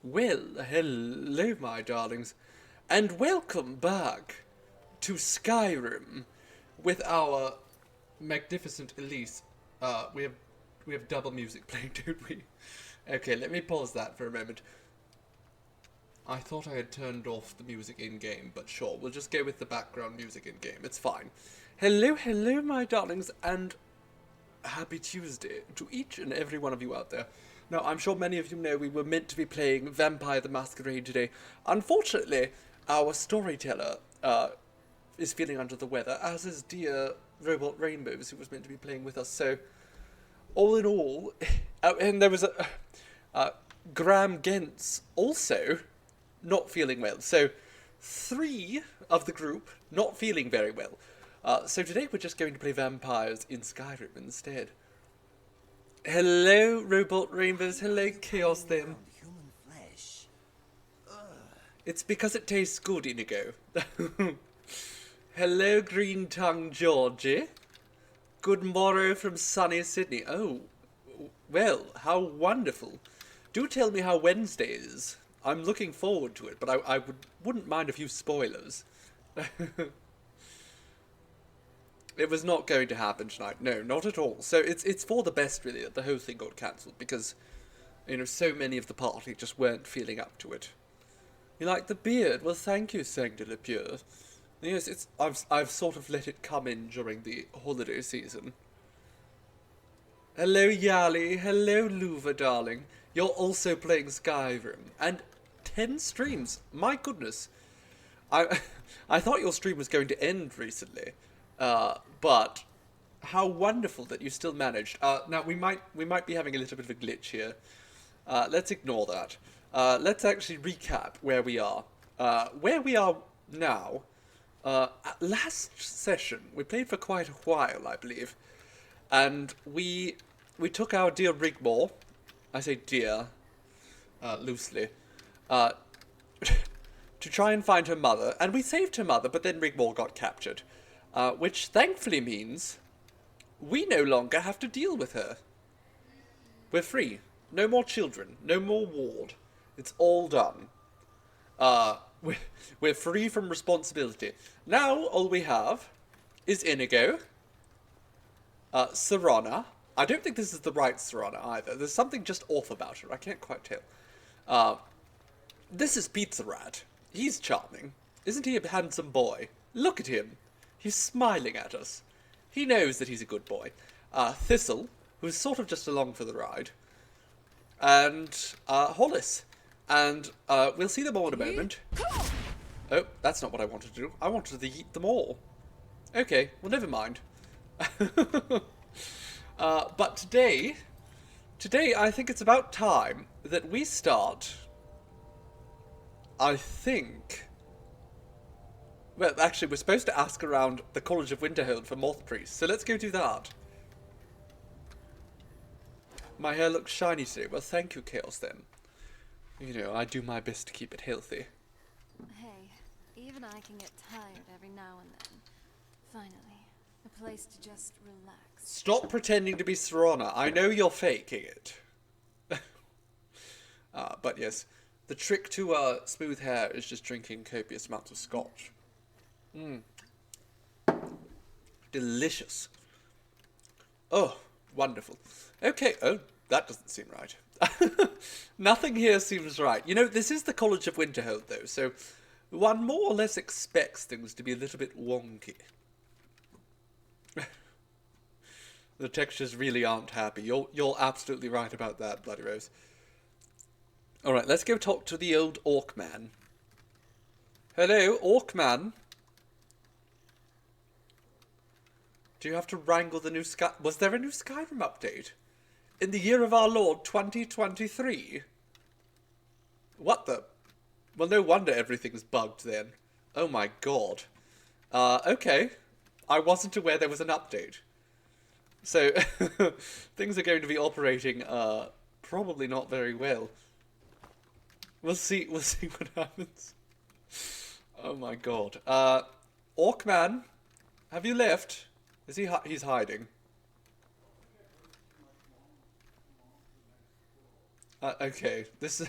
Well, hello, my darlings, and welcome back to Skyrim with our magnificent Elise. We have double music playing, don't we? Okay, let me pause that for a moment. I thought I had turned off the music in game, but sure, we'll just go with the background music in game. It's fine. Hello, hello, my darlings, and happy Tuesday to each and every one of you out there. Now, I'm sure many of you know we were meant to be playing Vampire the Masquerade today. Unfortunately, our storyteller is feeling under the weather, as is dear Robot Rainbows, who was meant to be playing with us. So, all in all, and there was Graham Gents also not feeling well. So, three of the group not feeling very well. So today we're just going to play vampires in Skyrim instead. Hello, Robot Rainbows. Hello, Chaos them. Human flesh. It's because it tastes good, Inigo. Hello, Green Tongue Georgie. Good morrow from sunny Sydney. Oh, well, how wonderful. Do tell me how Wednesday is. I'm looking forward to it, but I wouldn't mind a few spoilers. It was not going to happen tonight. No, not at all. So it's for the best, really, that the whole thing got cancelled, because, you know, so many of the party just weren't feeling up to it. You like the beard? Well, thank you, Sang de la Pure. Yes, I've sort of let it come in during the holiday season. Hello, Yali. Hello, Luva, darling. You're also playing Skyrim. And 10 streams. My goodness. I thought your stream was going to end recently. But how wonderful that you still managed. Now we might be having a little bit of a glitch here. Let's ignore that. Let's actually recap where we are. Where we are now. Last session we played for quite a while, I believe, and we took our dear Rigmore. I say dear, loosely. To try and find her mother, and we saved her mother, but then Rigmore got captured. Which thankfully means we no longer have to deal with her. We're free. No more children. No more ward. It's all done. We're free from responsibility. Now all we have is Inigo, Serana. I don't think this is the right Serana either. There's something just off about her. I can't quite tell. This is Pizza Rat. He's charming. Isn't he a handsome boy? Look at him. He's smiling at us. He knows that he's a good boy. Thistle, who's sort of just along for the ride. And Hollis. And we'll see them all in a moment. Oh, that's not what I wanted to do. I wanted to eat them all. Okay, well, never mind. But today I think it's about time that we start, I think... Well, actually, we're supposed to ask around the College of Winterhold for moth priests, so let's go do that. My hair looks shiny today. Well, thank you, Chaos, then. You know, I do my best to keep it healthy. Hey, even I can get tired every now and then. Finally, a place to just relax. Stop pretending to be Serana. I know you're faking it. But yes, the trick to smooth hair is just drinking copious amounts of scotch. Delicious. Oh, wonderful. Okay, oh, that doesn't seem right. Nothing here seems right. You know, this is the College of Winterhold, though, so one more or less expects things to be a little bit wonky. The textures really aren't happy. You're absolutely right about that, Bloody Rose. Alright, let's go talk to the old Orc Man. Hello, Orc Man. Do you have to wrangle the new Sky... Was there a new Skyrim update? In the year of our Lord, 2023? What the... Well, no wonder everything's bugged then. Oh my god. Okay. I wasn't aware there was an update. So, things are going to be operating, probably not very well. We'll see what happens. Oh my god. Orcman, have you left? Is he he's hiding? Okay, this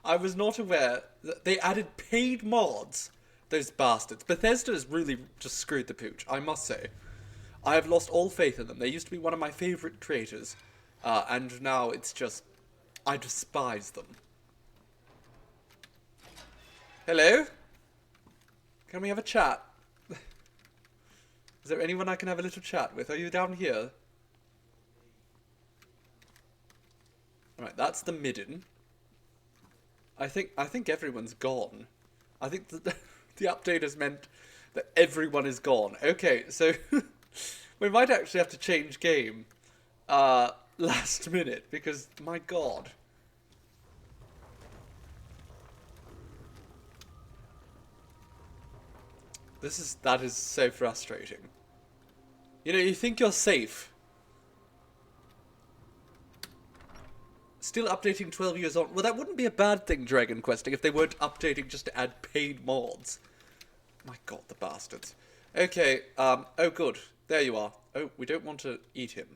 I was not aware that they added paid mods. Those bastards. Bethesda has really just screwed the pooch, I must say. I have lost all faith in them. They used to be one of my favourite creators. And now it's just... I despise them. Hello? Can we have a chat? Is there anyone I can have a little chat with? Are you down here? Alright, that's the midden. I think everyone's gone. I think the update has meant that everyone is gone. Okay, so we might actually have to change game last minute because my god. That is so frustrating. You know, you think you're safe. Still updating 12 years on. Well, that wouldn't be a bad thing, Dragon Questing, if they weren't updating just to add paid mods. My god, the bastards. Okay, oh good. There you are. Oh, we don't want to eat him.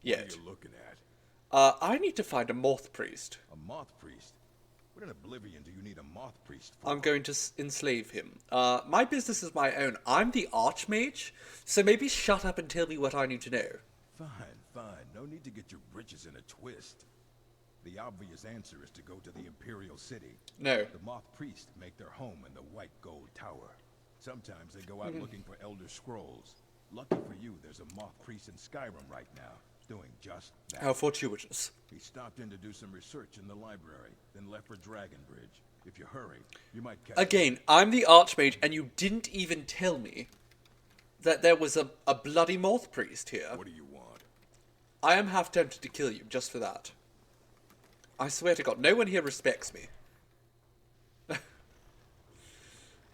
Yet. What are you looking at? I need to find a moth priest. A moth priest? What in oblivion do you need a moth priest for? I'm going to enslave him. My business is my own. I'm the archmage, so maybe shut up and tell me what I need to know. Fine, fine. No need to get your britches in a twist. The obvious answer is to go to the Imperial City. No. The moth priests make their home in the White Gold Tower. Sometimes they go out looking for Elder Scrolls. Lucky for you, there's a moth priest in Skyrim right now, doing just that. How fortuitous. He stopped in to do some research in the library, then left for Dragonbridge. If you hurry, you might catch Again, I'm the archmage, and you didn't even tell me that there was a bloody moth priest here. What do you want? I am half tempted to kill you just for that. I swear to God, no one here respects me.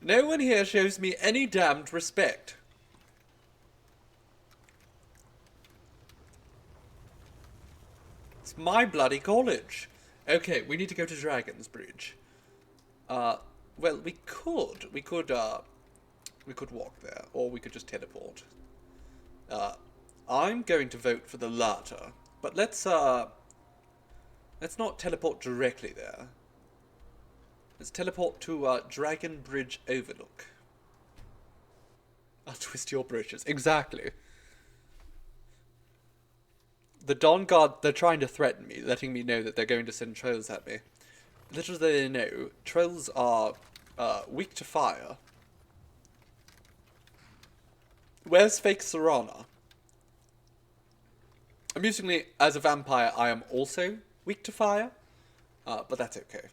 No one here shows me any damned respect. It's my bloody college. Okay, we need to go to Dragon's Bridge. Well, we could walk there, or we could just teleport. I'm going to vote for the latter, but let's not teleport directly there. Let's teleport to Dragon Bridge Overlook. I'll twist your britches. Exactly. The Dawn Guard, they're trying to threaten me, letting me know that they're going to send trolls at me. Little do they know, trolls are weak to fire. Where's fake Serana? Amusingly, as a vampire, I am also weak to fire, but that's okay.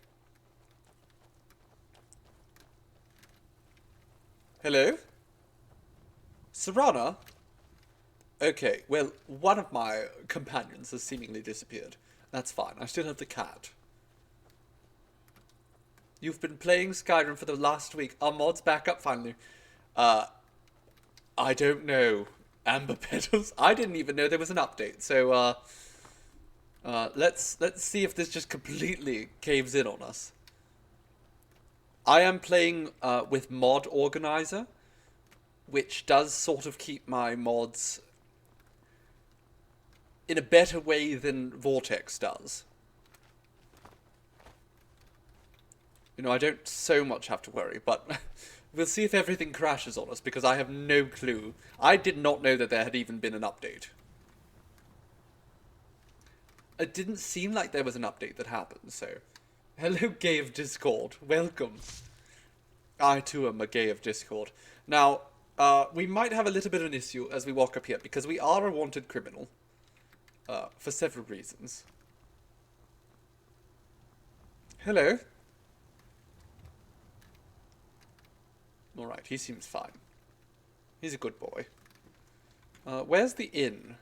Hello? Serana? Okay, well, one of my companions has seemingly disappeared. That's fine, I still have the cat. You've been playing Skyrim for the last week. Are mods back up finally? I don't know. Amber Petals? I didn't even know there was an update, so, let's see if this just completely caves in on us. I am playing with Mod Organizer, which does sort of keep my mods in a better way than Vortex does. You know, I don't so much have to worry, but we'll see if everything crashes on us, because I have no clue. I did not know that there had even been an update. It didn't seem like there was an update that happened, so... Hello, Gay of Discord. Welcome. I, too, am a Gay of Discord. Now, we might have a little bit of an issue as we walk up here, because we are a wanted criminal. For several reasons. Hello. Alright, he seems fine. He's a good boy. Where's the inn?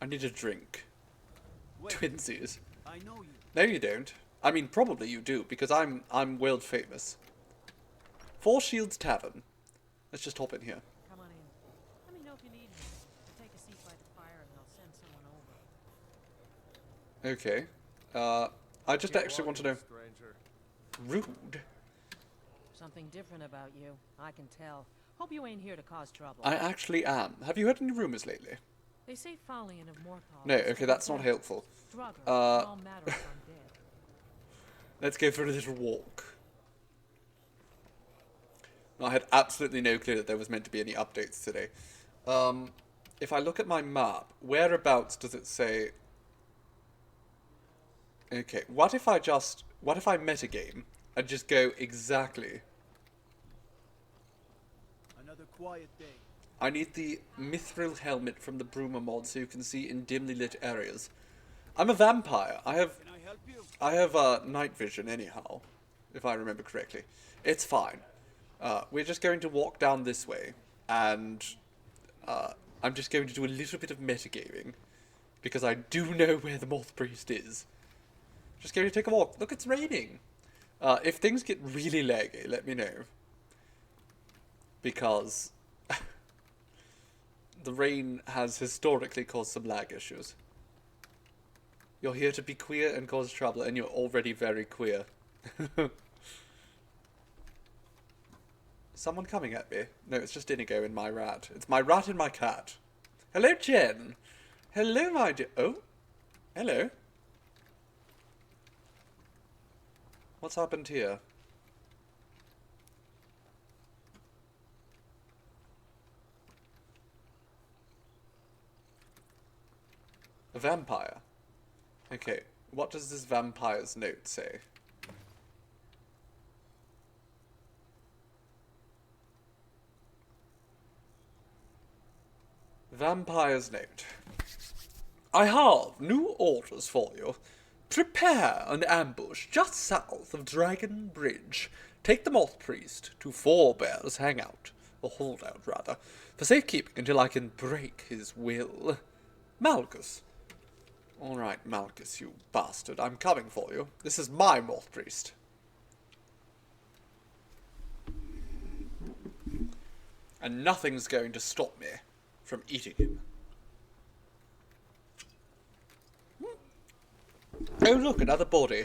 I need a drink. Wait, Twinsies. I know you. No, you don't. I mean, probably you do, because I'm world famous. Four Shields Tavern. Let's just hop in here. Come on in. Let me know if you need me. I'll take a seat by the fire and I'll send someone over. Okay. I just actually want to know... Stranger. Rude. Something different about you. I can tell. Hope you ain't here to cause trouble. I actually am. Have you heard any rumours lately? They say folly and immortal. No, okay, that's not helpful. Drugger, all matter of undead. Let's go for a little walk. I had absolutely no clue that there was meant to be any updates today. If I look at my map, whereabouts does it say... Okay, what if I metagame and just go exactly... Another quiet day. I need the mithril helmet from the Broomer mod so you can see in dimly lit areas. I'm a vampire. I have Can I help you? night vision anyhow, if I remember correctly. It's fine. We're just going to walk down this way, and I'm just going to do a little bit of metagaming, because I do know where the Moth Priest is. Just going to take a walk. Look, it's raining. If things get really laggy, let me know. Because the rain has historically caused some lag issues. You're here to be queer and cause trouble, and you're already very queer. Someone coming at me? No, it's just Inigo and my rat. It's my rat and my cat. Hello, Jen. Hello, my dear. Oh, hello. What's happened here? A vampire. Okay, what does this vampire's note say? Vampire's note. I have new orders for you. Prepare an ambush just south of Dragon Bridge. Take the Moth Priest to Four Bears Hangout, or Holdout rather, for safekeeping until I can break his will. Malchus. Alright, Malchus, you bastard, I'm coming for you. This is my Moth Priest. And nothing's going to stop me from eating him. Oh look, another body.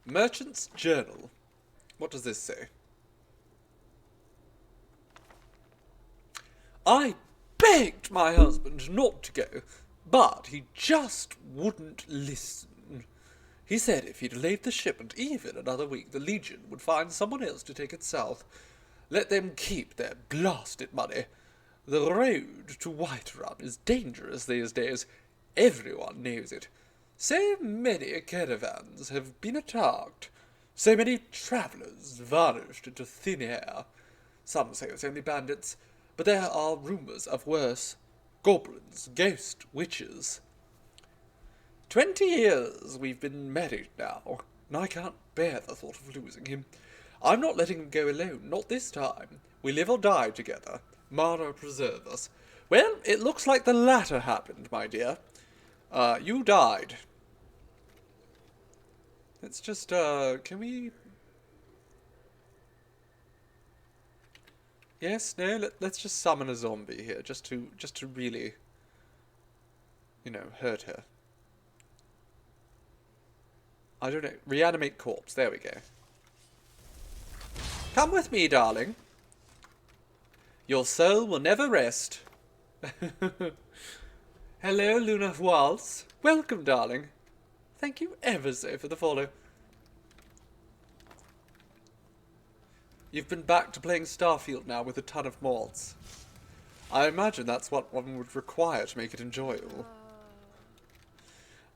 Merchant's Journal. What does this say? I begged my husband not to go, but he just wouldn't listen. He said if he delayed the shipment even another week, the Legion would find someone else to take it south. Let them keep their blasted money. The road to Whiterun is dangerous these days. Everyone knows it. So many caravans have been attacked. So many travellers vanished into thin air. Some say it's only bandits, but there are rumours of worse. Goblins, ghosts, witches. 20 years we've been married now, and I can't bear the thought of losing him. I'm not letting him go alone, not this time. We live or die together. Mara preserve us. Well, it looks like the latter happened, my dear. You died. Let's just, can we... Yes, no, let's just summon a zombie here, just to really, you know, hurt her. I don't know, reanimate corpse, there we go. Come with me, darling. Your soul will never rest. Hello, Luna Waltz. Welcome, darling. Thank you ever so for the follow. You've been back to playing Starfield now with a ton of mods. I imagine that's what one would require to make it enjoyable.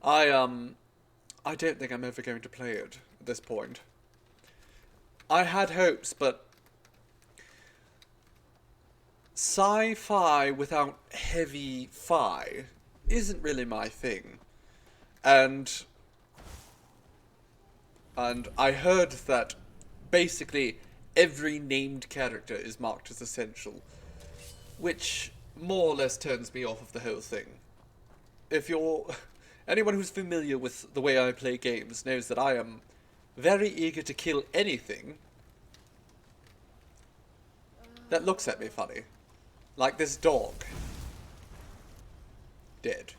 I don't think I'm ever going to play it at this point. I had hopes, but sci-fi without heavy fi isn't really my thing. And I heard that basically every named character is marked as essential, which more or less turns me off of the whole thing. If you're... Anyone who's familiar with the way I play games knows that I am very eager to kill anything that looks at me funny. Like this dog. Dead.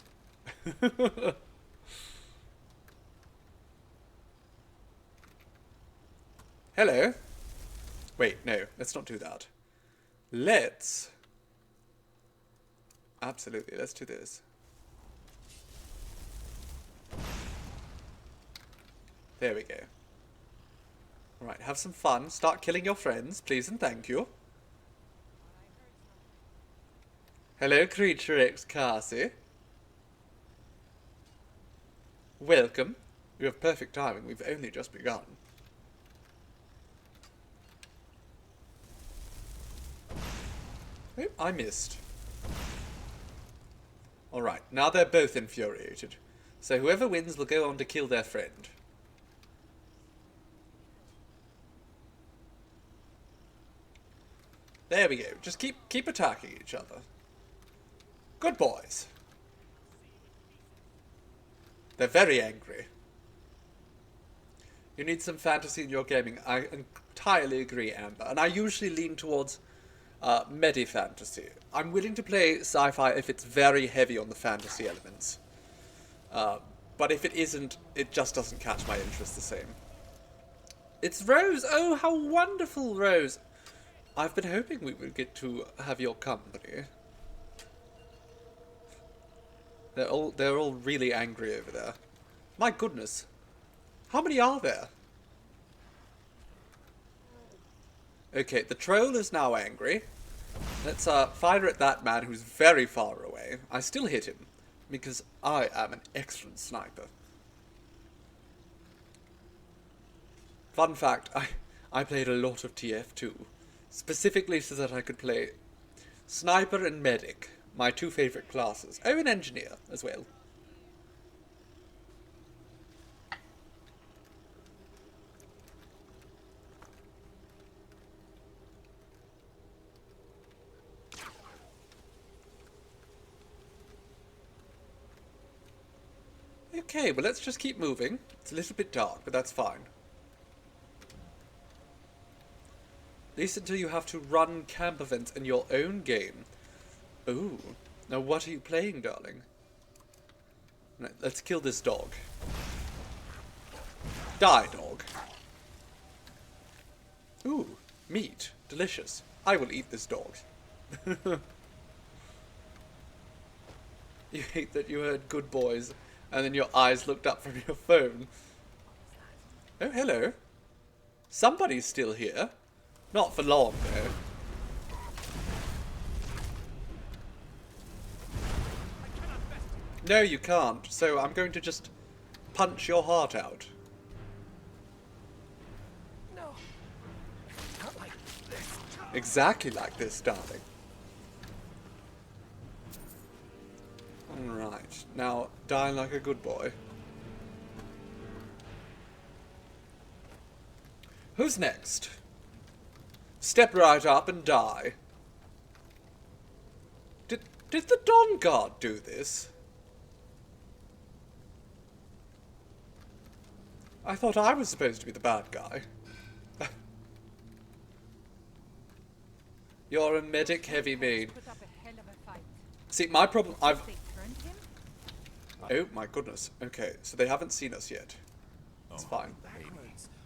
Hello. Wait, no, let's not do that. Let's... Absolutely, let's do this. There we go. Alright, have some fun. Start killing your friends, please and thank you. Hello, Creature X Cassie. Welcome. You have perfect timing. We've only just begun. Oh, I missed. Alright, now they're both infuriated. So whoever wins will go on to kill their friend. There we go. Just keep attacking each other. Good boys. They're very angry. You need some fantasy in your gaming. I entirely agree, Amber. And I usually lean towards medi-fantasy. I'm willing to play sci-fi if it's very heavy on the fantasy elements. But if it isn't, it just doesn't catch my interest the same. It's Rose! Oh, how wonderful, Rose! I've been hoping we would get to have your company. They're all really angry over there. My goodness. How many are there? Okay, the troll is now angry. Let's fire at that man who's very far away. I still hit him, because I am an excellent sniper. Fun fact, I played a lot of TF2. Specifically so that I could play Sniper and Medic, my two favourite classes. Oh, and Engineer as well. Okay, well let's just keep moving. It's a little bit dark, but that's fine. At least until you have to run camp events in your own game. Ooh. Now what are you playing, darling? Right, let's kill this dog. Die, dog. Ooh, meat. Delicious. I will eat this dog. You hate that you heard good boys, and then your eyes looked up from your phone. Oh, hello. Somebody's still here. Not for long, though. No, you can't. So I'm going to just punch your heart out. No. Not like this. Exactly like this, darling. Alright. Now, die like a good boy. Who's next? Step right up and die. Did the Dawn Guard do this? I thought I was supposed to be the bad guy. You're a medic heavy maid. Put up a hell of a fight. See, my problem, They turned him? Oh my goodness. Okay, so they haven't seen us yet. It's fine.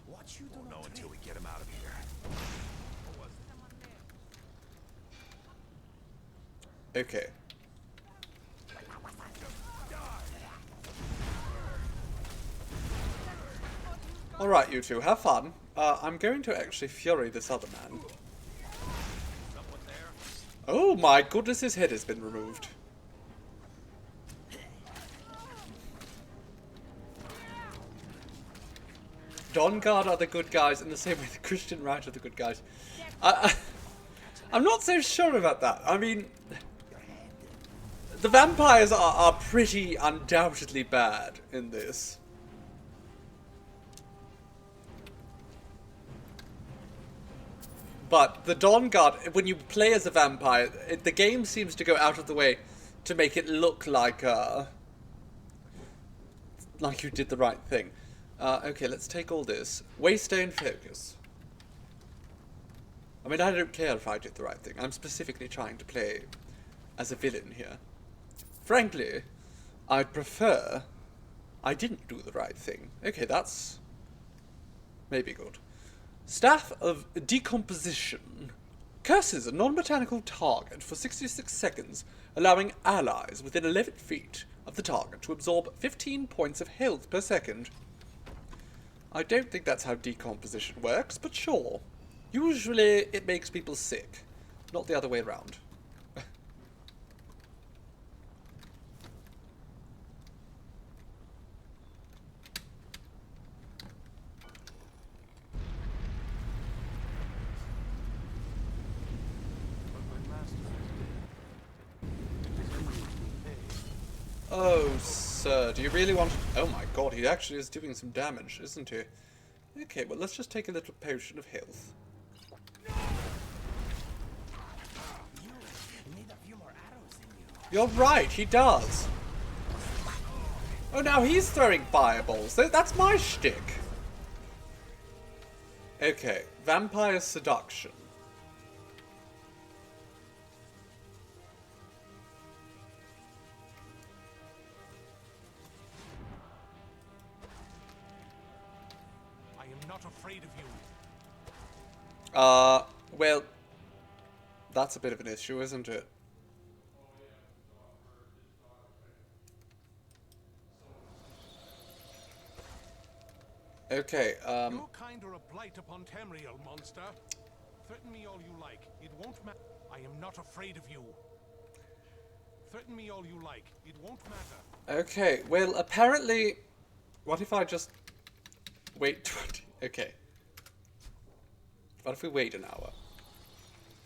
What you don't know until we get him out of here. Okay. Alright, you two, have fun. I'm going to actually fury this other man. Oh my goodness, his head has been removed. Dawn Guard are the good guys in the same way the Christian Right are the good guys. I'm not so sure about that. I mean, the vampires are pretty undoubtedly bad in this. But the Dawn Guard, when you play as a vampire, the game seems to go out of the way to make it look like you did the right thing. Okay, let's take all this. Waystone focus. I mean, I don't care if I did the right thing. I'm specifically trying to play as a villain here. Frankly, I'd prefer I didn't do the right thing. Okay, that's maybe good. Staff of Decomposition. Curses a non-botanical target for 66 seconds, allowing allies within 11 feet of the target to absorb 15 points of health per second. I don't think that's how decomposition works, but sure. Usually it makes people sick, not the other way around. Oh, sir, do you really want... Oh my god, he actually is doing some damage, isn't he? Okay, well, let's just take a little potion of health. You're right, he does. Oh, now he's throwing fireballs. That's my shtick. Okay, vampire seduction. I am not afraid of you. Well, that's a bit of an issue, isn't it? Okay, Your kind are a blight upon Tamriel, monster. Threaten me all you like. It won't matter. I am not afraid of you. Threaten me all you like. It won't matter. okay, well, apparently... What if I just... Wait 20... Okay. What if we wait an hour?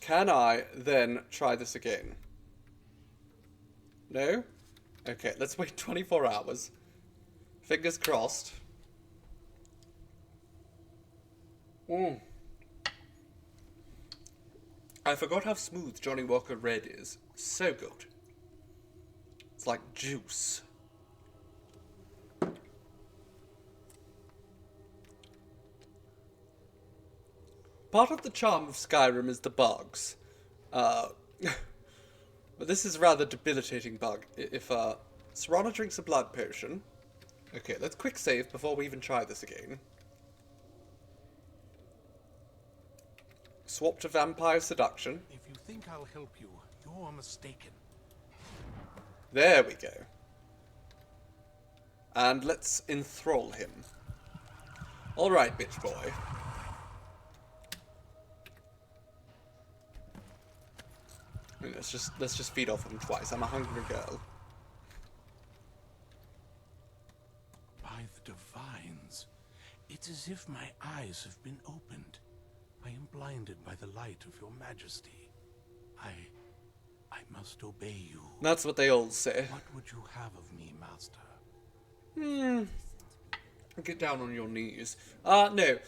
Can I then try this again? No? Okay, let's wait 24 hours. Fingers crossed. I forgot how smooth Johnny Walker Red is. So good. It's like juice. Part of the charm of Skyrim is the bugs. But this is a rather debilitating bug. If Serana drinks a blood potion... Okay, let's quick save before we even try this again. Swap to vampire seduction. If you think I'll help you, you're mistaken. There we go. And let's enthrall him. Alright, bitch boy. Let's just feed off him twice. I'm a hungry girl. By the divines, it's as if my eyes have been opened. I am blinded by the light of your majesty. I must obey you. That's what they all say. What would you have of me, master? Get down on your knees. No.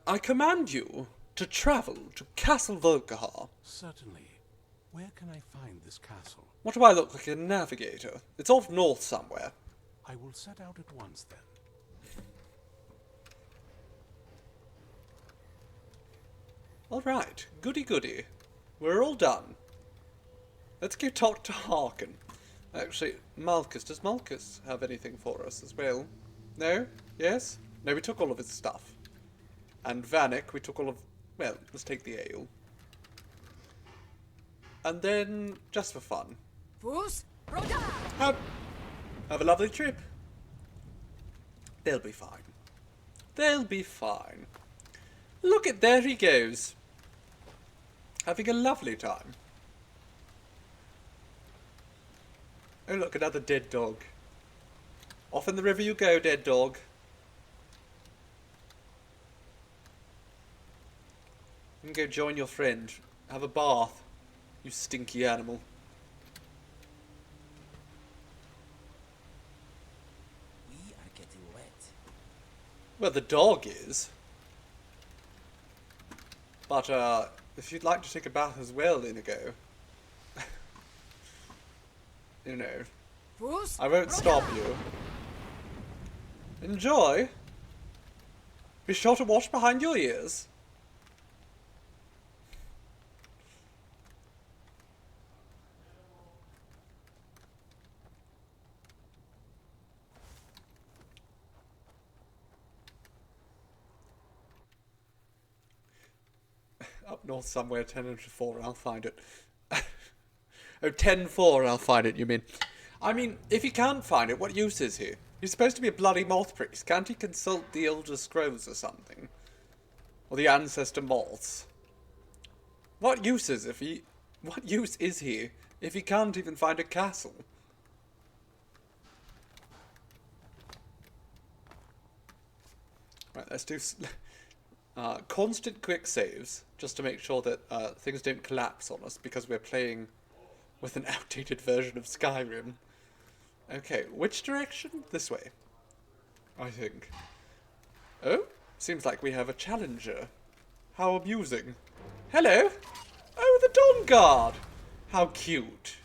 I command you to travel to Castle Volkihar. Certainly. Where can I find this castle? What do I look like, a navigator? It's off north somewhere. I will set out at once, then. Alright, goody goody. We're all done. Let's go talk to Harkin. Actually, Malchus. Does Malchus have anything for us as well? No? Yes? No, we took all of his stuff. And Vanek, we took all of... Well, let's take the ale. And then, just for fun, have a lovely trip. They'll be fine. They'll be fine. Look at, there he goes. Having a lovely time. Oh look, another dead dog. Off in the river you go, dead dog. You can go join your friend. Have a bath. You stinky animal. We are getting wet. Well, the dog is. But, if you'd like to take a bath as well, Inigo. You know. I won't stop you. Enjoy. Be sure to wash behind your ears. Up north somewhere, 10 into 4, I'll find it. Oh, 10-4, I'll find it, you mean. I mean, if he can't find it, what use is he? He's supposed to be a bloody moth priest. Can't he consult the Elder Scrolls or something? Or the Ancestor Moths? What use is he if he can't even find a castle? Right, let's do constant quick saves, just to make sure that things don't collapse on us because we're playing with an outdated version of Skyrim. Okay, which direction? This way, I think. Oh, seems like we have a challenger. How amusing. Hello! Oh, the Dawn Guard! How cute.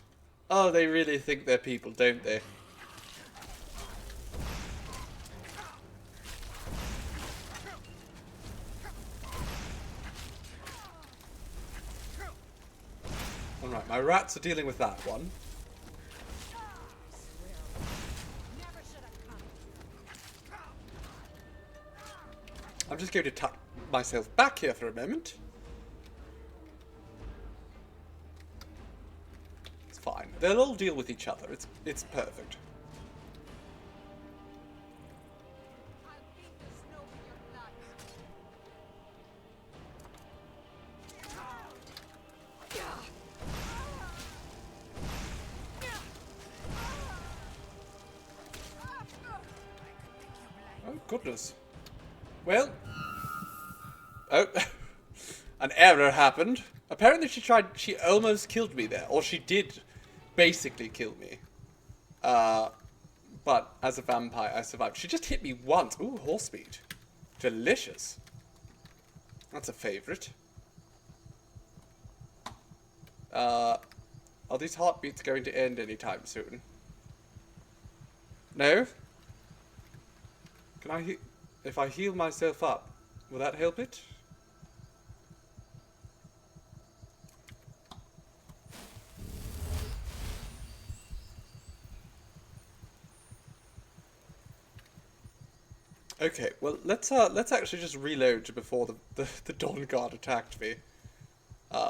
Oh, they really think they're people, don't they? Alright, my rats are dealing with that one. I'm just going to tuck myself back here for a moment. It's fine. They'll all deal with each other. It's perfect. Oh, goodness. Well. Oh. An error happened. Apparently she almost killed me there. Or she did basically kill me. But as a vampire, I survived. She just hit me once. Ooh, horse meat. Delicious. That's a favourite. Are these heartbeats going to end anytime soon? No? Can I if I heal myself up, will that help it? Okay, well let's actually just reload before the Dawn Guard attacked me,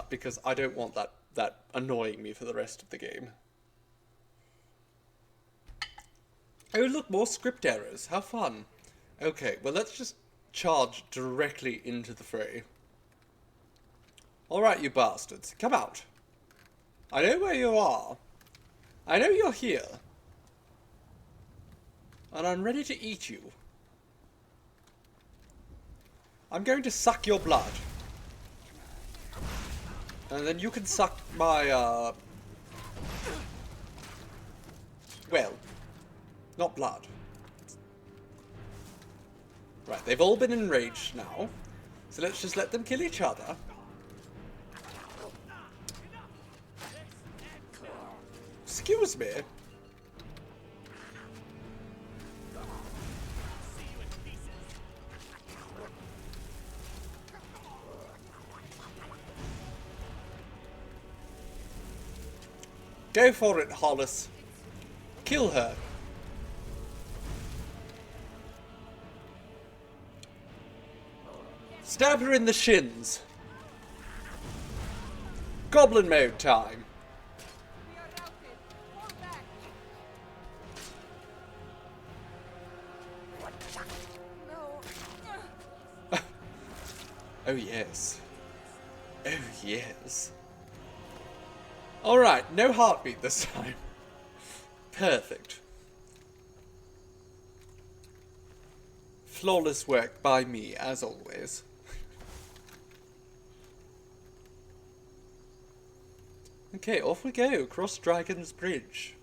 because I don't want that annoying me for the rest of the game. Oh look, more script errors. How fun. Okay, well let's just charge directly into the fray. Alright, you bastards, come out. I know where you are. I know you're here. And I'm ready to eat you. I'm going to suck your blood. And then you can suck my, well, not blood. Right, they've all been enraged now. So let's just let them kill each other. Excuse me. Go for it, Hollis. Kill her. Stab her in the shins. Goblin mode time. Oh yes. Oh yes. Alright, no heartbeat this time. Perfect. Flawless work by me, as always. Okay, off we go, across Dragon's Bridge.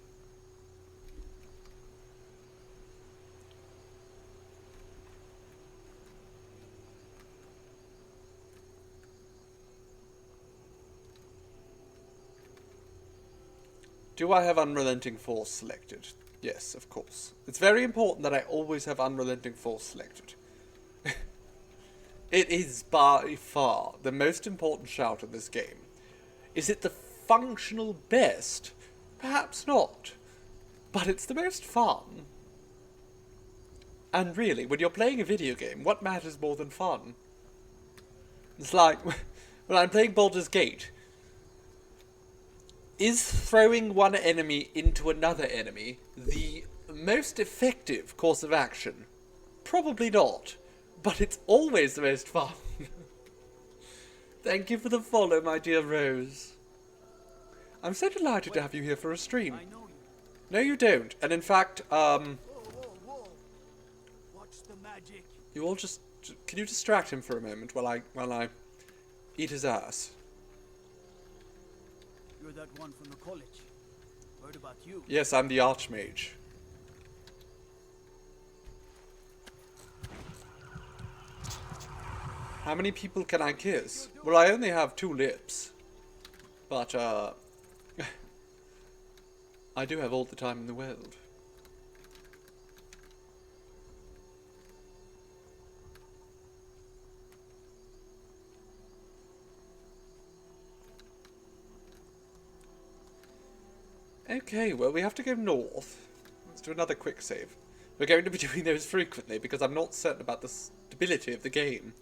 Do I have Unrelenting Force selected? Yes, of course. It's very important that I always have Unrelenting Force selected. It is by far the most important shout in this game. Is it the functional best? Perhaps not. But it's the most fun. And really, when you're playing a video game, what matters more than fun? It's like, when I'm playing Baldur's Gate, is throwing one enemy into another enemy the most effective course of action? Probably not, but it's always the most fun. Thank you for the follow, my dear Rose. I'm so delighted to have you here for a stream. I know you. No, you don't. And in fact, Whoa. Watch the magic. you all just... Can you distract him for a moment while I eat his ass? You're that one from the college. Heard about you. Yes, I'm the Archmage. How many people can I kiss? Well, I only have 2 lips. But, I do have all the time in the world. Okay, well, we have to go north. Let's do another quick save. We're going to be doing those frequently because I'm not certain about the stability of the game.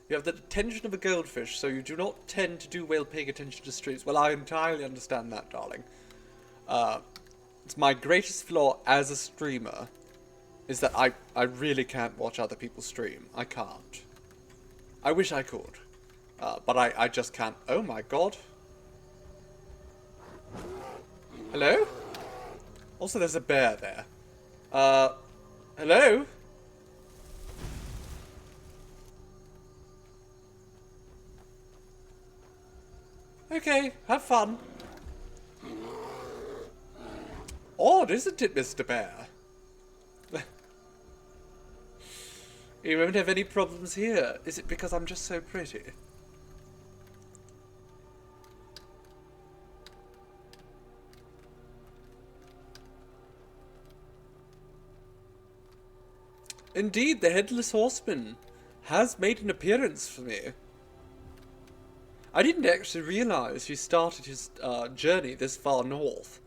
You have the attention of a goldfish, so you do not tend to do well paying attention to streams. Well, I entirely understand that, darling. It's my greatest flaw as a streamer, is that I really can't watch other people stream. I can't. I wish I could. But I just can't. Oh my god. Hello? Also, there's a bear there. Hello? Okay, have fun. Odd, isn't it, Mr. Bear? You won't have any problems here. Is it because I'm just so pretty? Indeed, the Headless Horseman has made an appearance for me. I didn't actually realise he started his journey this far north.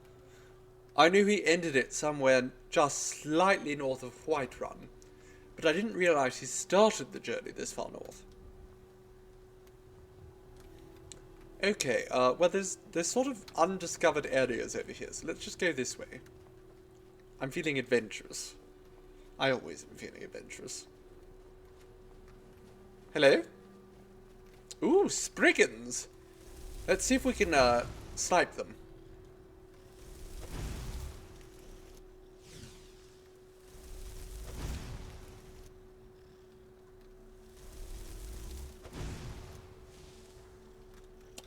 I knew he ended it somewhere just slightly north of Whiterun, but I didn't realise he started the journey this far north. Okay, well there's sort of undiscovered areas over here, so let's just go this way. I'm feeling adventurous. I always am feeling adventurous. Hello? Ooh, Spriggans! Let's see if we can, snipe them.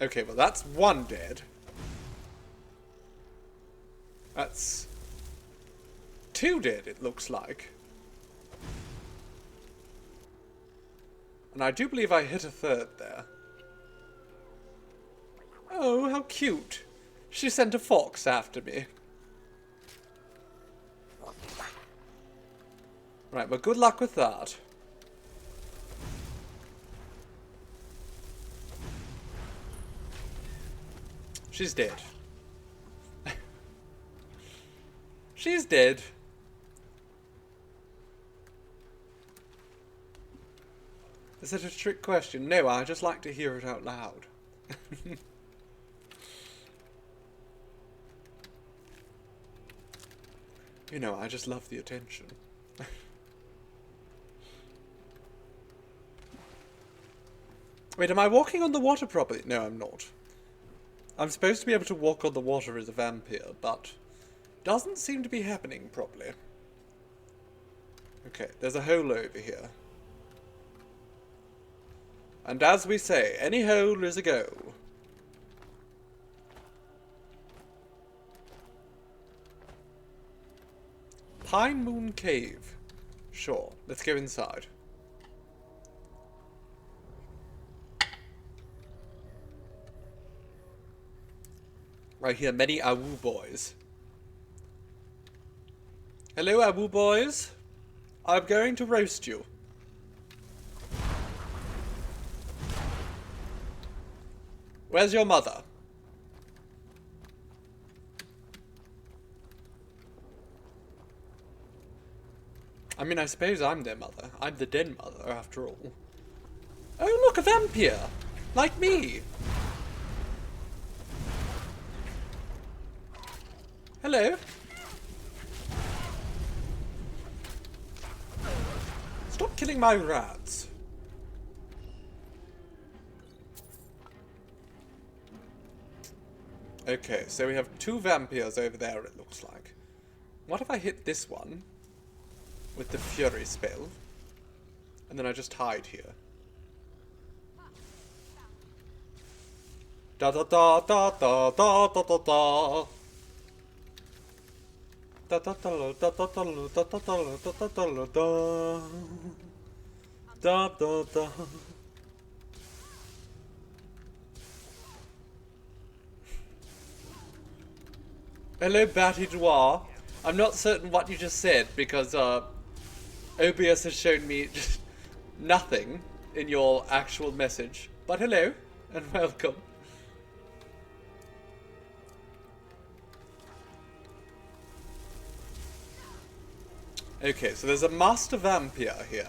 Okay, well that's 1 dead. That's 2 dead, it looks like. And I do believe I hit a 3rd there. Oh, how cute. She sent a fox after me. Right, well, good luck with that. She's dead. She's dead. Is it a trick question? No, I just like to hear it out loud. You know, I just love the attention. Wait, am I walking on the water properly? No, I'm not. I'm supposed to be able to walk on the water as a vampire, but doesn't seem to be happening properly. Okay, there's a hole over here. And as we say, any hole is a go. Pine Moon Cave. Sure, let's go inside. I hear many Awu boys. Hello, Awu boys. I'm going to roast you. Where's your mother? I mean, I suppose I'm their mother. I'm the den mother, after all. Oh, look, a vampire! Like me! Hello? killing my rats. Okay, so we have 2 vampires over there, it looks like. What if I hit this one with the Fury spell, and then I just hide here? Da da da da da da da da da. Da da da da da da da da da da da da da da. Hello, Batty Dwar. I'm not certain what you just said because OBS has shown me just nothing in your actual message. But hello and welcome. Okay, so there's a master vampire here.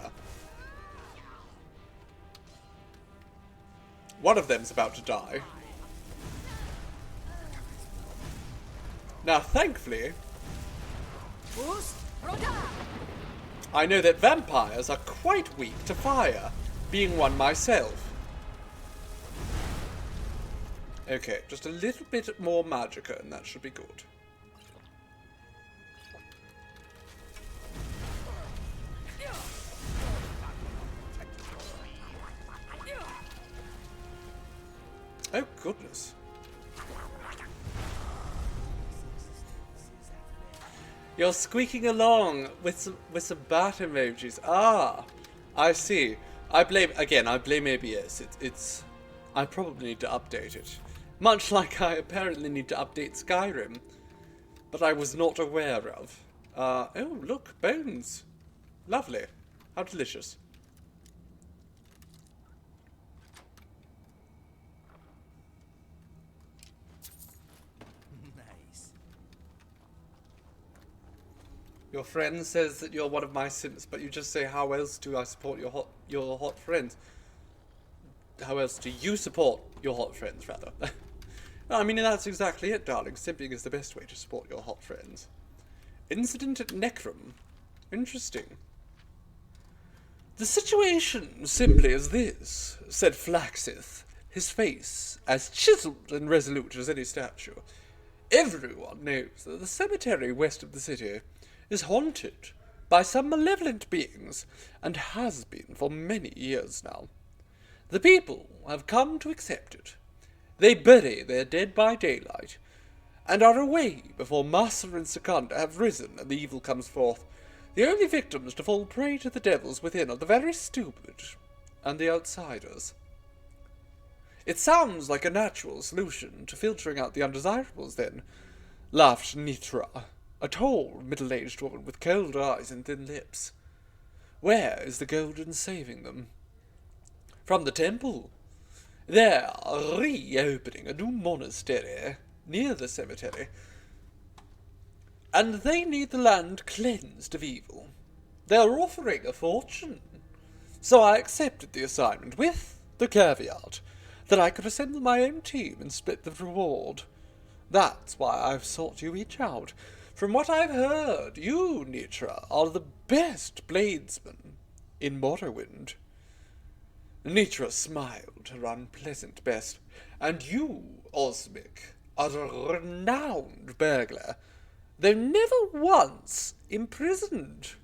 One of them's about to die. Now, thankfully, I know that vampires are quite weak to fire, being one myself. Okay, just a little bit more magicka and that should be good. Oh, goodness. You're squeaking along with some bat emojis. Ah, I see. I blame ABS. I probably need to update it. Much like I apparently need to update Skyrim. But I was not aware of. Oh, look, bones. Lovely. How delicious. Nice. Your friend says that you're one of my simps, but you just say, how else do I support your hot friends? How else do you support your hot friends, rather? No, I mean, that's exactly it, darling. Simping is the best way to support your hot friends. Incident at Necrum. Interesting. The situation simply is this, said Flaxith, his face as chiseled and resolute as any statue. Everyone knows that the cemetery west of the city is haunted by some malevolent beings, and has been for many years now. The people have come to accept it. They bury their dead by daylight, and are away before Massa and Secunda have risen and the evil comes forth. The only victims to fall prey to the devils within are the very stupid and the outsiders. It sounds like a natural solution to filtering out the undesirables, then, laughed Nitra, a tall, middle-aged woman with cold eyes and thin lips. Where is the gold in saving them? From the temple. They're reopening a new monastery near the cemetery, and they need the land cleansed of evil. They're offering a fortune. So I accepted the assignment with the caveat that I could assemble my own team and split the reward. That's why I've sought you each out. From what I've heard, you, Nitra, are the best bladesman in Morrowind. Nitra smiled her unpleasant best. And you, Osmic, are a renowned burglar, though never once imprisoned.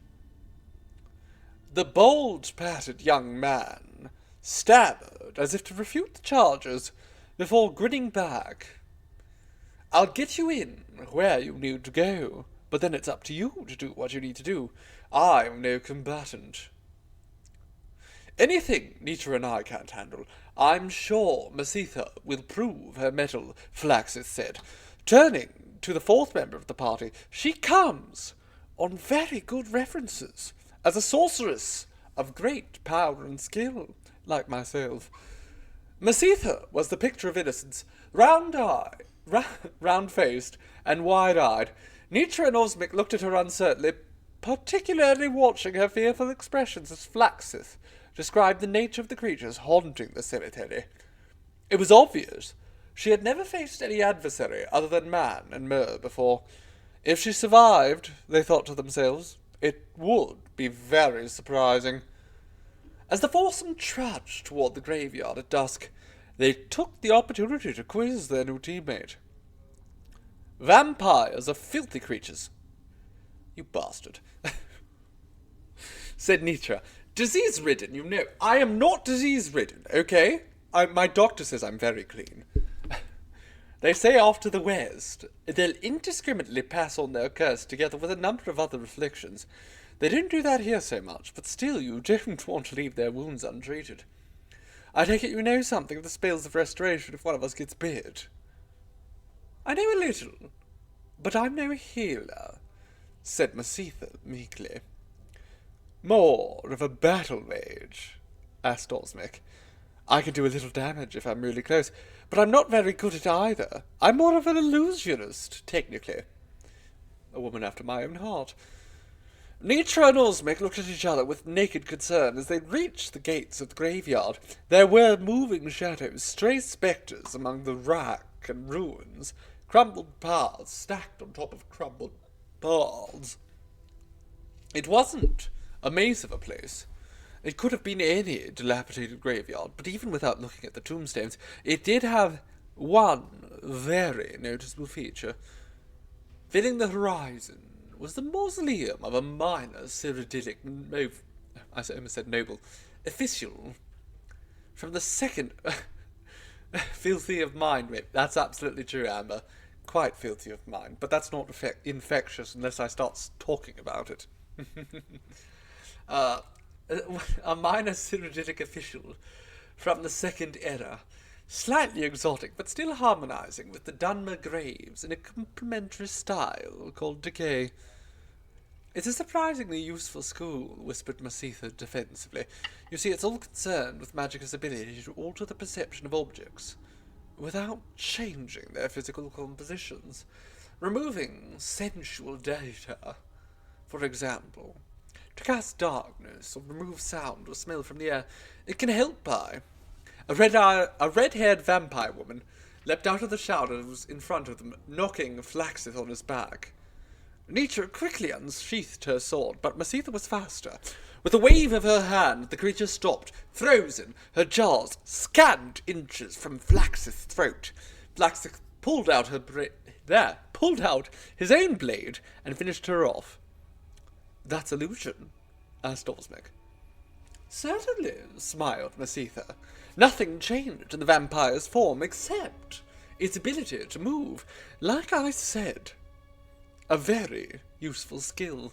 The bold-pated young man stammered as if to refute the charges before grinning back. I'll get you in where you need to go, but then it's up to you to do what you need to do. I'm no combatant. Anything Nitra and I can't handle, I'm sure Masitha will prove her mettle, Flaxith said. Turning to the 4th member of the party, she comes on very good references as a sorceress of great power and skill, like myself. Masitha was the picture of innocence, round-faced and wide-eyed. Nitra and Osmic looked at her uncertainly, particularly watching her fearful expressions as Flaxith described the nature of the creatures haunting the cemetery. It was obvious she had never faced any adversary other than man and mer before. If she survived, they thought to themselves, it would be very surprising. As the foursome trudged toward the graveyard at dusk, they took the opportunity to quiz their new teammate. Vampires are filthy creatures. You bastard, said Nitra. Disease-ridden, you know. I am not disease-ridden, okay? My doctor says I'm very clean. They say after the West, they'll indiscriminately pass on their curse together with a number of other afflictions. They don't do that here so much, but still you don't want to leave their wounds untreated. I take it you know something of the spells of restoration if one of us gets bit. I know a little, but I'm no healer, said Masitha meekly. More of a battle mage, asked Osmic. I can do a little damage if I'm really close, but I'm not very good at either. I'm more of an illusionist, technically. A woman after my own heart. Nitra and Osmic looked at each other with naked concern as they reached the gates of the graveyard. There were moving shadows, stray spectres among the wrack and ruins, crumbled paths stacked on top of crumbled paths. It wasn't a maze of a place. It could have been any dilapidated graveyard, but even without looking at the tombstones, it did have one very noticeable feature. Filling the horizon was the mausoleum of a minor Cyrodiilic noble official from the second filthy of mind rape. That's absolutely true, Amber. Quite filthy of mind, but that's not infectious unless I start talking about it. A minor Cyrodiilic official from the Second Era, slightly exotic but still harmonizing with the Dunmer graves in a complementary style called Decay. It's a surprisingly useful school, whispered Masitha defensively. You see, it's all concerned with Magicka's ability to alter the perception of objects without changing their physical compositions, removing sensual data, for example. To cast darkness or remove sound or smell from the air, it can help by. A red-haired vampire woman leapt out of the shadows in front of them, knocking Flaxith on his back. Nitra quickly unsheathed her sword, but Masitha was faster. With a wave of her hand, the creature stopped, frozen, her jaws scant inches from Flaxith's throat. Flaxith pulled out his own blade and finished her off. That's illusion? Asked Osmic. Certainly, smiled Masitha. Nothing changed in the vampire's form except its ability to move. Like I said, a very useful skill.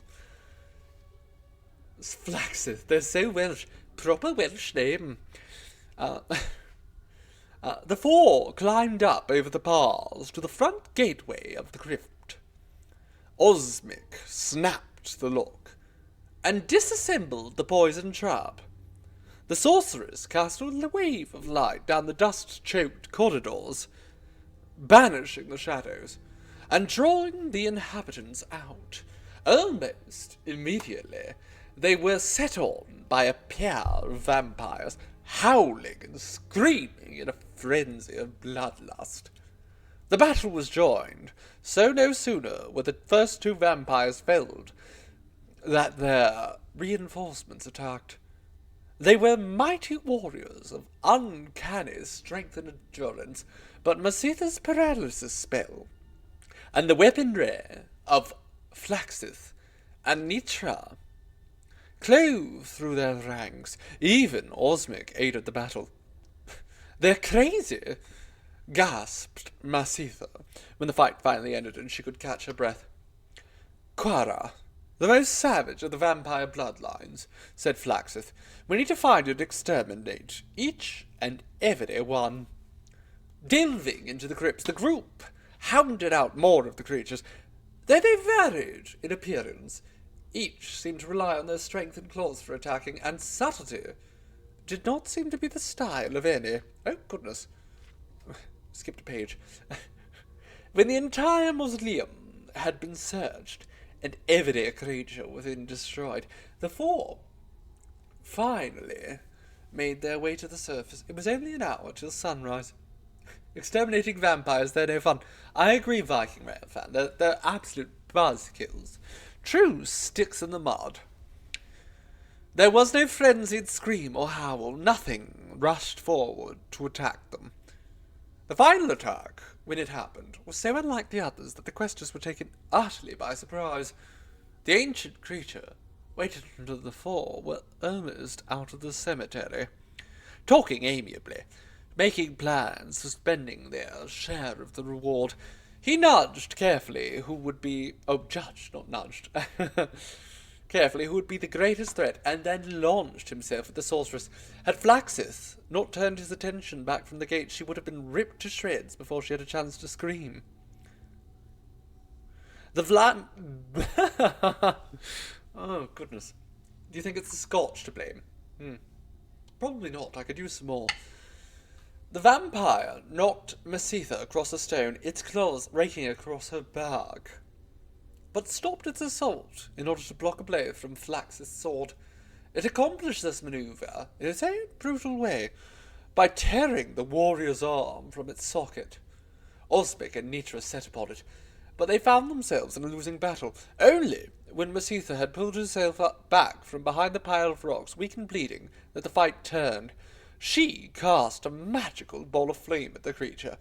Flaxith, they're so Welsh. Proper Welsh name. The four climbed up over the paths to the front gateway of the crypt. Osmic snapped the lock and disassembled the poison trap. The sorceress cast a wave of light down the dust-choked corridors, banishing the shadows and drawing the inhabitants out. Almost immediately, they were set on by a pair of vampires, howling and screaming in a frenzy of bloodlust. The battle was joined, so no sooner were the first two vampires felled that their reinforcements attacked. They were mighty warriors of uncanny strength and endurance, but Masitha's paralysis spell and the weaponry of Flaxith and Nitra clove through their ranks. Even Osmic aided the battle. They're crazy, gasped Masitha when the fight finally ended and she could catch her breath. Quara, the most savage of the vampire bloodlines, said Flaxith. We need to find and exterminate each and every one. Delving into the crypts, the group hounded out more of the creatures. Though they varied in appearance, each seemed to rely on their strength and claws for attacking, and subtlety did not seem to be the style of any. Oh, goodness. Skipped a page. When the entire mausoleum had been searched, and every creature within destroyed, the four finally made their way to the surface. It was only an hour till sunrise. Exterminating vampires, they're no fun. I agree, Viking Rail fan. They're absolute buzzkills. True sticks in the mud. There was no frenzied scream or howl. Nothing rushed forward to attack them. The final attack, when it happened, was so unlike the others that the questers were taken utterly by surprise. The ancient creature waited until the four were almost out of the cemetery, talking amiably, making plans for spending their share of the reward. He nudged carefully who would be... Oh, judged, not nudged. Carefully who would be the greatest threat, and then launched himself at the sorceress. Had Flaxith not turned his attention back from the gate, she would have been ripped to shreds before she had a chance to scream. The Oh, goodness. Do you think it's the scotch to blame? Probably not. I could use some more. The vampire knocked Masitha across a stone, its claws raking across her back, but stopped its assault in order to block a blow from Flax's sword. It accomplished this maneuver in its own brutal way by tearing the warrior's arm from its socket. Osmic and Nitra set upon it, but they found themselves in a losing battle. Only when Masitha had pulled herself back from behind the pile of rocks, weak and bleeding, that the fight turned. She cast a magical ball of flame at the creature,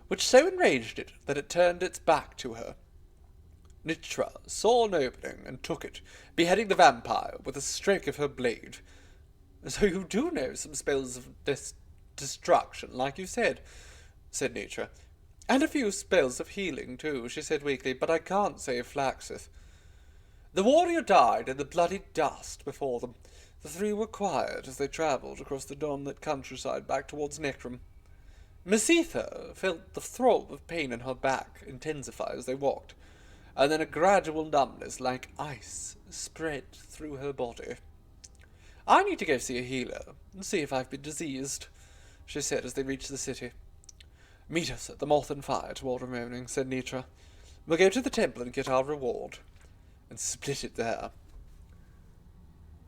which so enraged it that it turned its back to her. Nitra saw an opening and took it, beheading the vampire with a stroke of her blade. So you do know some spells of destruction, like you said Nitra. And a few spells of healing, too, she said weakly, but I can't save Flaxith. The warrior died in the bloody dust before them. The three were quiet as they travelled across the dawn-lit countryside back towards Necrum. Masitha felt the throb of pain in her back intensify as they walked, and then a gradual numbness like ice spread through her body. I need to go see a healer and see if I've been diseased, she said as they reached the city. Meet us at the Moth and Fire tomorrow morning, said Nitra. We'll go to the temple and get our reward, and split it there.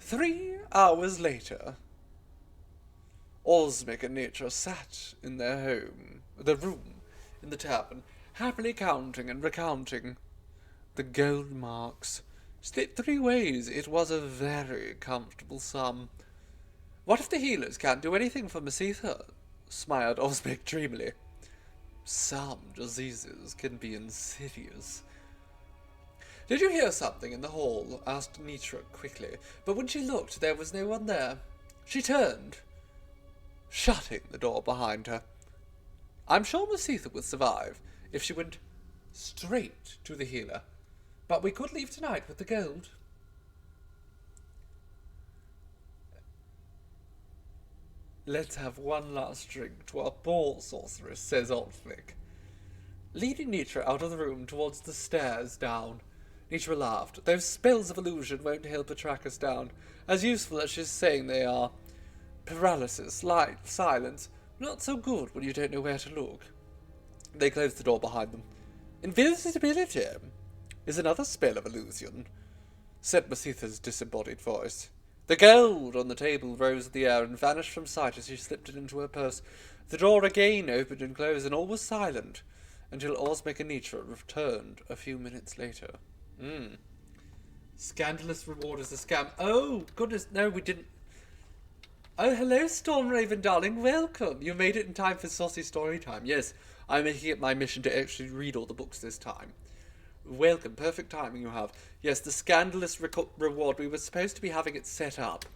3 hours later, Osmic and Nitra sat in their room in the tavern, happily counting and recounting the gold marks. Split 3 ways, it was a very comfortable sum. What if the healers can't do anything for Masitha? Smiled Osmic dreamily. Some diseases can be insidious. Did you hear something in the hall? Asked Nitra quickly, but when she looked, there was no one there. She turned, shutting the door behind her. I'm sure Masitha would survive if she went straight to the healer, but we could leave tonight with the gold. Let's have one last drink to our poor sorceress, says Osmic, leading Nitra out of the room towards the stairs down. Nitra laughed. Those spells of illusion won't help her track us down, as useful as she's saying they are. Paralysis, light, silence, not so good when you don't know where to look. They closed the door behind them. Invisibility is another spell of illusion, said Masitha's disembodied voice. The gold on the table rose in the air and vanished from sight as she slipped it into her purse. The door again opened and closed, and all was silent until Osmic and Nitra returned a few minutes later. Scandalous reward is a scam. Oh, goodness, no, we didn't. Oh, hello, Stormraven, darling, welcome. You made it in time for Saucy Story Time. Yes, I'm making it my mission to actually read all the books this time. Welcome, perfect timing you have. Yes, the scandalous reward, we were supposed to be having it set up.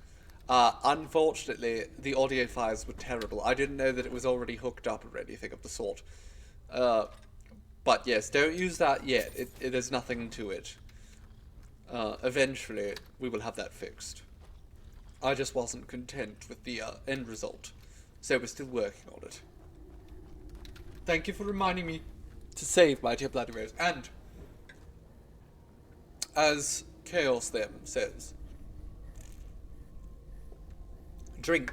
Unfortunately, the audio files were terrible. I didn't know that it was already hooked up or anything of the sort. But yes, don't use that yet. There's nothing to it. Eventually, we will have that fixed. I just wasn't content with the end result, so we're still working on it. Thank you for reminding me to save my dear Bloody Rose. And, as Chaos Them says, drink.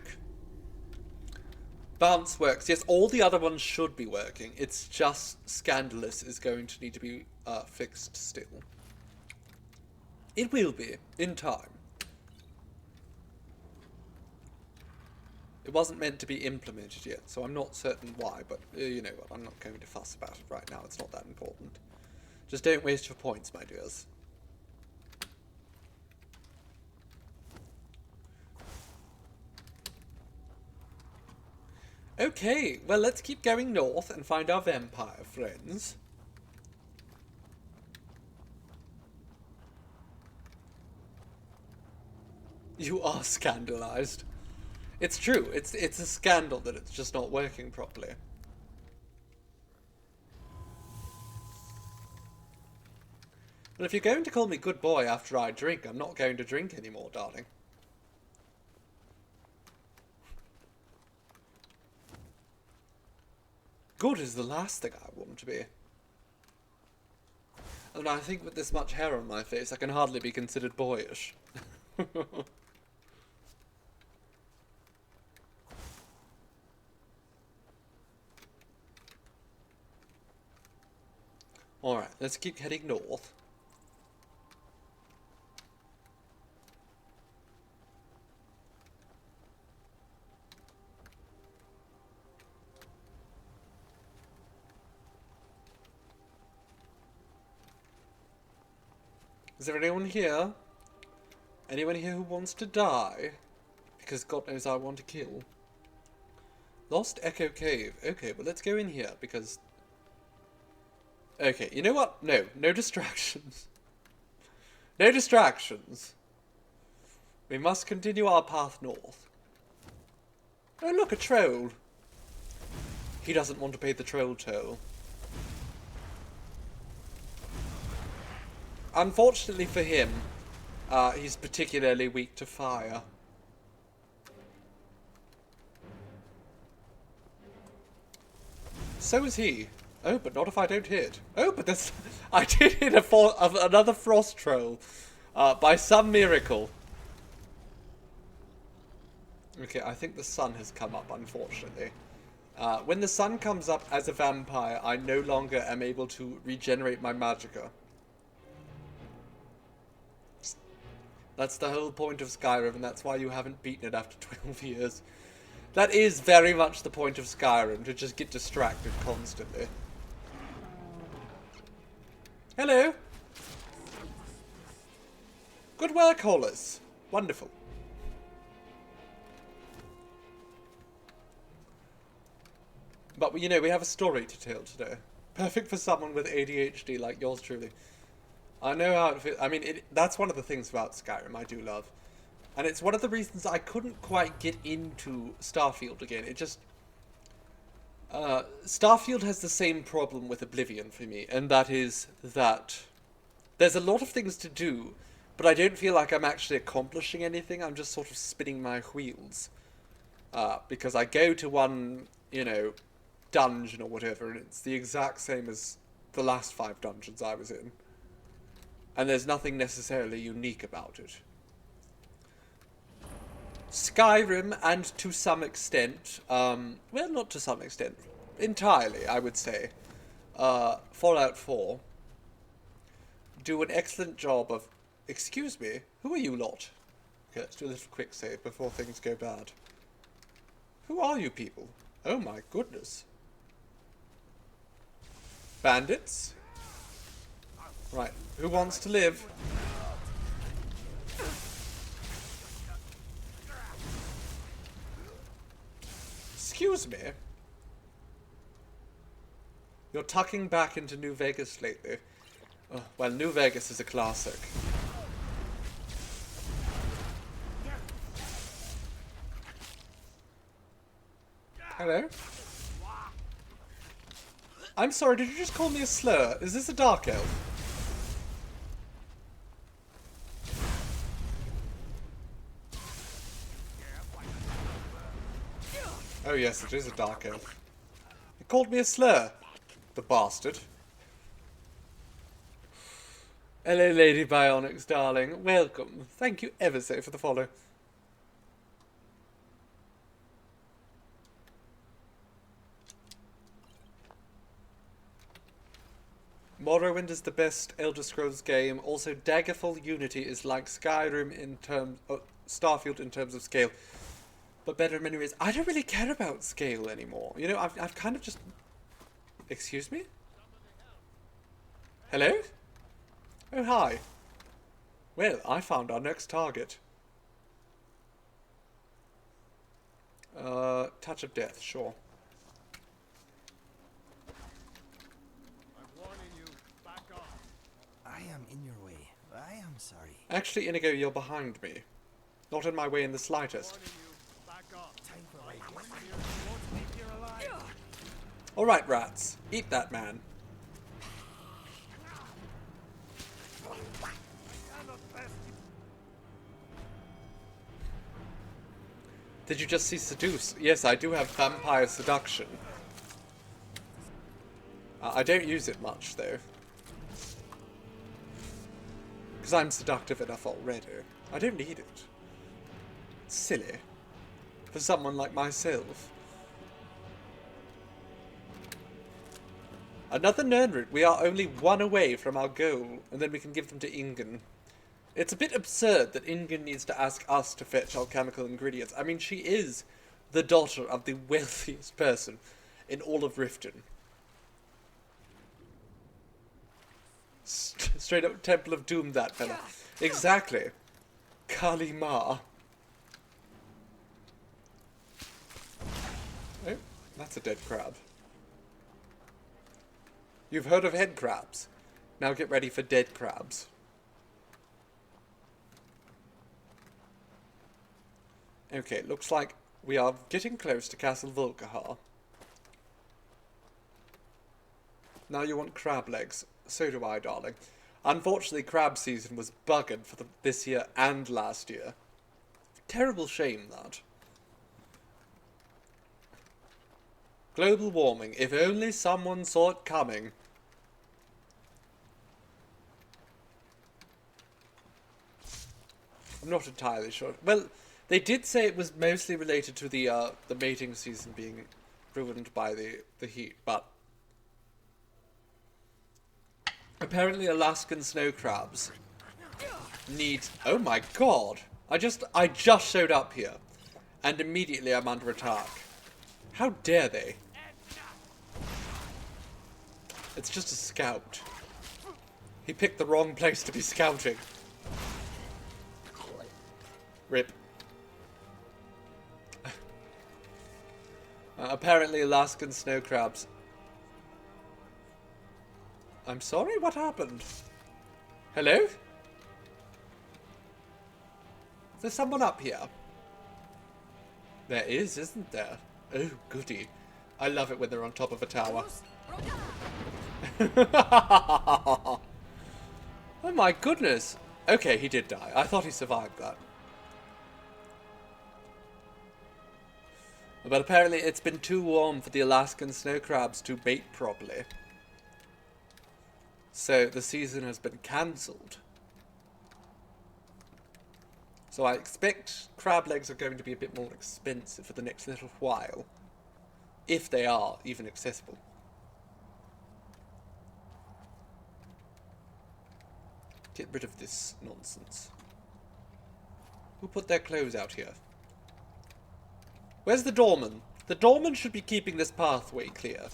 Bounce works. Yes, all the other ones should be working. It's just Scandalous is going to need to be fixed still. It will be, in time. It wasn't meant to be implemented yet, so I'm not certain why, but you know what, I'm not going to fuss about it right now. It's not that important. Just don't waste your points, my dears. Okay, well, let's keep going north and find our vampire friends. You are scandalized. It's true. It's a scandal that it's just not working properly. Well, if you're going to call me good boy after I drink, I'm not going to drink anymore, darling. Good is the last thing I want to be. And I think with this much hair on my face, I can hardly be considered boyish. Alright, let's keep heading north. Is there anyone here? Anyone here who wants to die? Because God knows I want to kill. Lost Echo Cave. Okay, well let's go in here because... Okay, you know what? No, no distractions. No distractions. We must continue our path north. Oh look, a troll. He doesn't want to pay the troll toll. Unfortunately for him, he's particularly weak to fire. So is he. Oh, but not if I don't hit. Oh, but there's... I did hit another frost troll. By some miracle. Okay, I think the sun has come up, unfortunately. When the sun comes up as a vampire, I no longer am able to regenerate my magicka. That's the whole point of Skyrim, and that's why you haven't beaten it after 12 years. That is very much the point of Skyrim, to just get distracted constantly. Hello! Good work, Hollis. Wonderful. But, you know, we have a story to tell today. Perfect for someone with ADHD like yours truly. I know how it feels. I mean, that's one of the things about Skyrim I do love. And it's one of the reasons I couldn't quite get into Starfield again. It just... Starfield has the same problem with Oblivion for me, and that is that there's a lot of things to do, but I don't feel like I'm actually accomplishing anything. I'm just sort of spinning my wheels. Because I go to one, you know, dungeon or whatever, and it's the exact same as the last 5 dungeons I was in. And there's nothing necessarily unique about it. Skyrim, and to some extent, well, not to some extent, entirely, I would say, Fallout 4, do an excellent job of... Excuse me, who are you lot? Okay, let's do a little quick save before things go bad. Who are you people? Oh my goodness. Bandits? Right, who wants to live? Excuse me? You're tucking back into New Vegas lately. Oh, well, New Vegas is a classic. Hello? I'm sorry, did you just call me a slur? Is this a dark elf? Oh yes, it is a dark elf. He called me a slur. The bastard. Hello, Lady Bionics, darling. Welcome. Thank you ever so for the follow. Morrowind is the best Elder Scrolls game. Also, Daggerfall Unity is like Skyrim in terms of Starfield in terms of scale, but better in many ways. I don't really care about scale anymore. You know, I've kind of just... Excuse me? Hello? Oh, hi. Well, I found our next target. Touch of Death, sure. I'm sorry. Actually, Inigo, you're behind me. Not in my way in the slightest. Time for wages. Alright, rats. Eat that man. Did you just see seduce? Yes, I do have vampire seduction. I don't use it much, though. Because I'm seductive enough already. I don't need it. It's silly. For someone like myself. Another Nern route. We are only one away from our goal, and then we can give them to Ingen. It's a bit absurd that Ingen needs to ask us to fetch alchemical ingredients. I mean, she is the daughter of the wealthiest person in all of Riften. Straight up Temple of Doom, that fella. Exactly. Kali Ma. Oh, that's a dead crab. You've heard of head crabs. Now get ready for dead crabs. Okay, looks like we are getting close to Castle Volkihar. Now you want crab legs. So do I, darling. Unfortunately, crab season was buggered for this year and last year. Terrible shame, that. Global warming. If only someone saw it coming. I'm not entirely sure. Well, they did say it was mostly related to the mating season being ruined by the heat, but apparently Alaskan snow crabs need... Oh my god! I just showed up here, and immediately I'm under attack. How dare they? It's just a scout. He picked the wrong place to be scouting. Rip. Apparently Alaskan snow crabs. I'm sorry, what happened? Hello? Is there someone up here? There is, isn't there? Oh, goody. I love it when they're on top of a tower. Oh my goodness. Okay, he did die. I thought he survived that. But apparently it's been too warm for the Alaskan snow crabs to mate properly. So the season has been cancelled. So I expect crab legs are going to be a bit more expensive for the next little while. If they are even accessible. Get rid of this nonsense. Who put their clothes out here? Where's the doorman? The doorman should be keeping this pathway clear.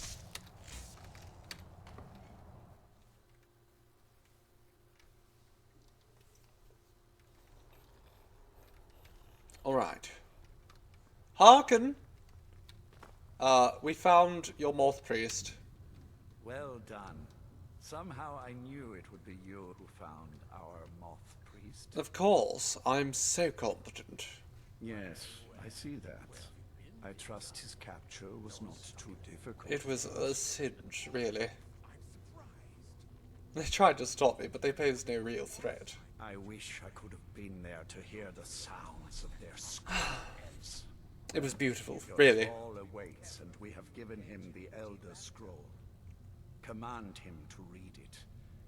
Alright. Hearken! We found your moth priest. Well done. Somehow I knew it would be you who found our moth priest. Of course, I'm so competent. Yes, I see that. I trust his capture was not too difficult. It was a cinch, really. They tried to stop me, but they posed no real threat. I wish I could have been there to hear the sounds of their screams. It was beautiful, Your really. call awaits, and we have given him the Elder Scroll. Command him to read it,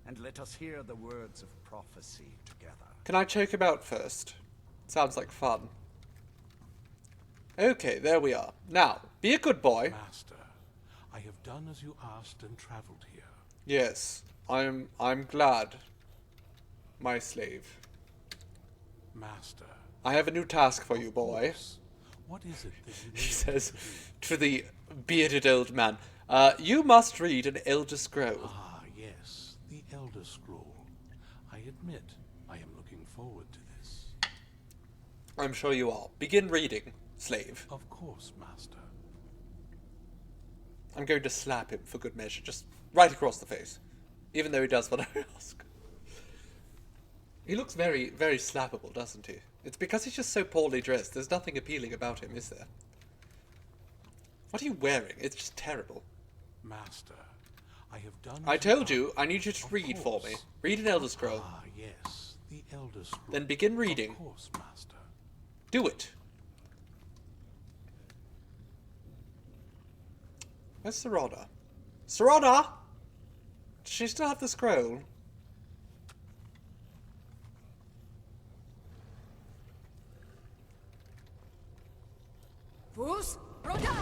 and let us hear the words of prophecy together. Can I choke him out first? Sounds like fun. Okay, there we are. Now, be a good boy. Master, I have done as you asked and traveled here. Yes, I'm glad, my slave. Master. I have a new task for you, boy. What is it that you need He says to do? to the bearded old man, you must read an Elder Scroll. Ah, yes, the Elder Scroll. I admit, I am looking forward to this. I'm sure you are. Begin reading, slave. Of course, Master. I'm going to slap him for good measure, just right across the face. Even though he does what I ask. He looks very, very slappable, doesn't he? It's because he's just so poorly dressed. There's nothing appealing about him, is there? What are you wearing? It's just terrible. Master, I have done... I told you, I need you to read for me. Read an Elder Scroll. Ah, yes, the Elder Scroll. Then begin reading. Of course, Master. Do it. Where's Serana? Serana! Does she still have the scroll? Fus, Roda!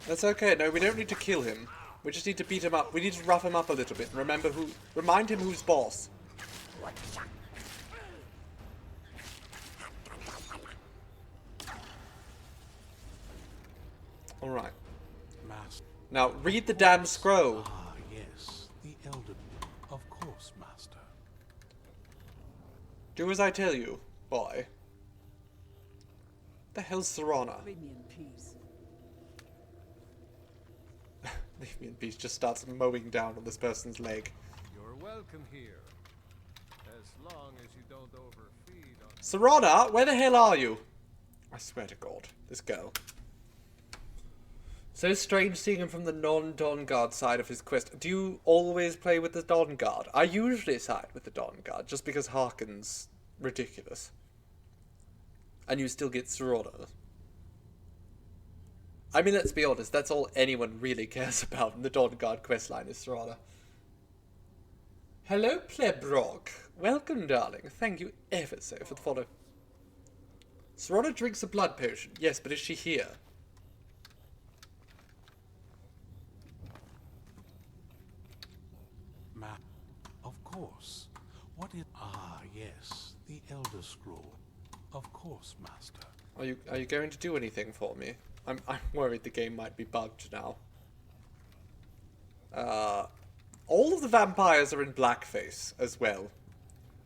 That's okay. No, we don't need to kill him. We just need to beat him up. We need to rough him up a little bit and remind him who's boss. Alright. Master. Now, read the damn scroll. Ah, yes, the Elder... Of course, Master. Do as I tell you, boy. The hell's Serana? Leave me in peace. Leave me in peace. Just starts mowing down on this person's leg. You're welcome here. As long as you don't overfeed on... Serana, where the hell are you? I swear to God, this girl. So strange seeing him from the non-Dawnguard side of his quest. Do you always play with the Dawnguard? I usually side with the Dawnguard, just because Harken's ridiculous. And you still get Serana. I mean, let's be honest, that's all anyone really cares about in the Dawnguard questline is Serana. Hello, Plebrock. Welcome, darling. Thank you ever so for the follow. Serana drinks a blood potion. Yes, but is she here? Of course. What is... Ah, yes, the Elder Scroll. Of course, Master. Are you going to do anything for me? I'm worried the game might be bugged now. All of the vampires are in blackface as well.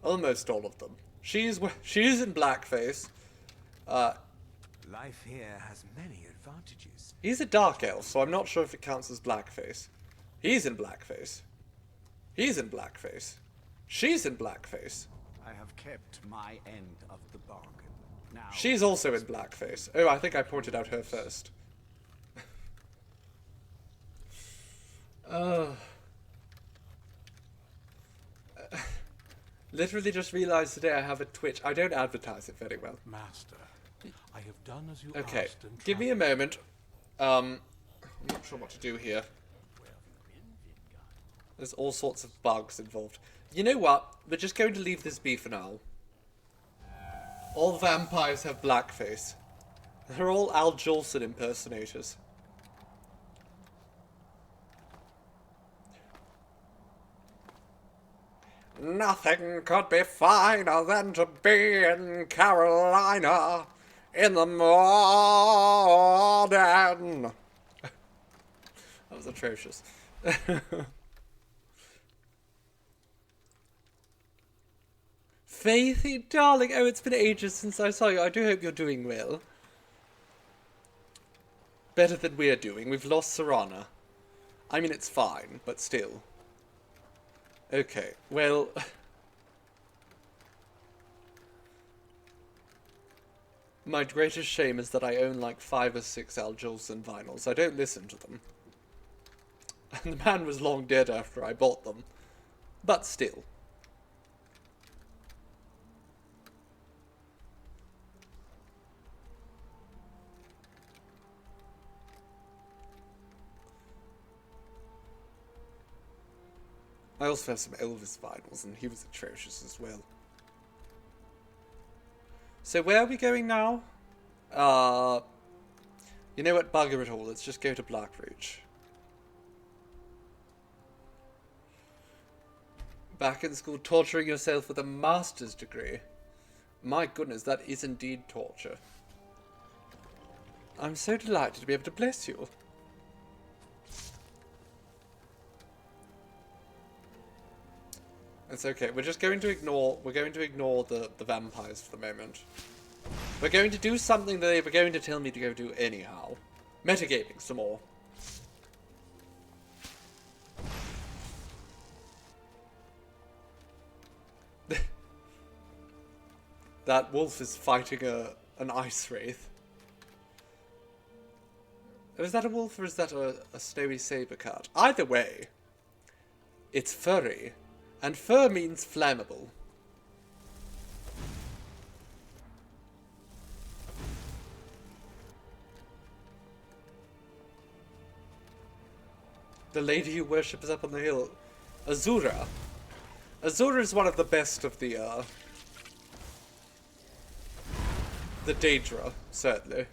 Almost all of them. She's in blackface. Life here has many advantages. He's a dark elf, so I'm not sure if it counts as blackface. He's in blackface. He's in blackface. She's in blackface. I have kept my end of the bargain. Now, She's also in blackface. Oh, I think I pointed out her first. Literally just realized today I have a Twitch. I don't advertise it very well. Master, I have done as you Okay, asked and give me a moment. I'm not sure what to do here. There's all sorts of bugs involved. You know what? We're just going to leave this be for now. All vampires have blackface. They're all Al Jolson impersonators. Nothing could be finer than to be in Carolina in the morning. That was atrocious. Faithy, darling, oh, it's been ages since I saw you. I do hope you're doing well. Better than we're doing. We've lost Serana. I mean, it's fine, but still. Okay, well... My greatest shame is that I own like 5 or 6 Al Jolson vinyls. I don't listen to them. And the man was long dead after I bought them. But still. I also have some Elvis vinyls, and he was atrocious as well. So where are we going now? You know what? Bugger it all. Let's just go to Blackreach. Back in school, torturing yourself with a master's degree. My goodness, that is indeed torture. I'm so delighted to be able to bless you. It's okay. We're just going to ignore. We're going to ignore the vampires for the moment. We're going to do something that they were going to tell me to go do anyhow. Metagaming some more. that wolf is fighting an ice wraith. Is that a wolf or is that a snowy saber cat? Either way, it's furry, and fur means flammable. The lady who worships up on the hill. Azura. Azura is one of the best of the Daedra, certainly.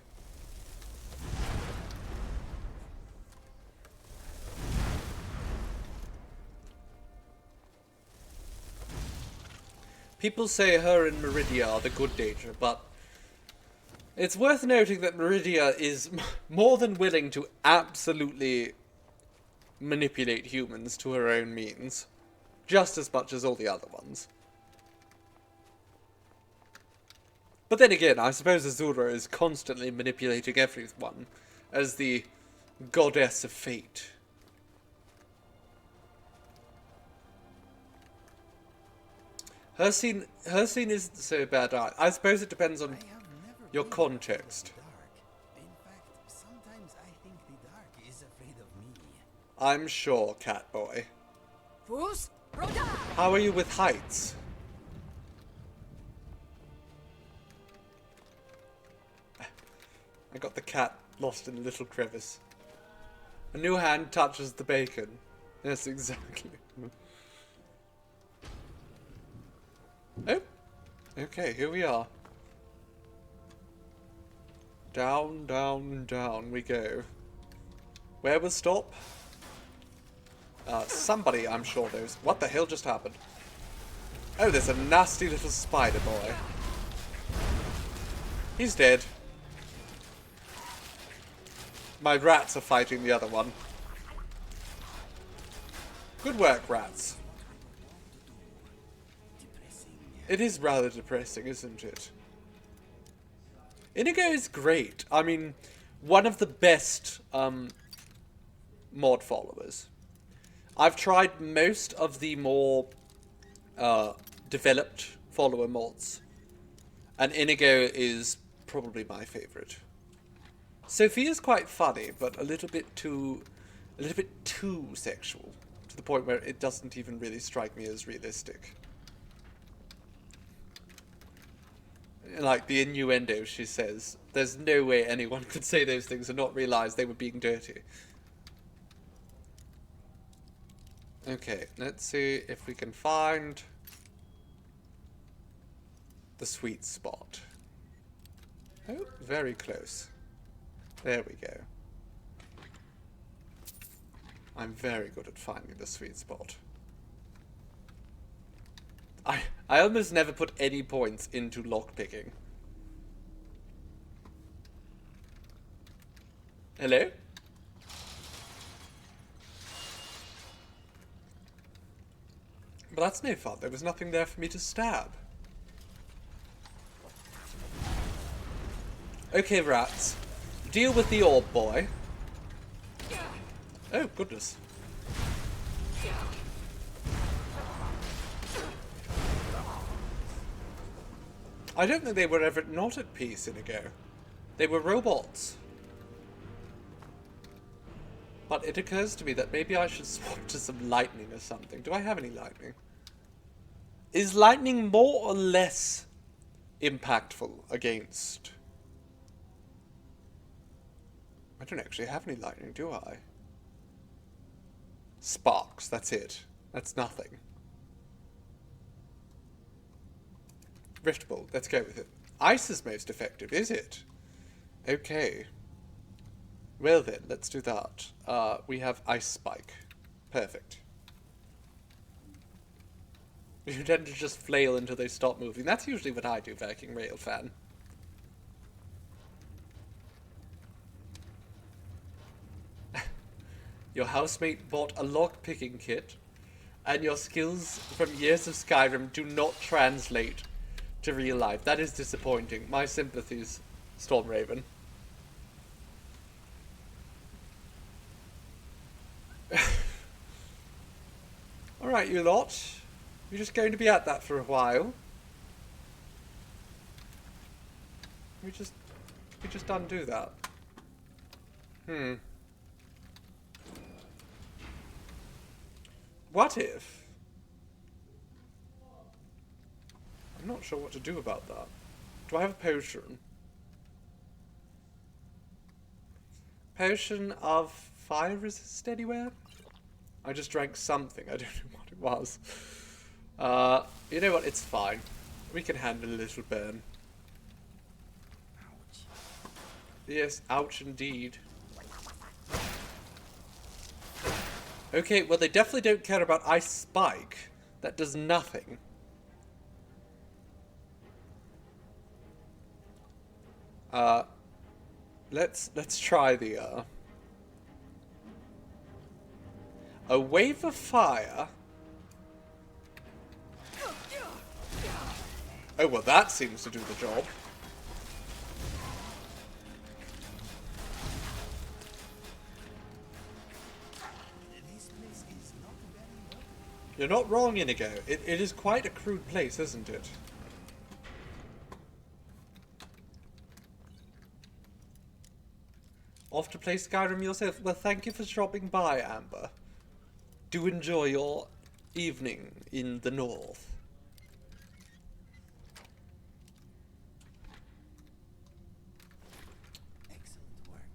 People say her and Meridia are the good Daedra, but it's worth noting that Meridia is more than willing to absolutely manipulate humans to her own means, just as much as all the other ones. But then again, I suppose Azura is constantly manipulating everyone as the goddess of fate. Her scene isn't so bad. I suppose it depends on your context. In fact, sometimes I think the dark is afraid of me. I'm sure, Catboy. Fus, Roda! How are you with heights? I got the cat lost in a little crevice. A new hand touches the bacon. Yes, exactly. Oh, okay, here we are. Down, down, down we go. Where was stop? Somebody, I'm sure, knows. What the hell just happened? Oh, there's a nasty little spider boy. He's dead. My rats are fighting the other one. Good work, rats. It is rather depressing, isn't it? Inigo is great. I mean, one of the best mod followers. I've tried most of the more developed follower mods, and Inigo is probably my favourite. Sophia's quite funny, but a little bit too sexual, to the point where it doesn't even really strike me as realistic. Like the innuendo she says, there's no way anyone could say those things and not realise they were being dirty. Okay, let's see if we can find the sweet spot. Oh, very close. There we go. I'm very good at finding the sweet spot. I almost never put any points into lockpicking. Hello? But that's no fun. There was nothing there for me to stab. Okay, rats. Deal with the orb boy. Oh, goodness. I don't think they were ever not at peace, Inigo. They were robots. But it occurs to me that maybe I should swap to some lightning or something. Do I have any lightning? Is lightning more or less impactful against... I don't actually have any lightning, do I? Sparks, that's it. That's nothing. Riftable, let's go with it. Ice is most effective, is it? Okay. Well then, let's do that. We have Ice Spike. Perfect. You tend to just flail until they stop moving. That's usually what I do, Viking Railfan. Your housemate bought a lock-picking kit, and your skills from years of Skyrim do not translate to real life. That is disappointing. My sympathies, Stormraven. Alright, you lot. You're just going to be at that for a while. We just undo that. What if? I'm not sure what to do about that. Do I have a potion? Potion of fire resist anywhere? I just drank something. I don't know what it was. You know what? It's fine. We can handle a little burn. Ouch. Yes, ouch indeed. Okay, well they definitely don't care about Ice Spike. That does nothing. Let's try the a wave of fire. Oh well, that seems to do the job. This place is not very welcoming. You're not wrong, Inigo. It is quite a crude place, isn't it? Off to play Skyrim yourself? Well, thank you for dropping by, Amber. Do enjoy your evening in the north. Excellent work.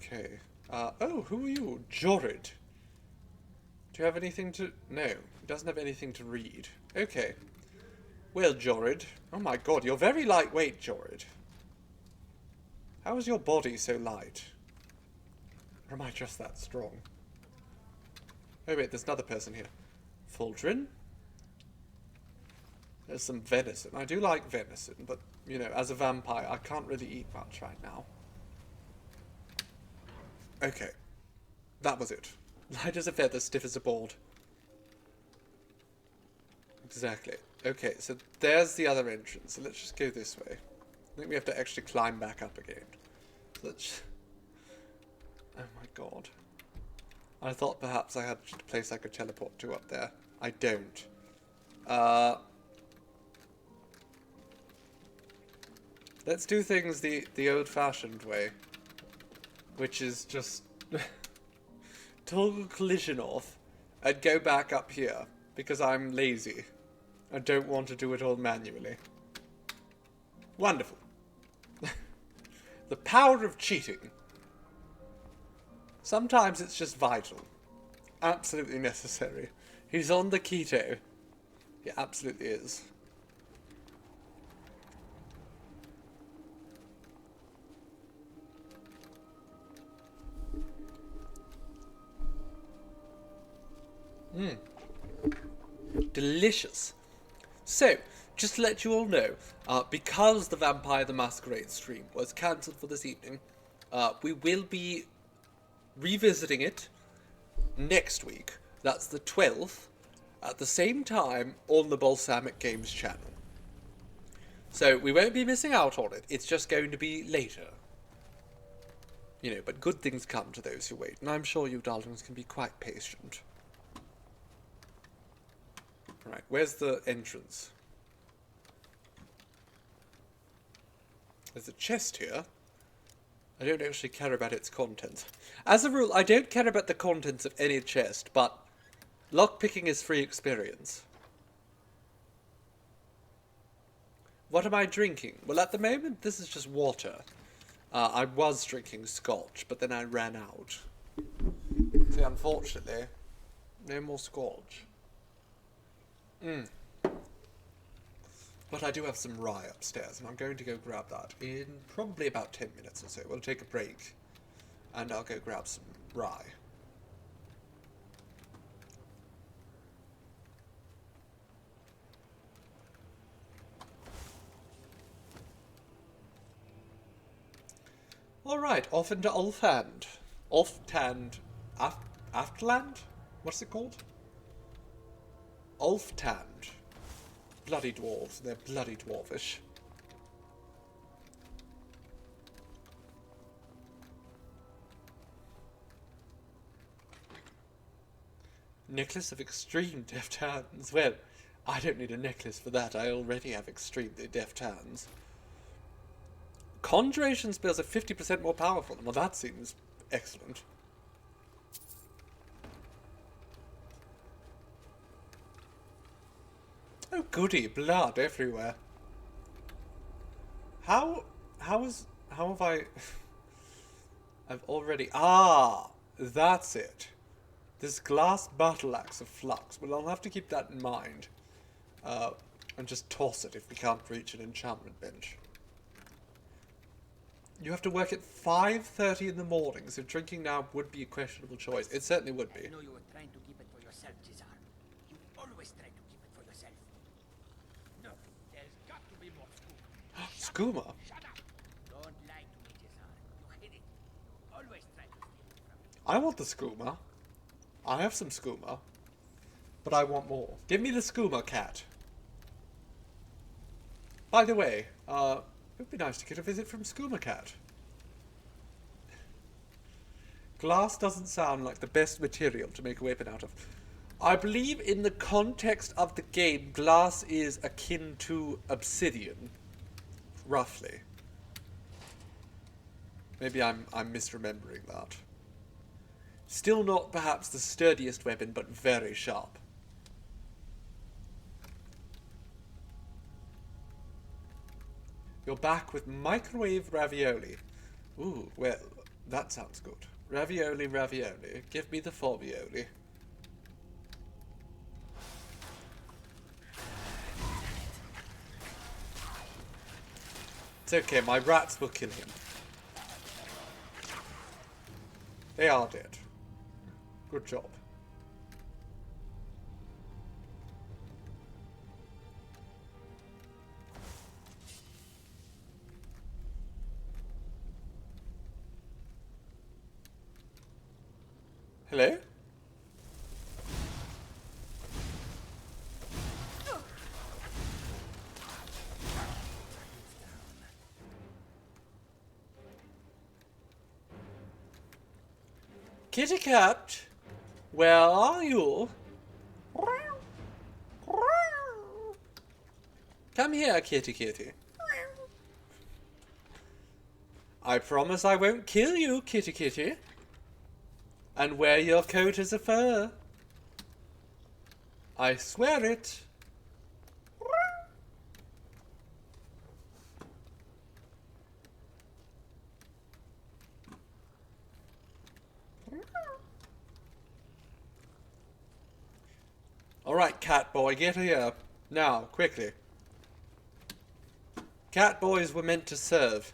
Okay. Oh, who are you? Jorid. Do you have anything to... No, he doesn't have anything to read. Okay. Well, Jorid. Oh my god, you're very lightweight, Jorid. How is your body so light? Or am I just that strong? Oh wait, there's another person here. Fuldrin. There's some venison. I do like venison, but, you know, as a vampire, I can't really eat much right now. Okay. That was it. Light as a feather, stiff as a board. Exactly. Okay, so there's the other entrance. So let's just go this way. I think we have to actually climb back up again. So let's... Oh my god. I thought perhaps I had a place I could teleport to up there. I don't. Let's do things the old-fashioned way. Which is just... toggle collision off and go back up here. Because I'm lazy. I don't want to do it all manually. Wonderful. The power of cheating. Sometimes it's just vital. Absolutely necessary. He's on the keto. He absolutely is. Delicious. So, just to let you all know, because the Vampire the Masquerade stream was cancelled for this evening, we will be revisiting it next week. That's the 12th, at the same time on the Balsamic Games channel. So, we won't be missing out on it. It's just going to be later. You know, but good things come to those who wait, and I'm sure you darlings can be quite patient. Right, where's the entrance? There's a chest here. I don't actually care about its contents. As a rule, I don't care about the contents of any chest, but lockpicking is free experience. What am I drinking? Well, at the moment, this is just water. I was drinking scotch, but then I ran out. See, unfortunately, no more scotch. But I do have some rye upstairs, and I'm going to go grab that in probably about 10 minutes or so. We'll take a break, and I'll go grab some rye. Alright, off into Ulfhand. Aftland? What's it called? Ulftand. Bloody dwarves. They're bloody dwarfish. Necklace of extreme deft hands. Well, I don't need a necklace for that. I already have extremely deft hands. Conjuration spells are 50% more powerful. Well, that seems excellent. Oh goody, blood everywhere. How have I... I've already... Ah, that's it. This glass battle axe of flux. Well, I'll have to keep that in mind. And just toss it if we can't reach an enchantment bench. You have to work at 5:30 in the morning, so drinking now would be a questionable choice. It certainly would be. I know you were trying to keep it for yourself, Cesar. You always try to keep it for yourself. No, there's got to be more skooma. Skooma? Shut up! Don't lie to me, Cesar. You hid it. You always try to steal it from me. I want the skooma. I have some skooma. But I want more. Give me the skooma, cat. By the way, it would be nice to get a visit from Skooma Cat. Glass doesn't sound like the best material to make a weapon out of. I believe in the context of the game, glass is akin to obsidian. Roughly. Maybe I'm misremembering that. Still not perhaps the sturdiest weapon, but very sharp. You're back with microwave ravioli. Ooh, well, that sounds good. Ravioli, ravioli. Give me the forvioli. It's okay, my rats will kill him. They are dead. Good job. Hello? Kitty cat, where are you? Come here, kitty kitty. I promise I won't kill you, kitty kitty. And wear your coat as a fur. I swear it. Alright, cat boy, get here. Now, quickly. Cat boys were meant to serve.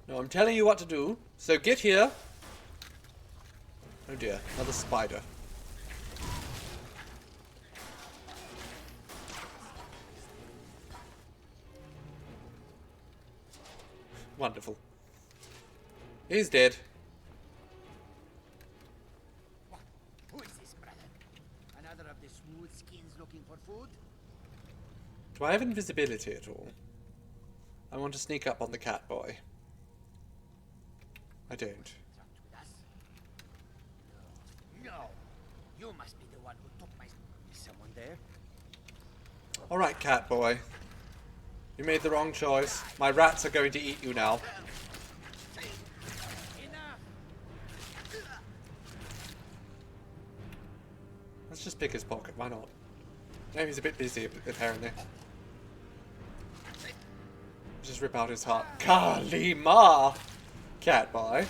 No, I'm telling you what to do, so get here. Oh dear, another spider. Wonderful. He's dead. What? Who is this, brother? Another of the smooth skins looking for food? Do I have invisibility at all? I want to sneak up on the cat boy. I don't. With us? No. You must be the one who took my... Is someone there? Alright, cat boy. You made the wrong choice. My rats are going to eat you now. Let's just pick his pocket, why not? No, he's a bit busy, apparently. Just rip out his heart. Kalima! Cat boy.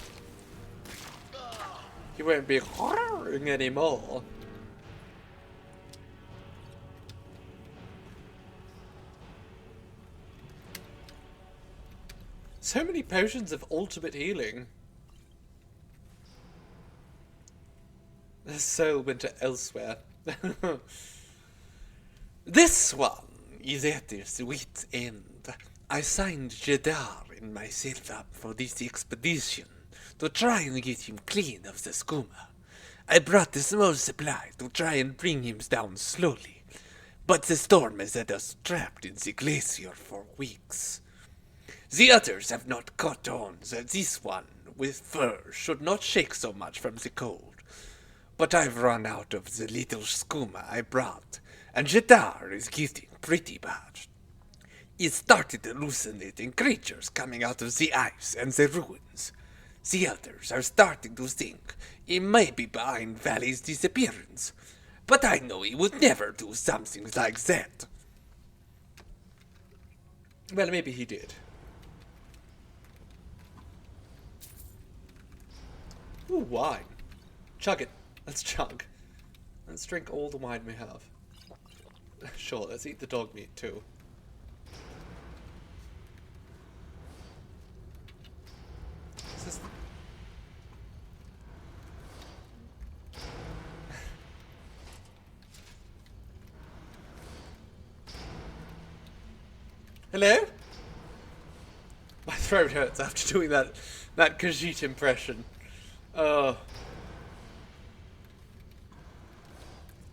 He won't be anymore. So many potions of ultimate healing. The soul went to elsewhere. This one is at its wit's end. I signed Jedar in myself up for this expedition to try and get him clean of the skooma. I brought a small supply to try and bring him down slowly, but the storm has had us trapped in the glacier for weeks. The others have not caught on that this one with fur should not shake so much from the cold, but I've run out of the little skooma I brought, and Jadar is getting pretty bad. It started hallucinating creatures coming out of the ice and the ruins. The elders are starting to think he may be behind Valley's disappearance, but I know he would never do something like that. Well, maybe he did. Ooh, wine. Chug it. Let's chug. Let's drink all the wine we have. Sure, let's eat the dog meat too. Is this... Hello? My throat hurts after doing that Khajiit impression.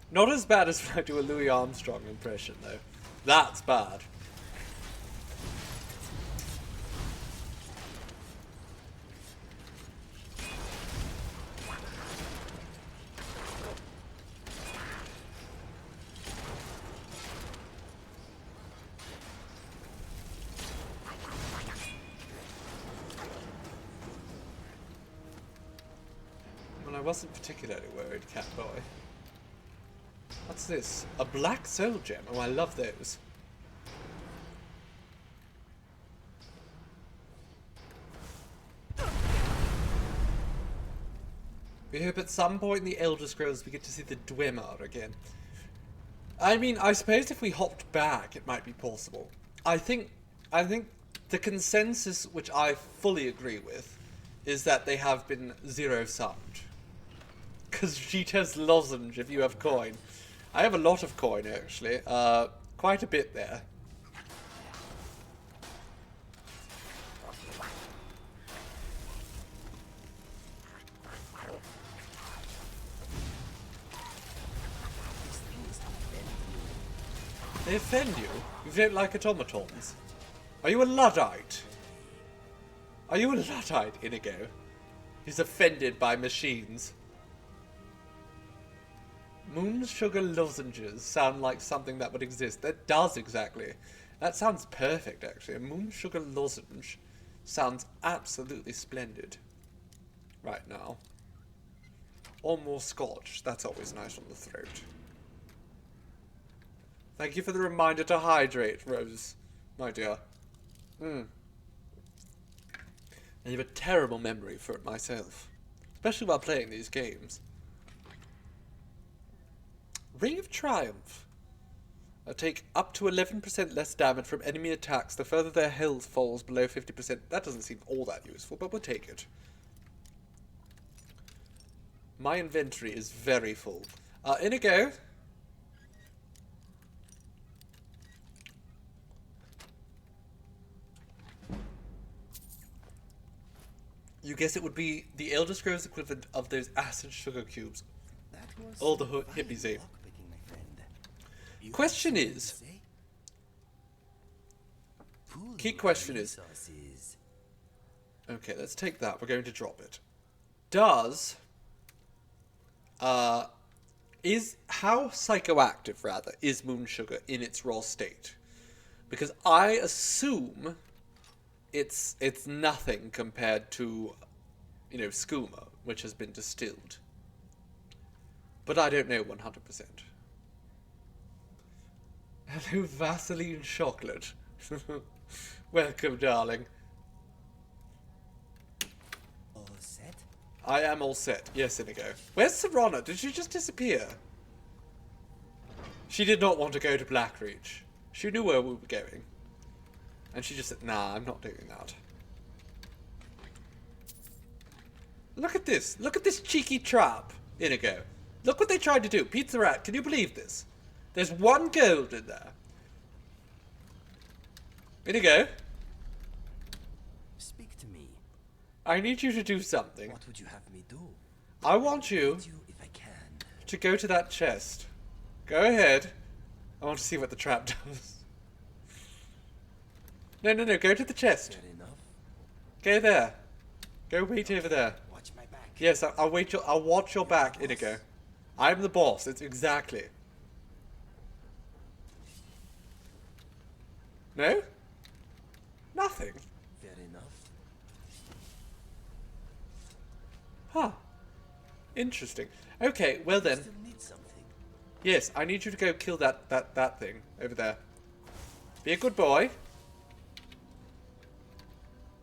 Not as bad as when I do a Louis Armstrong impression, though. That's bad. Well, I wasn't particularly worried, Catboy. What's this? A black soul gem. Oh, I love those. We hope at some point in the Elder Scrolls we get to see the Dwemer again. I mean, I suppose if we hopped back, it might be possible. I think the consensus, which I fully agree with, is that they have been zero-summed. Because Vegeta's lozenge if you have coin. I have a lot of coin, actually. Quite a bit there. They offend you? You don't like automatons? Are you a Luddite? Are you a Luddite, Inigo? He's offended by machines. Moon sugar lozenges sound like something that would exist. That does exactly. That sounds perfect, actually. A moon sugar lozenge sounds absolutely splendid right now. Or more scotch. That's always nice on the throat. Thank you for the reminder to hydrate, Rose, my dear. I have a terrible memory for it myself. Especially while playing these games. Ring of Triumph. Take up to 11% less damage from enemy attacks the further their health falls below 50%. That doesn't seem all that useful, but we'll take it. My inventory is very full. Inigo. You guess it would be the Elder Scrolls equivalent of those acid sugar cubes. All the hippies ate. Question is, key question is, okay, let's take that. We're going to drop it. How psychoactive, rather, is moon sugar in its raw state? Because I assume it's nothing compared to, you know, skooma, which has been distilled. But I don't know 100%. Hello, Vaseline chocolate. Welcome, darling. All set? I am all set. Yes, Inigo. Where's Serana? Did she just disappear? She did not want to go to Blackreach. She knew where we were going. And she just said, nah, I'm not doing that. Look at this. Look at this cheeky trap, Inigo. Look what they tried to do. Pizza Rat, can you believe this? There's 1 gold in there. Inigo. Speak to me. I need you to do something. What would you have me do? I want you If I can. to go to that chest. Go ahead. I want to see what the trap does. No, go to the chest. Fair enough. Go there. Go wait over there. Watch my back. Yes, I'll watch your back, Inigo. I'm the boss. It's exactly. No? Nothing. Fair enough. Huh. Interesting. Okay, well then. Still need something. Yes, I need you to go kill that thing over there. Be a good boy.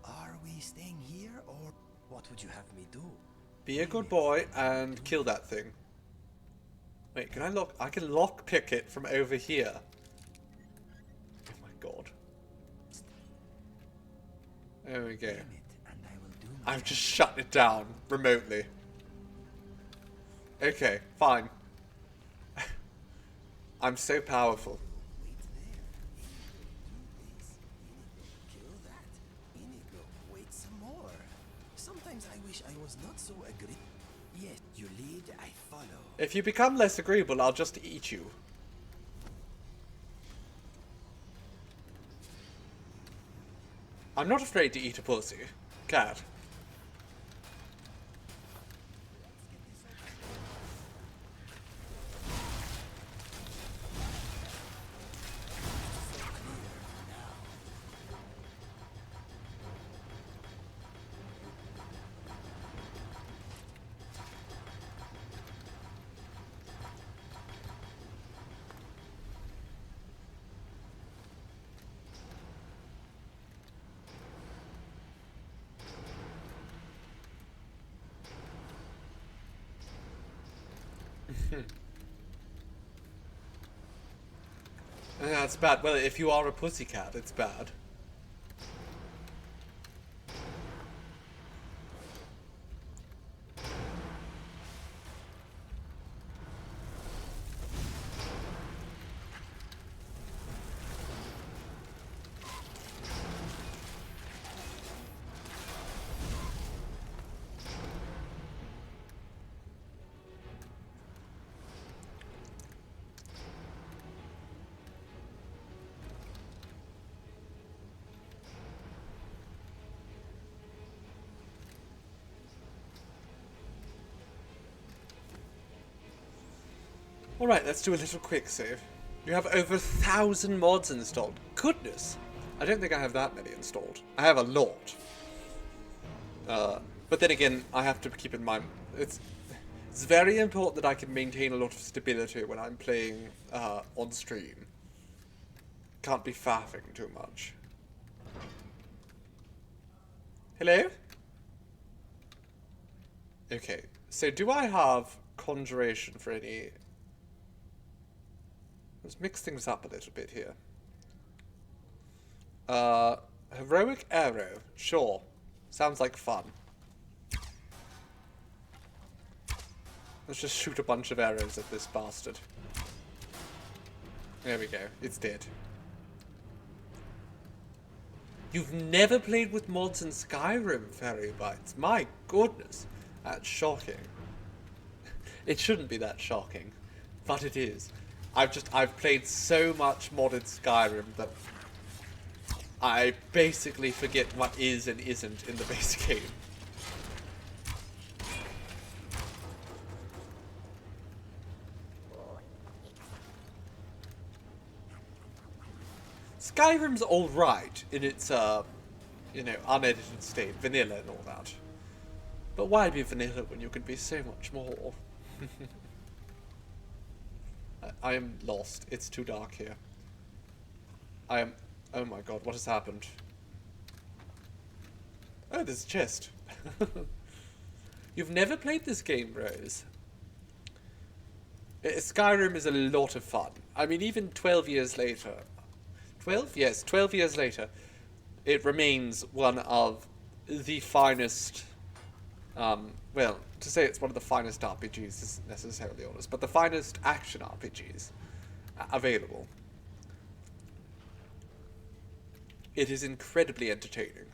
Are we staying here or What would you have me do? Be a good boy and kill that thing. Wait, can I lock? I can lockpick it from over here. Oh my god. There we go. damn it, and I will do my I've just shut it down remotely. Okay, fine. I'm so powerful. wait there. Do this. Kill that. Inigo, wait some more. Sometimes I wish I was not so agreeable. Yes, you lead, I follow. If you become less agreeable, I'll just eat you. I'm not afraid to eat a pussy. Cat. That's bad. Well, if you are a pussycat, it's bad. Alright, let's do a little quick save. You have over 1,000 mods installed. Goodness! I don't think I have that many installed. I have a lot. But then again, I have to keep in mind, it's very important that I can maintain a lot of stability when I'm playing on stream. Can't be faffing too much. Hello? Okay, so do I have conjuration for any... Let's mix things up a little bit here. Heroic arrow. Sure. Sounds like fun. Let's just shoot a bunch of arrows at this bastard. There we go. It's dead. You've never played with mods in Skyrim, Fairy Bites. My goodness. That's shocking. It shouldn't be that shocking, but it is. I've played so much modded Skyrim that I basically forget what is and isn't in the base game. Skyrim's alright in its, you know, unedited state, vanilla and all that. But why be vanilla when you could be so much more? I am lost. It's too dark here. I am... Oh my god, what has happened? Oh, there's a chest. You've never played this game, Rose. Skyrim is a lot of fun. I mean, even 12 years later... 12? Yes, 12 years later, it remains one of the finest... well, to say it's one of the finest RPGs isn't necessarily honest, but the finest action RPGs available. It is incredibly entertaining.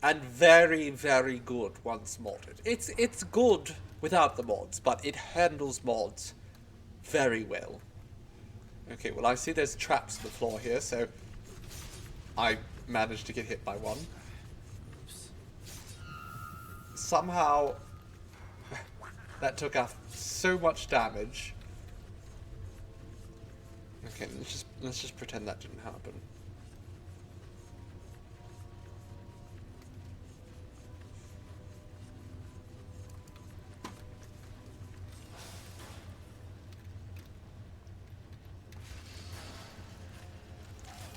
And very, very good once modded. It's good without the mods, but it handles mods very well. Okay, well I see there's traps on the floor here, so I managed to get hit by one. That took off so much damage. Okay, let's just pretend that didn't happen.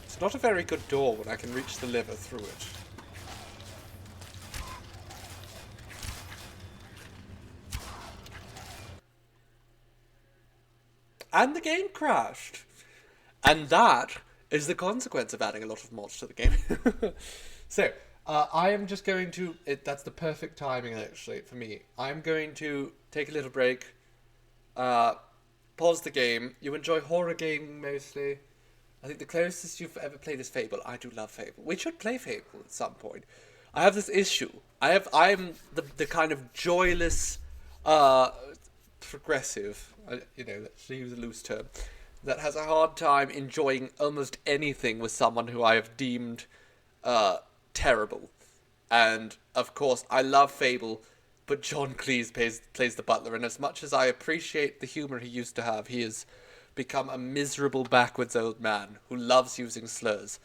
It's not a very good door when I can reach the liver through it. And the game crashed. And that is the consequence of adding a lot of mods to the game. So, I am just going to... that's the perfect timing, actually, for me. I'm going to take a little break. Pause the game. You enjoy horror gaming, mostly. I think the closest you've ever played is Fable. I do love Fable. We should play Fable at some point. I have this issue. I'm the kind of joyless, progressive, you know, let's use a loose term, that has a hard time enjoying almost anything with someone who I have deemed terrible. And, of course, I love Fable, but John Cleese plays the butler, and as much as I appreciate the humour he used to have, he has become a miserable backwards old man who loves using slurs.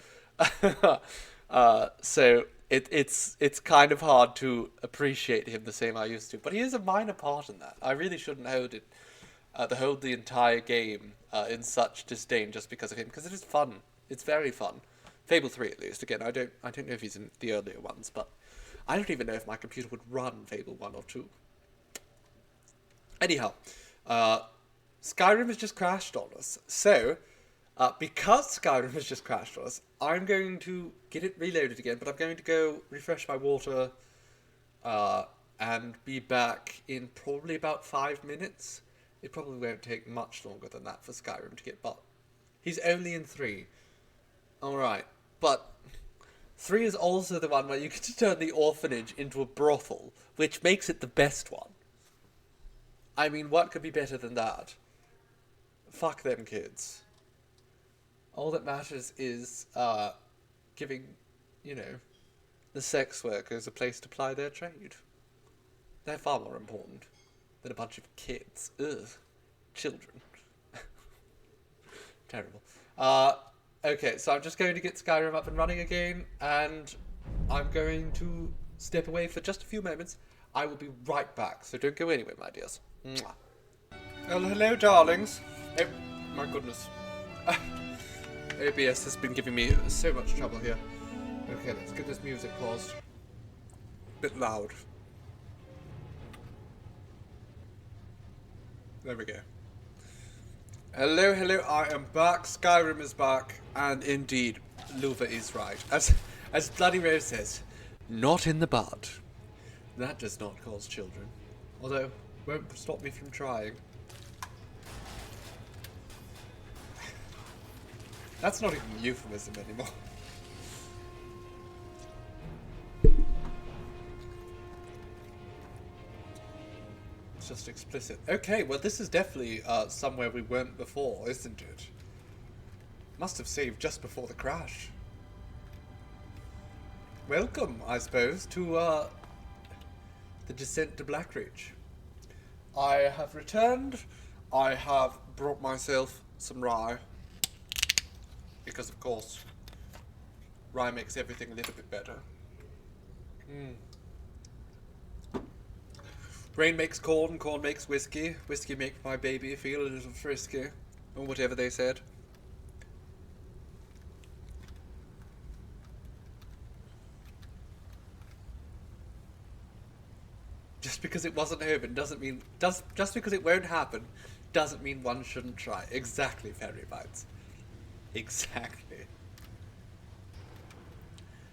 So it's kind of hard to appreciate him the same I used to, but he is a minor part in that. I really shouldn't hold the entire game in such disdain just because of him, because it is fun. It's very fun. Fable 3 at least. Again, I don't know if he's in the earlier ones, but I don't even know if my computer would run Fable 1 or 2. Anyhow, Skyrim has just crashed on us. So, because Skyrim has just crashed on us, I'm going to get it reloaded again, but I'm going to go refresh my water and be back in probably about 5 minutes. It probably won't take much longer than that for Skyrim to get but he's only in 3. Alright, but 3 is also the one where you get to turn the orphanage into a brothel, which makes it the best one. I mean, what could be better than that? Fuck them kids. All that matters is giving, you know, the sex workers a place to ply their trade. They're far more important than a bunch of kids. Ugh. Children. Terrible. Okay, so I'm just going to get Skyrim up and running again, and I'm going to step away for just a few moments. I will be right back, so don't go anywhere, my dears. Mwah. Well, hello, darlings. Oh, my goodness. OBS has been giving me so much trouble here. Okay, let's get this music paused. Bit loud. There we go. Hello, I am back. Skyrim is back, and indeed, Luva is right. As Bloody Rose says, not in the bud. That does not cause children. Although, won't stop me from trying. That's not even a euphemism anymore. It's just explicit. Okay, well this is definitely somewhere we weren't before, isn't it? Must have saved just before the crash. Welcome, I suppose, to the descent to Blackreach. I have returned. I have brought myself some rye. Because, of course, rye makes everything a little bit better. Rain makes corn, corn makes whiskey. Whiskey makes my baby feel a little frisky. Or whatever they said. Just because it wasn't open doesn't mean... Just because it won't happen doesn't mean one shouldn't try. Exactly, Fairy Bites. Exactly.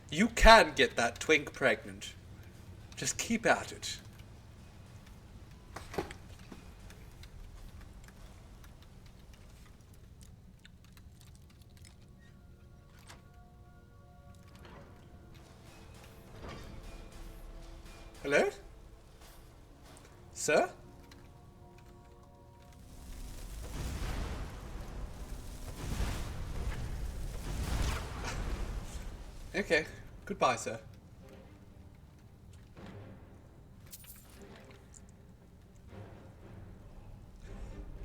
You can get that twink pregnant. Just keep at it. Hello? Sir? Okay. Goodbye, sir.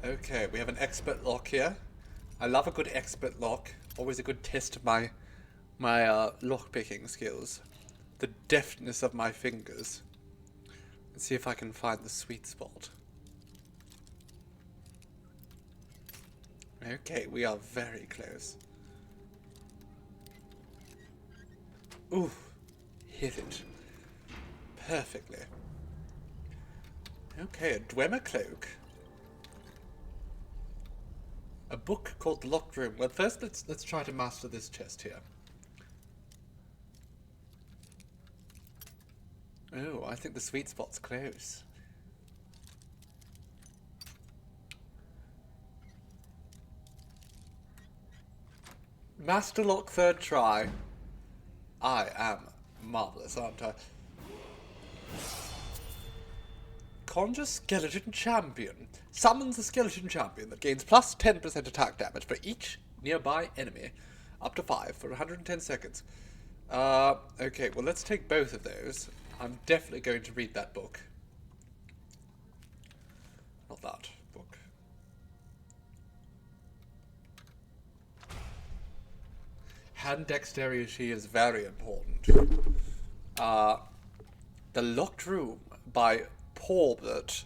Okay, we have an expert lock here. I love a good expert lock. Always a good test of my lock picking skills. The deftness of my fingers. Let's see if I can find the sweet spot. Okay, we are very close. Ooh, hit it. Perfectly. Okay, a Dwemer cloak. A book called The Locked Room. Well, first let's try to master this chest here. Oh, I think the sweet spot's close. Master lock third try. I am marvelous, aren't I? Conjure Skeleton Champion. Summons a Skeleton Champion that gains plus 10% attack damage for each nearby enemy. Up to 5 for 110 seconds. Okay, well let's take both of those. I'm definitely going to read that book. Not that book. Hand dexterity is very important. The Locked Room by Paulbert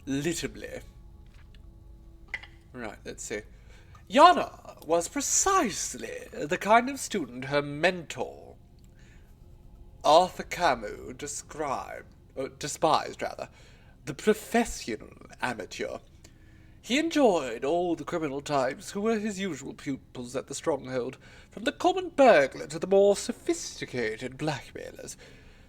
Littleby. Right, let's see. Yana was precisely the kind of student her mentor, Arthur Camus, despised, the professional amateur. He enjoyed all the criminal types who were his usual pupils at the stronghold, from the common burglar to the more sophisticated blackmailers.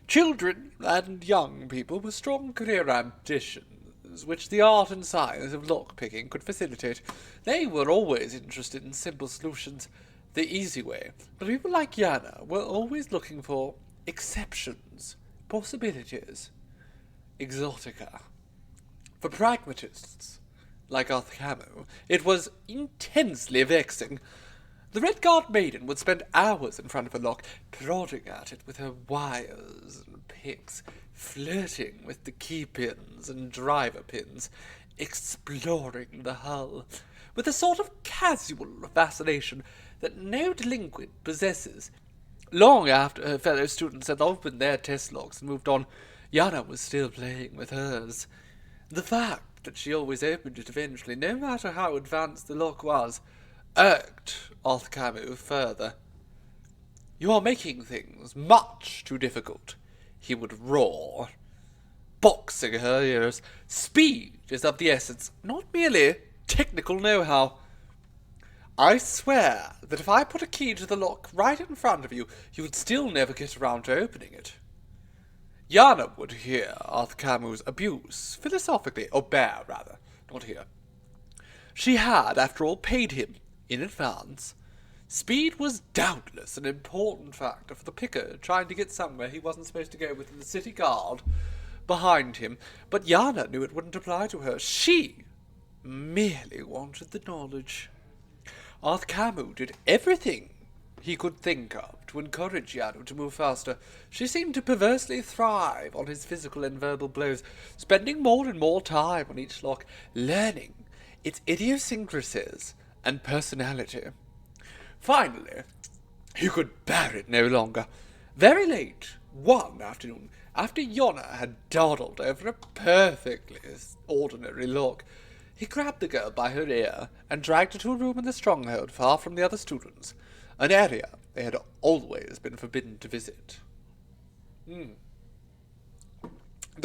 Children and young people with strong career ambitions, which the art and science of lock-picking could facilitate. They were always interested in simple solutions, the easy way, but people like Yana were always looking for exceptions, possibilities, exotica. For pragmatists, like Arthur Camus, it was intensely vexing. The Red Guard maiden would spend hours in front of a lock, prodding at it with her wires and picks, flirting with the key pins and driver pins, exploring the hull, with a sort of casual fascination that no delinquent possesses. Long after her fellow students had opened their test logs and moved on, Yana was still playing with hers. The fact that she always opened it eventually, no matter how advanced the lock was, irked Arthur Camus further. "You are making things much too difficult," he would roar, boxing her ears. "Speed is of the essence, not merely technical know-how. I swear that if I put a key to the lock right in front of you, you would still never get around to opening it." Yana would hear Arthur Camus' abuse philosophically, or bear, rather, not hear. She had, after all, paid him in advance. Speed was doubtless an important factor for the picker trying to get somewhere he wasn't supposed to go with the city guard behind him, but Yana knew it wouldn't apply to her. She merely wanted the knowledge. Arthur Camus did everything he could think of to encourage Yana to move faster. She seemed to perversely thrive on his physical and verbal blows, spending more and more time on each lock, learning its idiosyncrasies and personality. Finally, he could bear it no longer. Very late one afternoon, after Yana had dawdled over a perfectly ordinary lock, he grabbed the girl by her ear and dragged her to a room in the stronghold far from the other students, an area they had always been forbidden to visit. The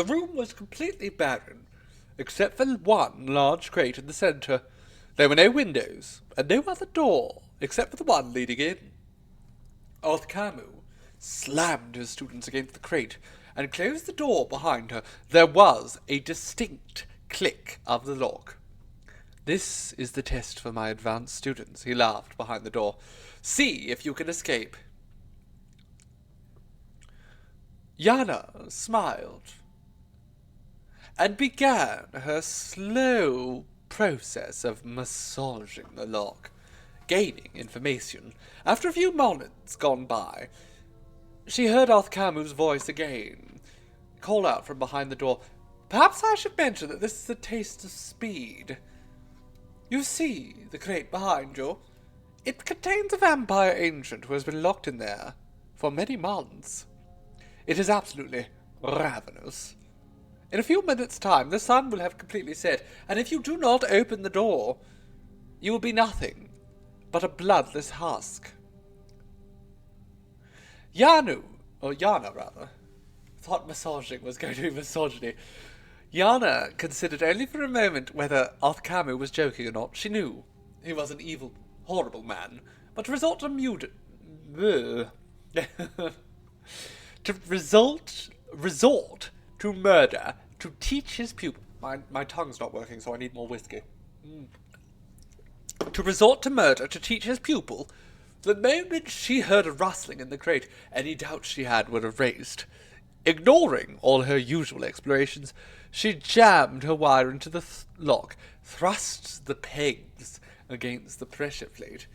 room was completely barren, except for one large crate in the centre. There were no windows, and no other door, except for the one leading in. Arthur Camus slammed his students against the crate and closed the door behind her. There was a distinct click of the lock. "This is the test for my advanced students," he laughed behind the door. "See if you can escape." Yana smiled and began her slow process of massaging the lock, gaining information. After a few moments gone by, she heard Arthur Camus' voice again call out from behind the door, "Perhaps I should mention that this is a taste of speed." You see the crate behind you? It contains a vampire ancient who has been locked in there for many months. It is absolutely ravenous. In a few minutes' time, the sun will have completely set, and if you do not open the door, you will be nothing but a bloodless husk. Yana rather, thought massaging was going to be misogyny. Yana considered only for a moment whether Othkamu was joking or not. She knew he was an evil, horrible man, but to resort to resort to murder to teach his pupil. My tongue's not working, so I need more whiskey. To resort to murder to teach his pupil. The moment she heard a rustling in the crate, any doubts she had were erased. Ignoring all her usual explorations, she jammed her wire into the lock, thrust the pegs against the pressure plate,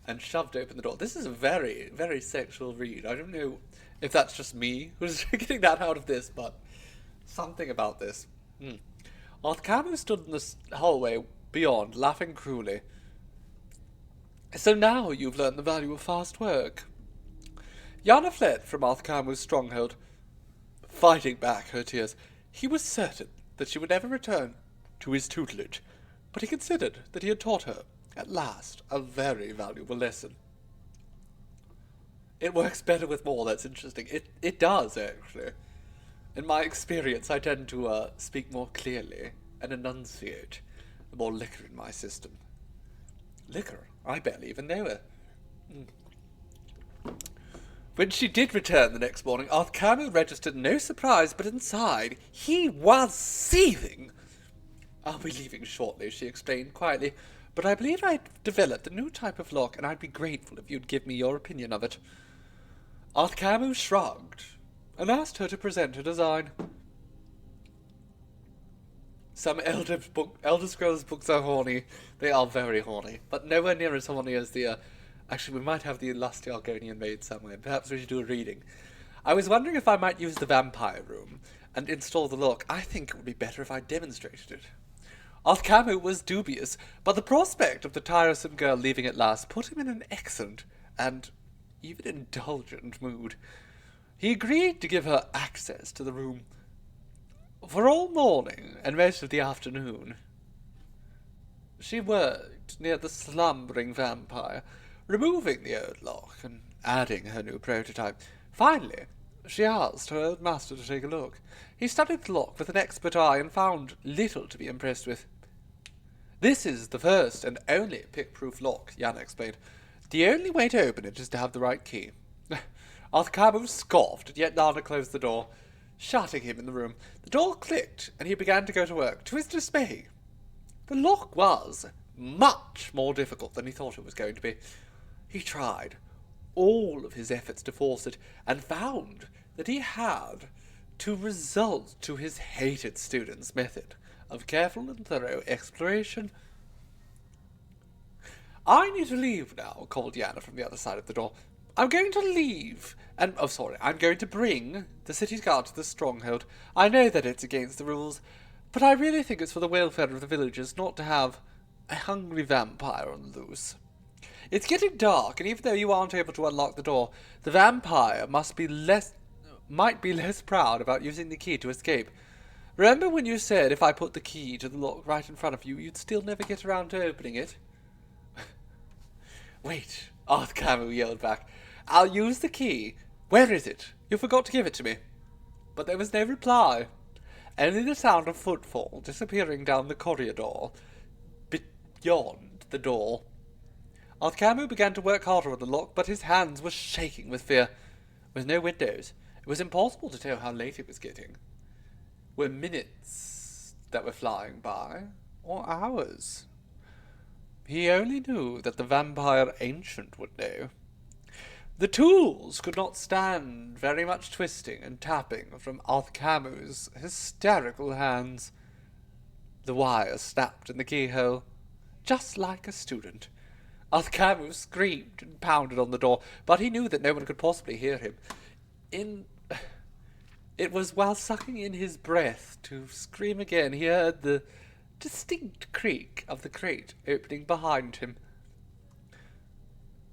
and shoved open the door. This is a very, very sexual read. I don't know if that's just me who's getting that out of this, but something about this. Othkamu stood in the hallway beyond, laughing cruelly. So now you've learned the value of fast work. Yana fled from Othkamu's stronghold, fighting back her tears. He was certain that she would never return to his tutelage, but he considered that he had taught her, at last, a very valuable lesson. It works better with more, that's interesting. It does, actually. In my experience, I tend to speak more clearly and enunciate the more liquor in my system. Liquor? I barely even know her. When she did return the next morning, Othkamu registered no surprise, but inside he was seething. I'll be leaving shortly, she explained quietly, but I believe I've developed a new type of lock, and I'd be grateful if you'd give me your opinion of it. Othkamu shrugged and asked her to present her design. Some Elder Scrolls books are horny. They are very horny, but nowhere near as horny as the... Actually, we might have the lusty Argonian maid somewhere. Perhaps we should do a reading. I was wondering if I might use the vampire room and install the lock. I think it would be better if I demonstrated it. Othkamu was dubious, but the prospect of the tiresome girl leaving at last put him in an excellent and even indulgent mood. He agreed to give her access to the room for all morning and most of the afternoon. She worked near the slumbering vampire, removing the old lock and adding her new prototype. Finally, she asked her old master to take a look. He studied the lock with an expert eye and found little to be impressed with. This is the first and only pick-proof lock, Yana explained. The only way to open it is to have the right key. Othkamu scoffed, yet Yana closed the door, shutting him in the room. The door clicked, and he began to go to work. To his dismay, the lock was much more difficult than he thought it was going to be. He tried all of his efforts to force it, and found that he had to resort to his hated student's method of careful and thorough exploration. I need to leave now, called Yana from the other side of the door. I'm going to leave, and, I'm going to bring the city's guard to the stronghold. I know that it's against the rules, but I really think it's for the welfare of the villagers not to have a hungry vampire on the loose. It's getting dark, and even though you aren't able to unlock the door, the vampire might be less proud about using the key to escape. Remember when you said if I put the key to the lock right in front of you, you'd still never get around to opening it? Wait, Othkamu yelled back. I'll use the key. Where is it? You forgot to give it to me. But there was no reply. Only the sound of footfall disappearing down the corridor beyond the door. Othkamu began to work harder on the lock, but his hands were shaking with fear. With no windows, it was impossible to tell how late it was getting. Were minutes that were flying by, or hours? He only knew that the vampire ancient would know. The tools could not stand very much twisting and tapping from Othkamu's hysterical hands. The wire snapped in the keyhole, just like a student. Othkamu screamed and pounded on the door, but he knew that no one could possibly hear him. It was while sucking in his breath to scream again he heard the distinct creak of the crate opening behind him.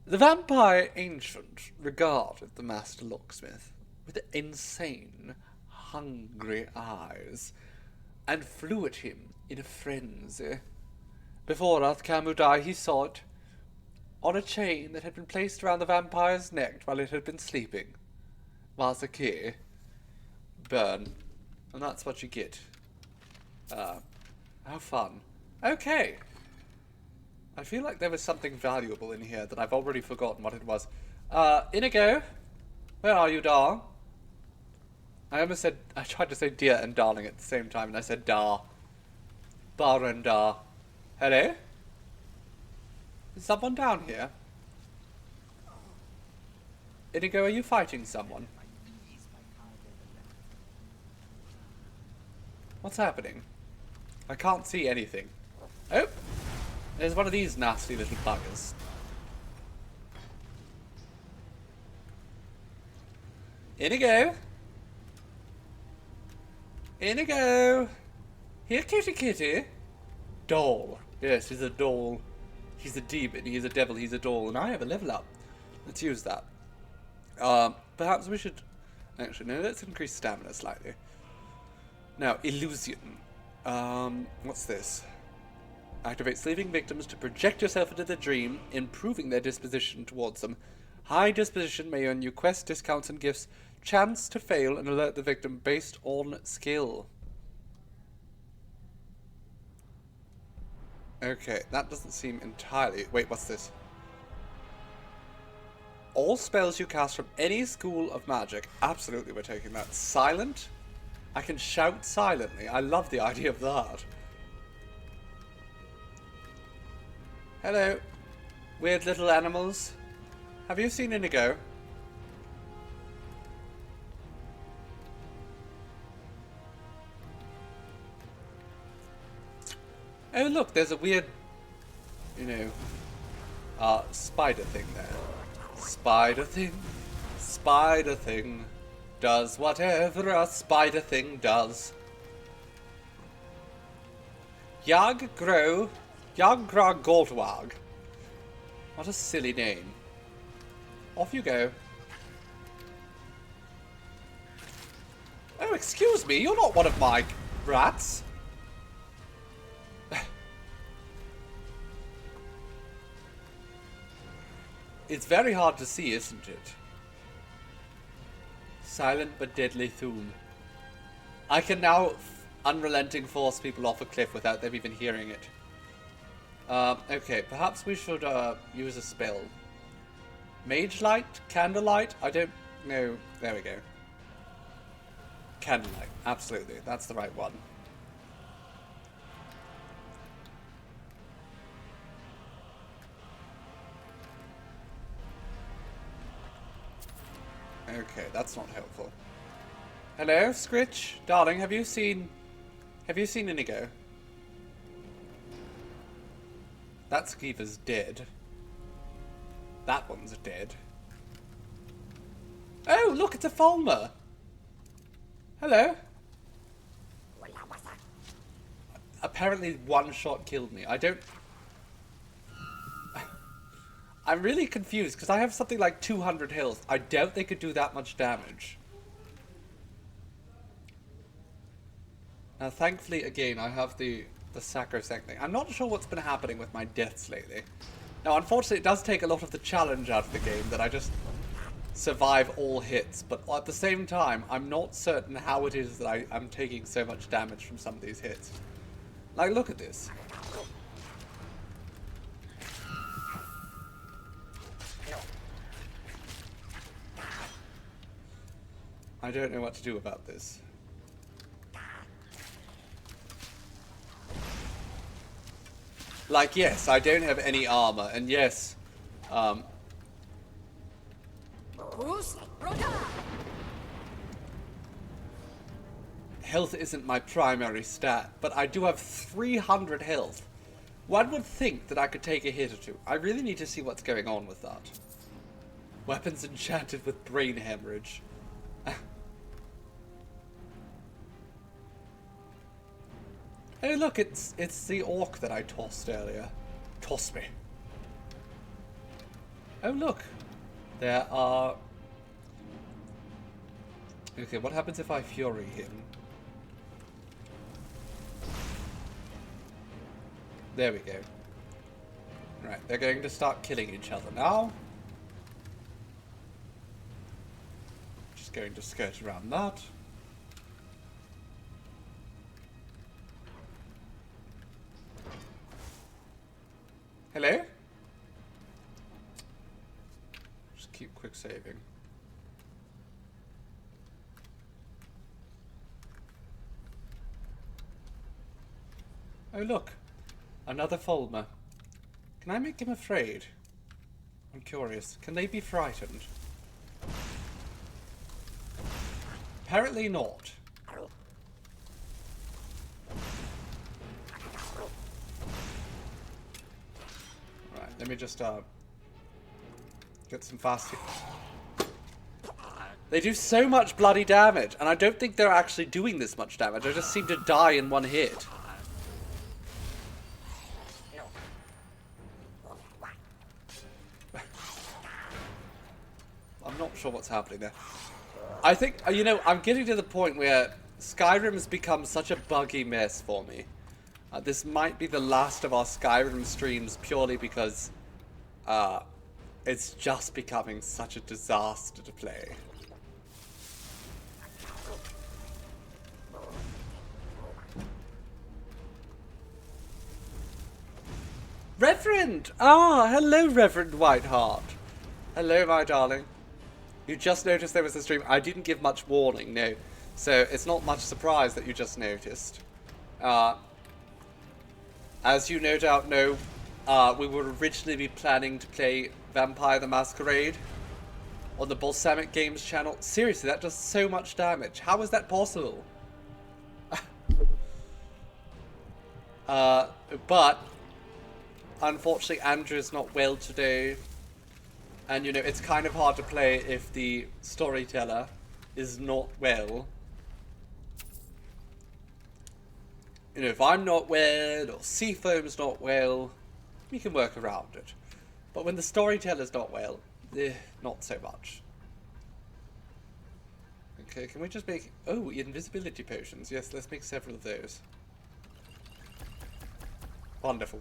The vampire ancient regarded the master locksmith with insane, hungry eyes, and flew at him in a frenzy. Before Athkamudai he saw it, on a chain that had been placed around the vampire's neck while it had been sleeping, was a key. Burn. And that's what you get. How fun. Okay. I feel like there was something valuable in here that I've already forgotten what it was. Inigo? Where are you, darling? I tried to say dear and darling at the same time, and I said dar. Bar and dar. Hello? Is someone down here? Inigo, are you fighting someone? What's happening? I can't see anything. Oh! There's one of these nasty little buggers. Inigo! Inigo! Here, kitty kitty! Doll. Yes, he's a doll. He's a demon, he's a devil, he's a doll, and I have a level up. Let's use that. Perhaps we should... Actually, no, let's increase stamina slightly. Now, illusion. What's this? Activate sleeping victims to project yourself into the dream, improving their disposition towards them. High disposition may earn you quest discounts and gifts. Chance to fail and alert the victim based on skill. Okay, that doesn't seem entirely... Wait, what's this? All spells you cast from any school of magic. Absolutely, we're taking that. Silent? I can shout silently. I love the idea of that. Hello, weird little animals. Have you seen Inigo? Oh look, there's a weird, spider thing there. Spider thing, does whatever a spider thing does. Yaggra Goldwag. What a silly name. Off you go. Oh, excuse me, you're not one of my rats. It's very hard to see, isn't it? Silent but deadly Thum. I can now unrelenting force people off a cliff without them even hearing it. Okay, perhaps we should use a spell. Mage light? Candlelight? I don't know. There we go. Candlelight. Absolutely. That's the right one. Okay, that's not helpful. Hello, Scritch? Darling, have you seen Inigo? That skeever's dead. That one's dead. Oh, look, it's a Fulmer! Hello? Apparently one shot killed me. I'm really confused, because I have something like 200 health. I doubt they could do that much damage. Now, thankfully, again, I have the sacrosanct thing. I'm not sure what's been happening with my deaths lately. Now, unfortunately, it does take a lot of the challenge out of the game that I just survive all hits. But at the same time, I'm not certain how it is that I'm taking so much damage from some of these hits. Like, look at this. I don't know what to do about this. Like, yes, I don't have any armor, and yes, health isn't my primary stat, but I do have 300 health. One would think that I could take a hit or two. I really need to see what's going on with that. Weapons enchanted with brain hemorrhage. Hey, look, it's the orc that I tossed earlier. Toss me. Oh, look. There are... Okay, what happens if I fury him? There we go. Right, they're going to start killing each other now. Just going to skirt around that. Hello? Just keep quick saving. Oh look, another Fulmer. Can I make him afraid? I'm curious. Can they be frightened? Apparently not. Right, let me just get some fast. They do so much bloody damage, and I don't think they're actually doing this much damage. I just seem to die in one hit. I'm not sure what's happening there. I think, you know, I'm getting to the point where Skyrim has become such a buggy mess for me. This might be the last of our Skyrim streams purely because it's just becoming such a disaster to play. Reverend! Ah, hello, Reverend Whiteheart. Hello, my darling. You just noticed there was a stream. I didn't give much warning, no. So it's not much surprise that you just noticed. As you no doubt know, we would originally be planning to play Vampire the Masquerade on the Balsamic Games channel. Seriously, that does so much damage. How is that possible? But unfortunately, Andrew's not well today. And, you know, it's kind of hard to play if the storyteller is not well. You know, if I'm not well, or Seafoam's not well, we can work around it. But when the storyteller's not well, not so much. Okay, can we just make... Oh, invisibility potions. Yes, let's make several of those. Wonderful.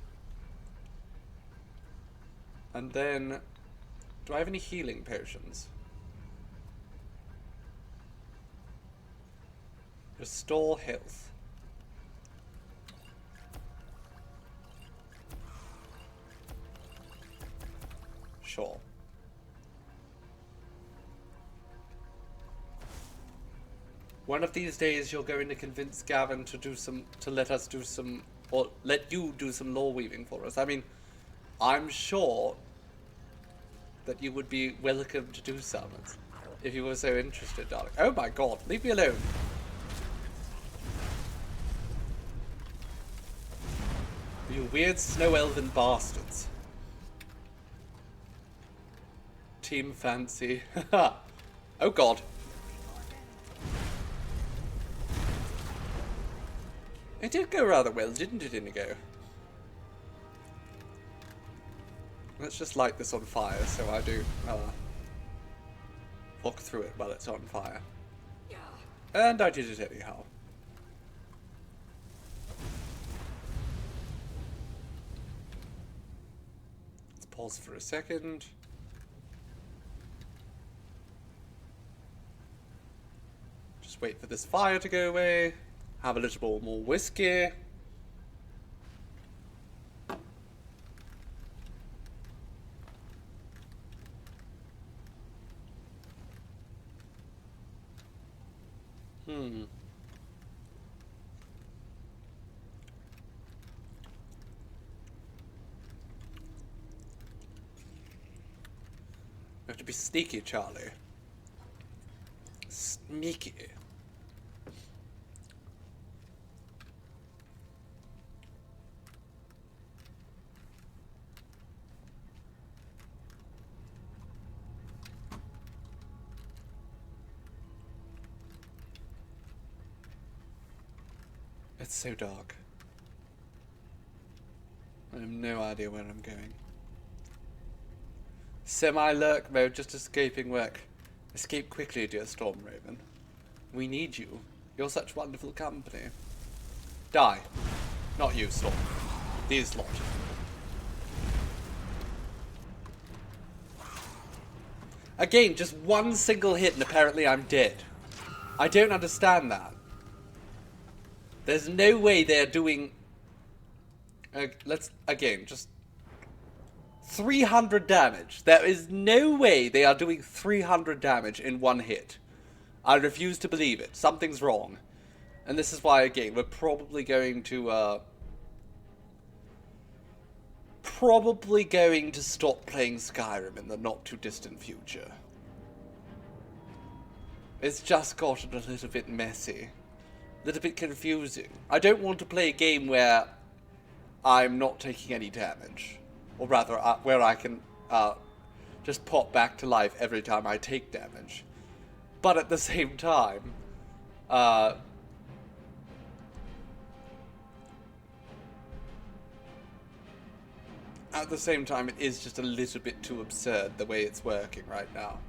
And then... Do I have any healing potions? Restore health. Sure. One of these days you're going to convince Gavin to let us do some, or let you do some lore weaving for us. I mean, I'm sure that you would be welcome to do some if you were so interested, darling. Oh my god, leave me alone. You weird snow elven bastards. Team Fancy. Oh god. It did go rather well, didn't it, Inigo? Let's just light this on fire so I do walk through it while it's on fire. And I did it anyhow. Let's pause for a second. Just wait for this fire to go away. Have a little more whiskey. You have to be sneaky, Charlie. Sneaky. It's so dark. I have no idea where I'm going. Semi-lurk mode, just escaping work. Escape quickly, dear Storm Raven. We need you. You're such wonderful company. Die. Not you, Storm. These lot. Again, just one single hit and apparently I'm dead. I don't understand that. There's no way they're doing... let's, again, just... 300 damage. There is no way they are doing 300 damage in one hit. I refuse to believe it. Something's wrong. And this is why, again, we're probably going to, stop playing Skyrim in the not-too-distant future. It's just gotten a little bit messy. A little bit confusing. I don't want to play a game where I'm not taking any damage. Or rather, where I can just pop back to life every time I take damage. But at the same time, at the same time, it is just a little bit too absurd the way it's working right now.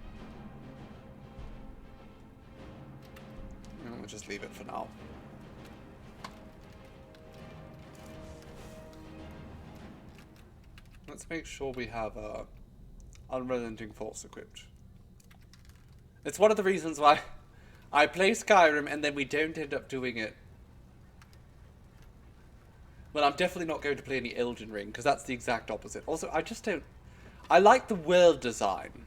We'll just leave it for now. Let's make sure we have Unrelenting Force equipped. It's one of the reasons why I play Skyrim and then we don't end up doing it. Well, I'm definitely not going to play any Elden Ring, because that's the exact opposite. Also, I just don't... I like the world design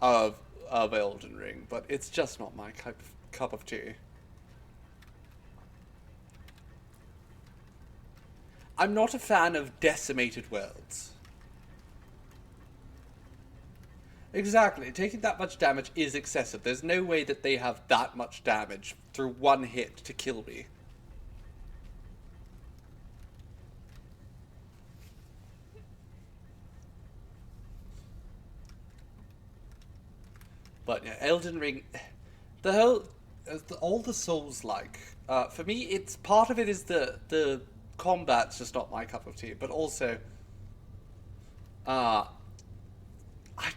of Elden Ring, but it's just not my cup of tea. I'm not a fan of decimated worlds. Exactly. Taking that much damage is excessive. There's no way that they have that much damage through one hit to kill me. But yeah, Elden Ring, the whole, all the Souls-like, for me, it's part of it is the combat's just not my cup of tea, but also, I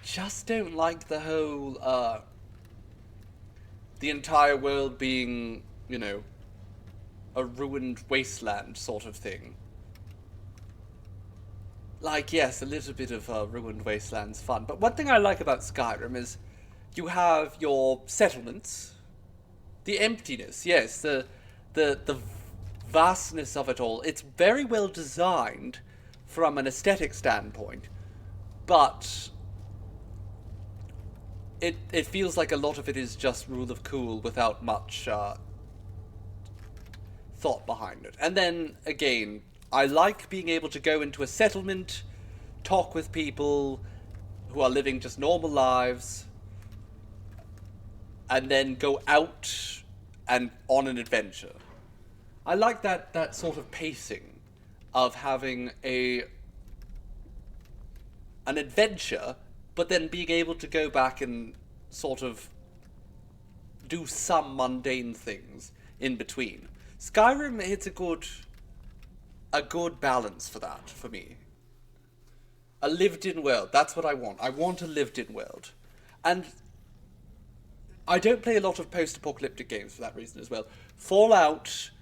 just don't like the whole, the entire world being, you know, a ruined wasteland sort of thing. Like, yes, a little bit of ruined wasteland's fun, but one thing I like about Skyrim is you have your settlements, the emptiness, yes, the vastness of it all. It's very well designed from an aesthetic standpoint, but it feels like a lot of it is just rule of cool without much thought behind it. And then, again, I like being able to go into a settlement, talk with people who are living just normal lives, and then go out and on an adventure. I like that sort of pacing of having an adventure, but then being able to go back and sort of do some mundane things in between. Skyrim hits a good balance for that, for me. A lived-in world, that's what I want. I want a lived-in world. And I don't play a lot of post-apocalyptic games for that reason as well. Fallout,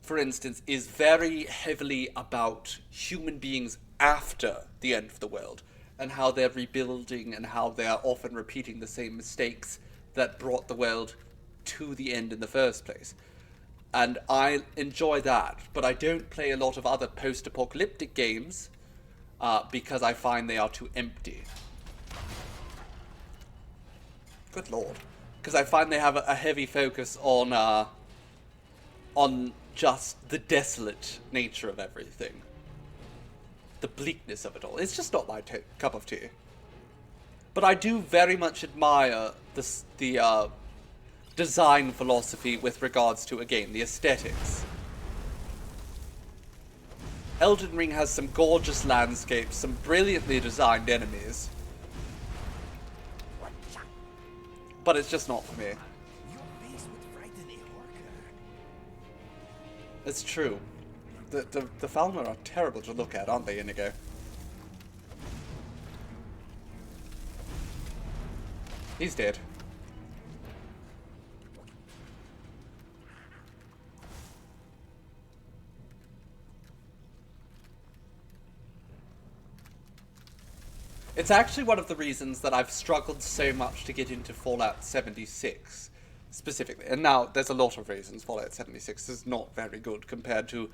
for instance, is very heavily about human beings after the end of the world, and how they're rebuilding, and how they are often repeating the same mistakes that brought the world to the end in the first place. And I enjoy that, but I don't play a lot of other post-apocalyptic games because I find they are too empty. Good lord. Because I find they have a heavy focus on just the desolate nature of everything. The bleakness of it all. It's just not my cup of tea. But I do very much admire the design philosophy with regards to, again, the aesthetics. Elden Ring has some gorgeous landscapes, some brilliantly designed enemies. But it's just not for me. Your face would frighten a worker. It's true. The Falmer are terrible to look at, aren't they, Inigo? He's dead. It's actually one of the reasons that I've struggled so much to get into Fallout 76, specifically. And now, there's a lot of reasons Fallout 76 is not very good compared to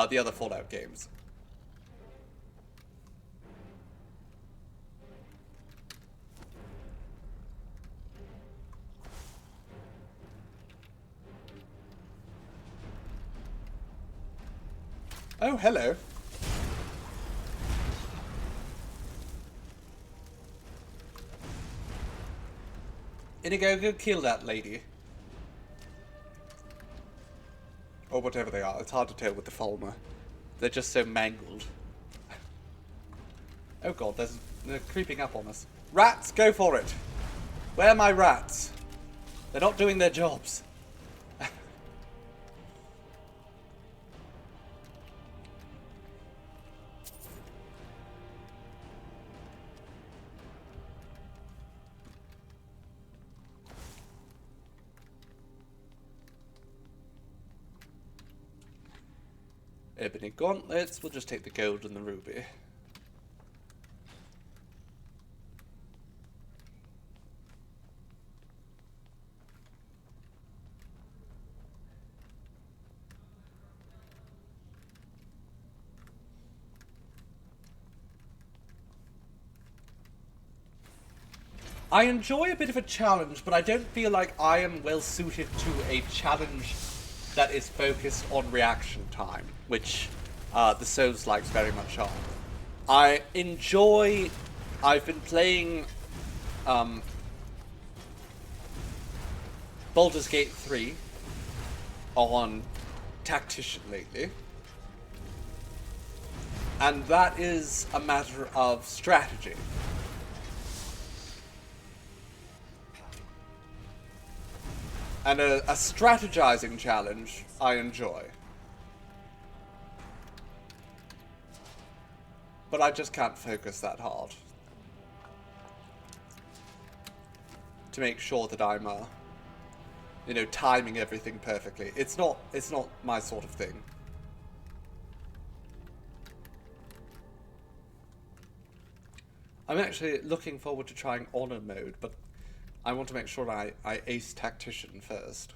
the other Fallout games. Oh, hello. Inigo, go kill that lady. Or whatever they are. It's hard to tell with the Falmer. They're just so mangled. Oh god, they're creeping up on us. Rats, go for it! Where are my rats? They're not doing their jobs. Ebony gauntlets, we'll just take the gold and the ruby. I enjoy a bit of a challenge, but I don't feel like I am well suited to a challenge that is focused on reaction time, which the Souls-likes very much are. I've been playing Baldur's Gate 3 on Tactician lately, and that is a matter of strategy. And a strategizing challenge I enjoy. But I just can't focus that hard to make sure that I'm, you know, timing everything perfectly. It's not my sort of thing. I'm actually looking forward to trying Honor mode, but I want to make sure I ace Tactician first.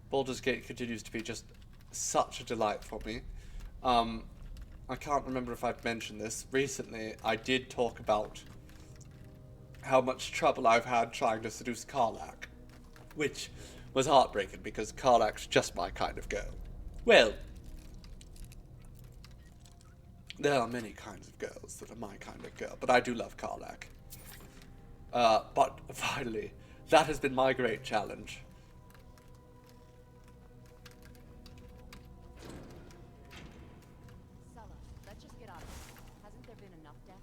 Baldur's Gate continues to be just such a delight for me. I can't remember if I've mentioned this. Recently, I did talk about how much trouble I've had trying to seduce Karlach, which was heartbreaking because Karlach's just my kind of girl. Well, there are many kinds of girls that are my kind of girl, but I do love Karlach. But finally, that has been my great challenge. Sulla, let's just get out of here. Hasn't there been enough death?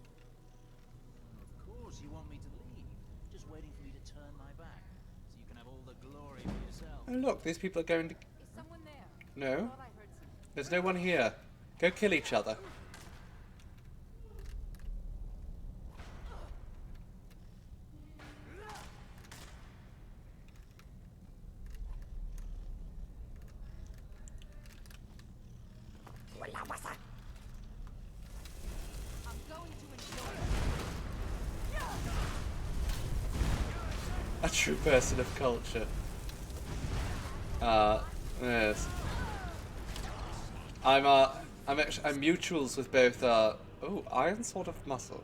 Of course you want me to leave. Just waiting for me to turn my back, so you can have all the glory for yourself. Oh look, these people are going to... Is someone there? No. I thought I heard some... There's no one here. Go kill each other. I'm going to enjoy it. A true person of culture. Yes. I'm mutuals with both, oh, Iron Sword of Muscle.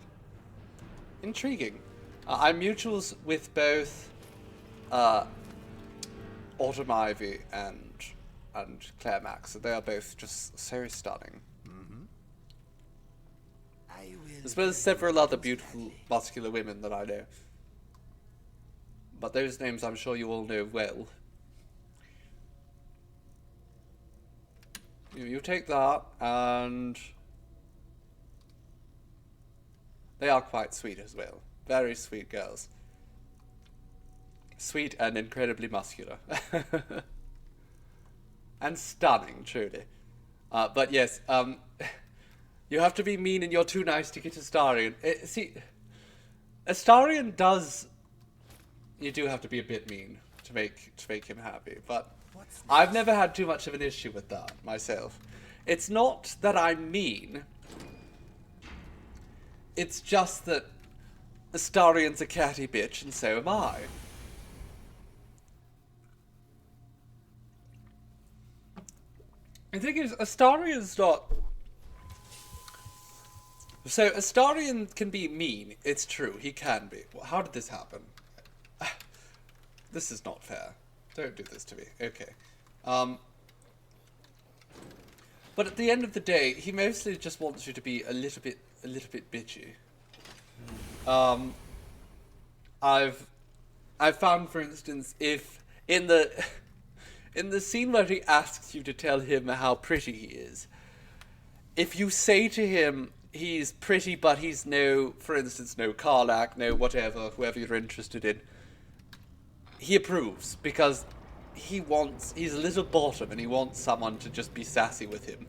Intriguing. I'm mutuals with both, Autumn Ivy and Claire Max. They are both just so stunning. As well as several other beautiful, muscular women that I know. But those names I'm sure you all know well. You take that, and they are quite sweet as well. Very sweet girls. Sweet and incredibly muscular. And stunning, truly. But yes, you have to be mean and you're too nice to get Astarion. See, Astarion does... You do have to be a bit mean to make him happy, but I've never had too much of an issue with that myself. It's not that I'm mean. It's just that Astarion's a catty bitch and so am I. The thing is, Astarion's not... So, Astarion can be mean. It's true, he can be. Well, how did this happen? This is not fair. Don't do this to me. Okay. But at the end of the day, he mostly just wants you to be a little bit bitchy. I've found, for instance, if in the scene where he asks you to tell him how pretty he is, if you say to him he's pretty but he's no, for instance, no Karlach, no whatever, whoever you're interested in, he approves because he's a little bottom and he wants someone to just be sassy with him.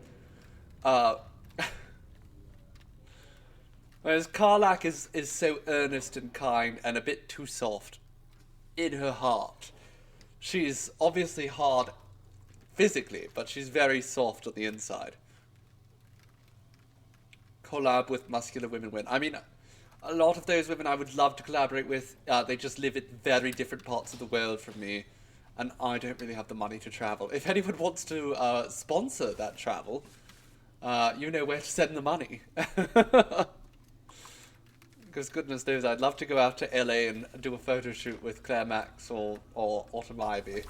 Whereas Karlach is so earnest and kind and a bit too soft in her heart. She's obviously hard physically, but she's very soft on the inside. Collab with muscular women win. I mean, a lot of those women I would love to collaborate with, they just live in very different parts of the world from me, and I don't really have the money to travel. If anyone wants to sponsor that travel, you know where to send the money. Because goodness knows, I'd love to go out to LA and do a photo shoot with Claire Max or Autumn Ivy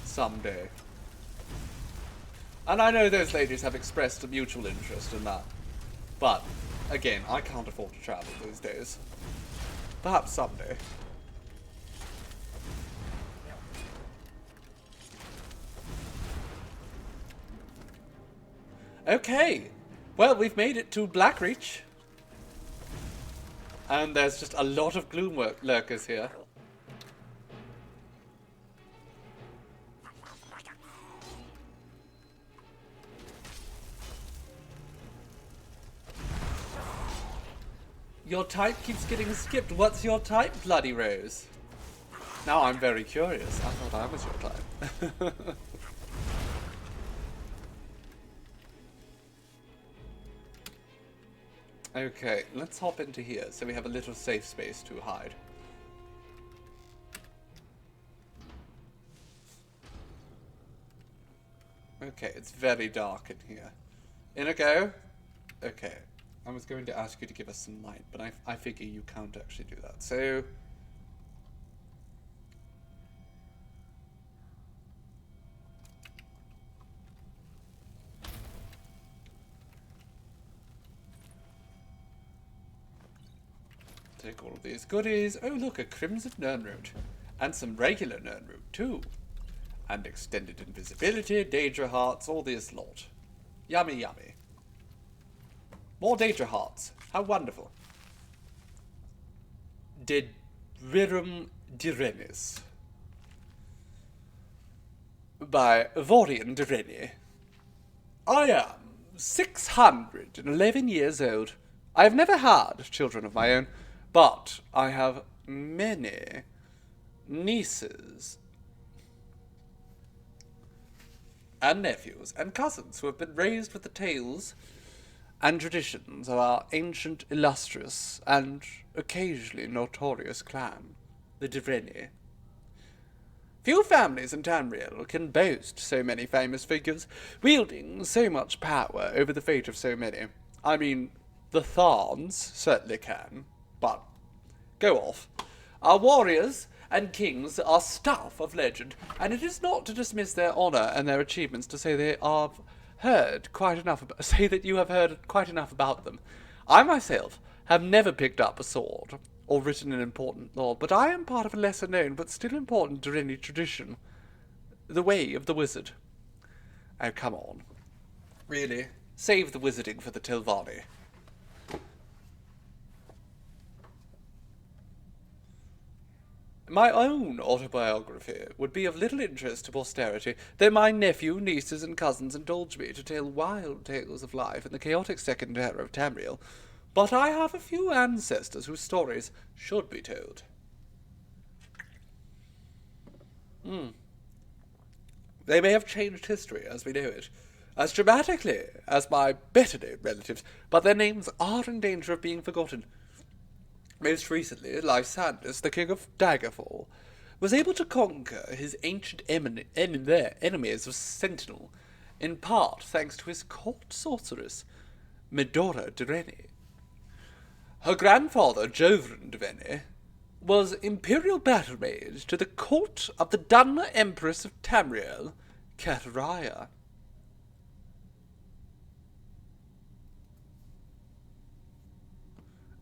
someday. And I know those ladies have expressed a mutual interest in that. But, again, I can't afford to travel these days. Perhaps someday. Okay. Well, we've made it to Blackreach. And there's just a lot of gloom lurkers here. Your type keeps getting skipped. What's your type, Bloody Rose? Now I'm very curious. I thought I was your type. Okay, let's hop into here so we have a little safe space to hide. Okay, it's very dark in here. In a go? Okay. I was going to ask you to give us some light, but I figure you can't actually do that. So... take all of these goodies. Oh, look, a Crimson Nernroot. And some regular Nernroot, too. And extended invisibility, Daedra Hearts, all this lot. Yummy, yummy. More Daedra Hearts. How wonderful. Dedrirum Direnis. By Vorian Direni. I am 611 years old. I have never had children of my own, but I have many nieces and nephews and cousins who have been raised with the tales and traditions of our ancient, illustrious, and occasionally notorious clan, the Direni. Few families in Tamriel can boast so many famous figures, wielding so much power over the fate of so many. I mean, the Tharns certainly can, but go off. Our warriors and kings are stuff of legend, and it is not to dismiss their honour and their achievements to say they are heard quite enough about, say that you have heard quite enough about them. I myself have never picked up a sword or written an important lore, but I am part of a lesser known but still important Direni tradition, the way of the wizard. Oh, come on. Really? Save the wizarding for the Tilvani. My own autobiography would be of little interest to posterity, though my nephew, nieces, and cousins indulge me to tell wild tales of life in the chaotic second era of Tamriel, but I have a few ancestors whose stories should be told. They may have changed history as we know it, as dramatically as my better-known relatives, but their names are in danger of being forgotten. Most recently, Lysandus, the king of Daggerfall, was able to conquer his ancient enemies of Sentinel, in part thanks to his court sorceress, Medora Dureni. Her grandfather, Jovran Dureni, was imperial battle-mage to the court of the Dun Empress of Tamriel, Kataraya.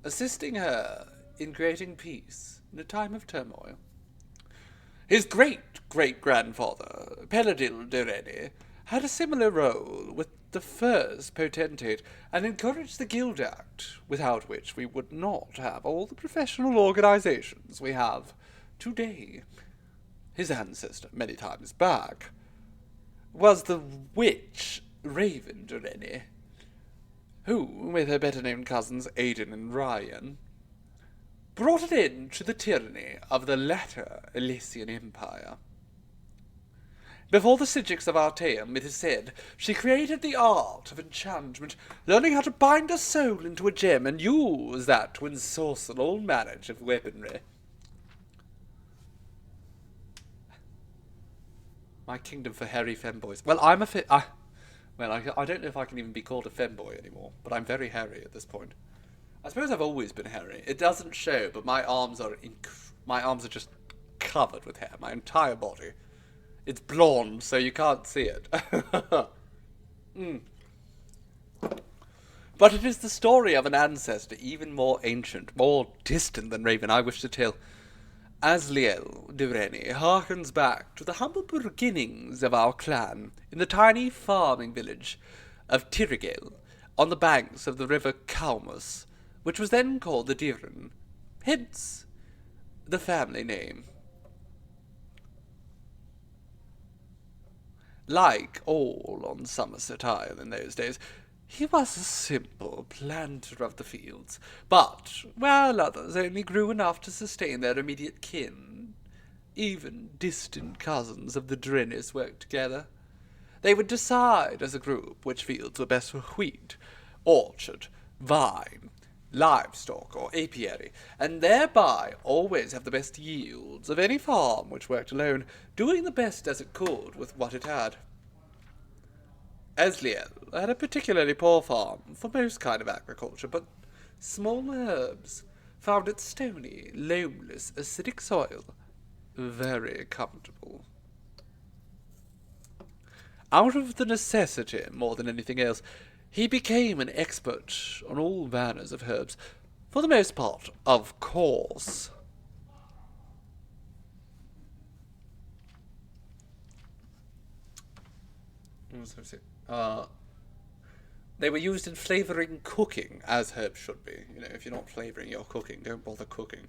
Assisting her in creating peace in a time of turmoil. His great-great-grandfather, Peladil Dureni, had a similar role with the first potentate and encouraged the Guild Act, without which we would not have all the professional organizations we have today. His ancestor, many times back, was the witch Raven Dureni, who, with her better-known cousins Aidan and Ryan, brought an end to the tyranny of the latter Elysian Empire. Before the Sigix of Artaeum, it is said, she created the art of enchantment, learning how to bind a soul into a gem and use that to ensorcel all manner of weaponry. My kingdom for hairy femboys. Well, I don't know if I can even be called a femboy anymore, but I'm very hairy at this point. I suppose I've always been hairy. It doesn't show, but my arms are just covered with hair. My entire body. It's blonde, so you can't see it. But it is the story of an ancestor even more ancient, more distant than Raven I wish to tell. Asliel Dureni harkens back to the humble beginnings of our clan in the tiny farming village of Tirigel on the banks of the river Calmus, which was then called the Diren, hence the family name. Like all on Somerset Isle in those days, he was a simple planter of the fields, but, while others only grew enough to sustain their immediate kin, even distant cousins of the Drenis worked together. They would decide as a group which fields were best for wheat, orchard, vine, livestock, or apiary, and thereby always have the best yields of any farm which worked alone, doing the best as it could with what it had. Asliel had a particularly poor farm for most kind of agriculture, but small herbs found its stony, loamless, acidic soil very comfortable. Out of the necessity, more than anything else, he became an expert on all manners of herbs, for the most part, of course. They were used in flavouring cooking, as herbs should be. You know, if you're not flavouring your cooking, don't bother cooking.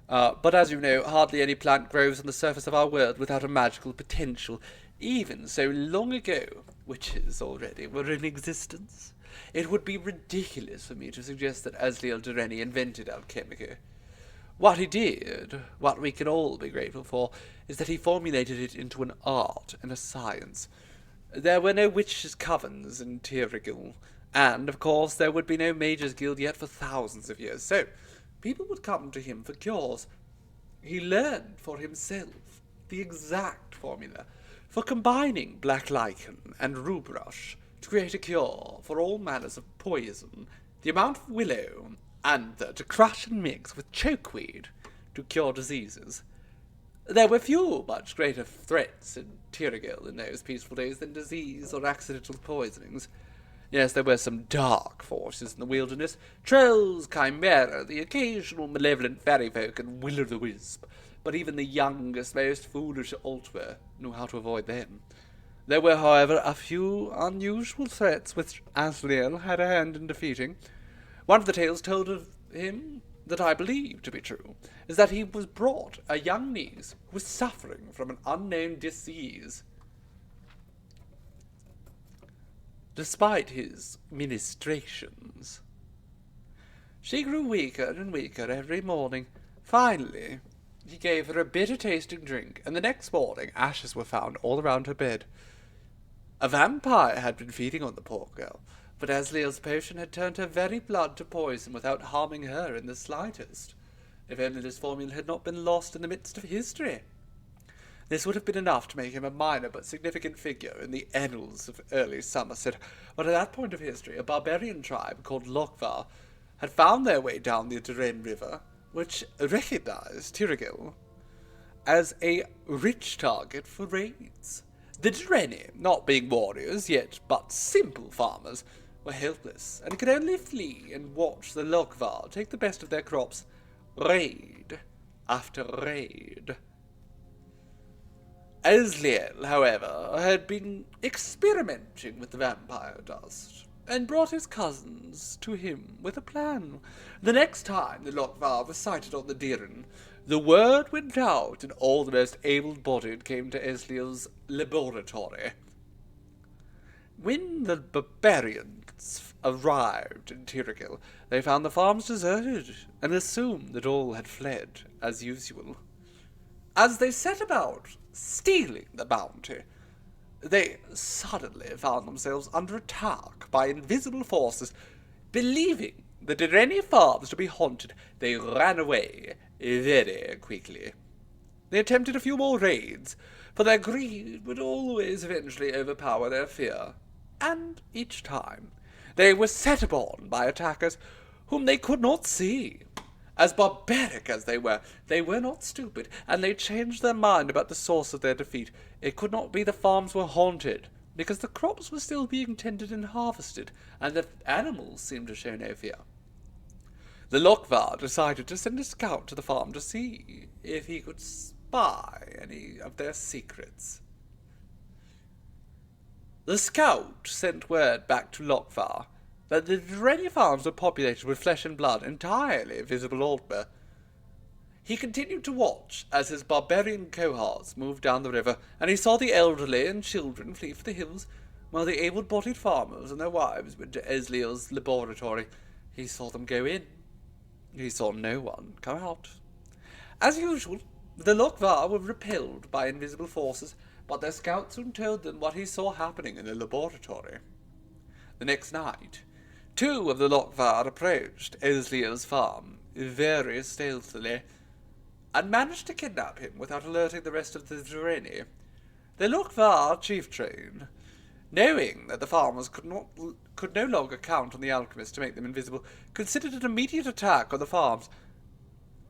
But as you know, hardly any plant grows on the surface of our world without a magical potential. Even so long ago, witches already were in existence. It would be ridiculous for me to suggest that Asliel Dureni invented alchemy. What he did, what we can all be grateful for, is that he formulated it into an art and a science. There were no witches' covens in Tirigil, and, of course, there would be no Mages' Guild yet for thousands of years, so people would come to him for cures. He learned for himself the exact formula for combining black lichen and ruberush to create a cure for all manners of poison, the amount of willow, and to crush and mix with chokeweed to cure diseases. There were few much greater threats in Tirigil in those peaceful days than disease or accidental poisonings. Yes, there were some dark forces in the wilderness, trolls, chimera, the occasional malevolent fairy folk, and will-o'-the-wisp, but even the youngest, most foolish Altwer knew how to avoid them. There were, however, a few unusual threats which Asliel had a hand in defeating. One of the tales told of him that I believe to be true is that he was brought a young niece who was suffering from an unknown disease. Despite his ministrations, she grew weaker and weaker every morning. Finally, he gave her a bitter-tasting drink, and the next morning ashes were found all around her bed. A vampire had been feeding on the poor girl, but Asliel's potion had turned her very blood to poison without harming her in the slightest. If only this formula had not been lost in the midst of history. This would have been enough to make him a minor but significant figure in the annals of early Somerset, but at that point of history a barbarian tribe called Lokvar had found their way down the Duren River, which recognized Tyrigil as a rich target for raids. The Dureni, not being warriors, yet but simple farmers, were helpless, and could only flee and watch the Lokvar take the best of their crops, raid after raid. Asliel, however, had been experimenting with the vampire dust, and brought his cousins to him with a plan. The next time the Lokvar was sighted on the Diren, the word went out, and all the most able-bodied came to Asliel's laboratory. When the barbarians arrived in Tyrigil, they found the farms deserted, and assumed that all had fled, as usual. As they set about stealing the bounty, they suddenly found themselves under attack by invisible forces. Believing the Direni farms to be haunted, they ran away very quickly. They attempted a few more raids, for their greed would always eventually overpower their fear, and each time they were set upon by attackers whom they could not see. As barbaric as they were not stupid, and they changed their mind about the source of their defeat. It could not be the farms were haunted, because the crops were still being tended and harvested, and the animals seemed to show no fear. The Lokvar decided to send a scout to the farm to see if he could spy any of their secrets. The scout sent word back to Lokvar that the Direni farms were populated with flesh and blood, entirely visible Aldmer. He continued to watch as his barbarian cohorts moved down the river, and he saw the elderly and children flee for the hills, while the able-bodied farmers and their wives went to Asliel's laboratory. He saw them go in. He saw no one come out. As usual, the Lokvar were repelled by invisible forces, but their scout soon told them what he saw happening in the laboratory. The next night, 2 of the Lokvar approached Asliel's farm very stealthily, and managed to kidnap him without alerting the rest of the Dureni. The Lokvar chieftain, knowing that the farmers could no longer count on the alchemist to make them invisible, considered an immediate attack on the farms.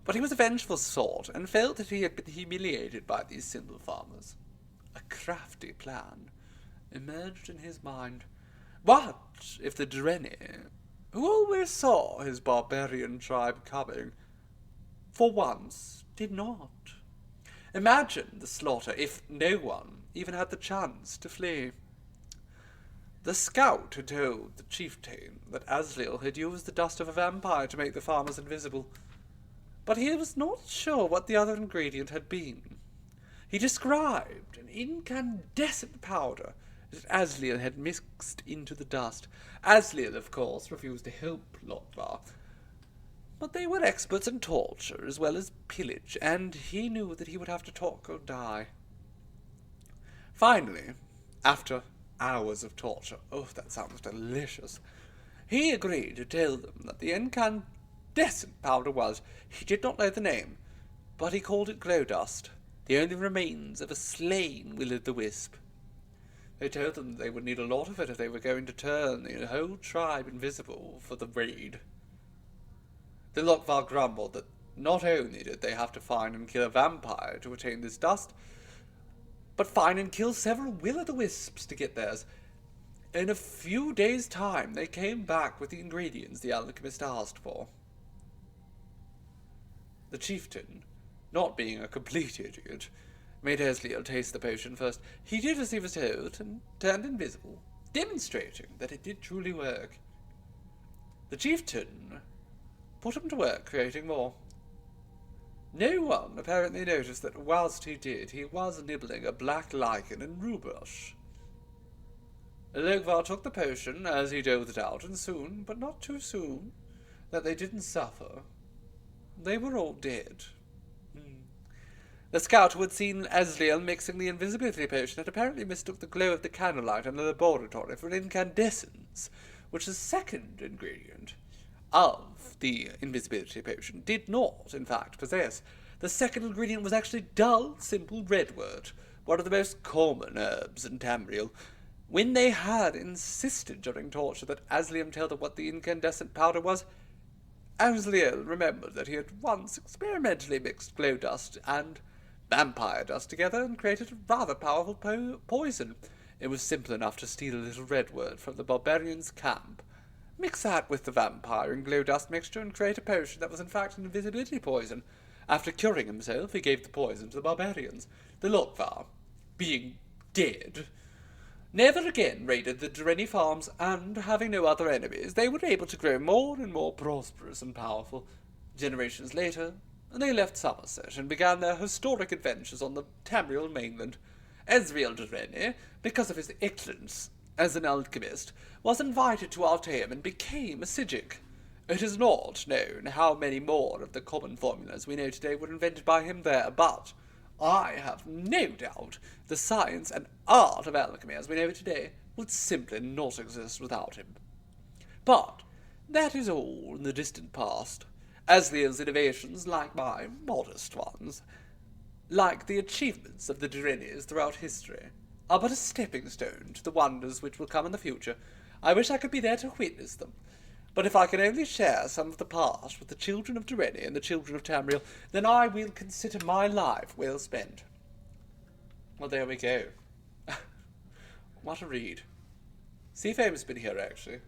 But he was a vengeful sort, and felt that he had been humiliated by these simple farmers. A crafty plan emerged in his mind. What if the Dureni, who always saw his barbarian tribe coming, for once did not? Imagine the slaughter if no one even had the chance to flee. The scout had told the chieftain that Asliel had used the dust of a vampire to make the farmers invisible, but he was not sure what the other ingredient had been. He described an incandescent powder that Asliel had mixed into the dust. Asliel, of course, refused to help Lokvar, but they were experts in torture as well as pillage, and he knew that he would have to talk or die. Finally, after hours of torture, oh, that sounds delicious, he agreed to tell them that the incandescent powder was, he did not know the name, but he called it glow dust, the only remains of a slain will-o'-the-wisp. They told them they would need a lot of it if they were going to turn the whole tribe invisible for the raid. The Lokvar grumbled that not only did they have to find and kill a vampire to attain this dust, but find and kill several will-o'-the-wisps to get theirs. In a few days' time, they came back with the ingredients the alchemist asked for. The chieftain, not being a complete idiot, made Asliel taste the potion first. He did as he was told, and turned invisible, demonstrating that it did truly work. The chieftain put him to work creating more. No one apparently noticed that whilst he did, he was nibbling a black lichen and rhubarb. Logvar took the potion as he doled it out, and soon, but not too soon, that they didn't suffer. They were all dead. The scout who had seen Asriel mixing the invisibility potion had apparently mistook the glow of the candlelight in the laboratory for incandescence, which the second ingredient of the invisibility potion did not, in fact, possess. The second ingredient was actually dull, simple redwood, one of the most common herbs in Tamriel. When they had insisted during torture that Asliel tell them what the incandescent powder was, Asliel remembered that he had once experimentally mixed glow dust and vampire dust together and created a rather powerful poison. It was simple enough to steal a little redwood from the barbarians' camp, mix that with the vampire and glow dust mixture, and create a potion that was in fact an invisibility poison. After curing himself, he gave the poison to the barbarians. The Lokvar, being dead, never again raided the Dureni farms, and, having no other enemies, they were able to grow more and more prosperous and powerful. Generations later, they left Somerset and began their historic adventures on the Tamriel mainland. Asriel Dureni, because of his excellence as an alchemist, was invited to Artaeum and became a Sigic. It is not known how many more of the common formulas we know today were invented by him there, but I have no doubt the science and art of alchemy as we know it today would simply not exist without him. But that is all in the distant past. Asliel's innovations, like my modest ones, like the achievements of the Durenis throughout history, are but a stepping stone to the wonders which will come in the future. I wish I could be there to witness them. But if I can only share some of the past with the children of Dureni and the children of Tamriel, then I will consider my life well spent. Well, there we go. What a read. Seafoam has been here, actually.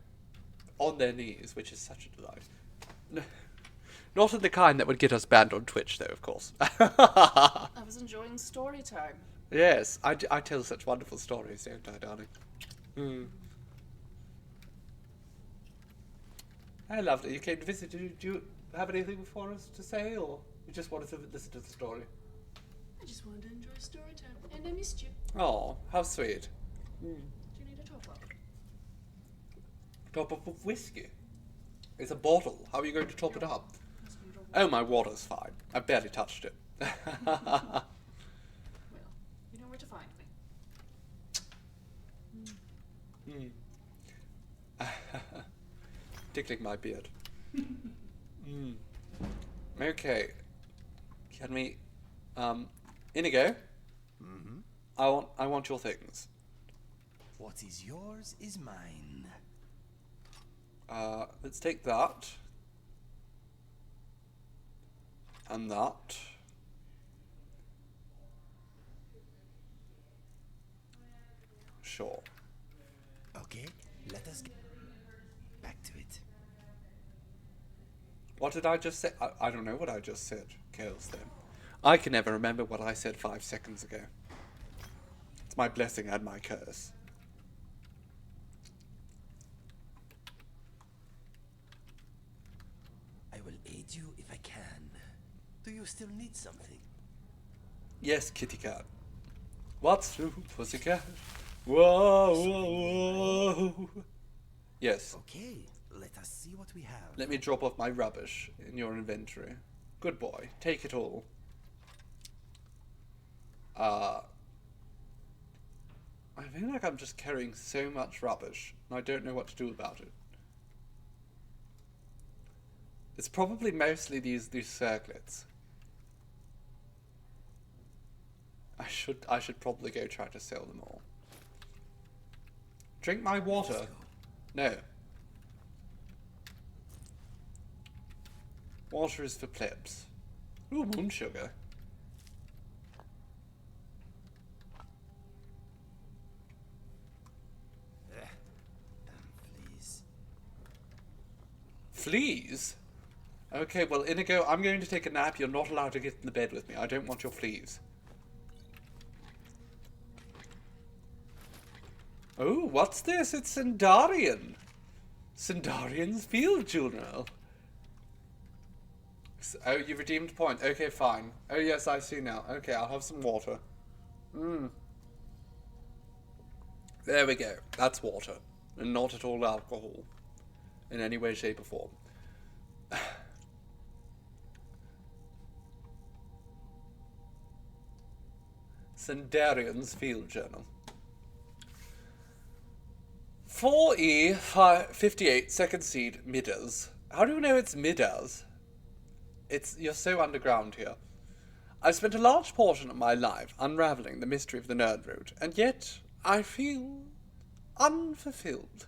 On their knees, which is such a delight. No, not in the kind that would get us banned on Twitch, though, of course. I was enjoying story time. Yes, I tell such wonderful stories, don't I, darling? Hi, lovely. You came to visit. Do you have anything for us to say, or you just wanted to listen to the story? I just wanted to enjoy story time, and I missed you. Oh, how sweet. Do you need a top up? Top up of whiskey? It's a bottle. How are you going to top it up? Oh, my water's fine. I barely touched it. Well, you know where to find me. Tickling my beard. Okay. Can we, Inigo? I want your things. What is yours is mine. Let's take that. And that. Sure. Okay, let us get back to it. What did I just say? I don't know what I just said, Chaos, then. I can never remember what I said 5 seconds ago. It's my blessing and my curse. I will aid you if I can. Do you still need something? Yes, kitty cat. What's true, pussycat? Whoa, whoa, whoa. Yes. Okay, let us see what we have. Let me drop off my rubbish in your inventory. Good boy. Take it all. I feel like I'm just carrying so much rubbish, and I don't know what to do about it. It's probably mostly these circlets. I should probably go try to sell them all. Drink my water. No. Water is for plebs. Ooh, moon sugar. Damn fleas. Fleas? Okay, well, Inigo, I'm going to take a nap. You're not allowed to get in the bed with me. I don't want your fleas. Oh, what's this? It's Sindarian. Sindarian's field journal. Oh, you redeemed point. Okay, fine. Oh, yes, I see now. Okay, I'll have some water. There we go. That's water. And not at all alcohol. In any way, shape, or form. Sendarian's Field Journal. 4E58 second seed Midas. How do you know it's Midas? You're so underground here. I've spent a large portion of my life unraveling the mystery of the Nerd Route, and yet I feel unfulfilled.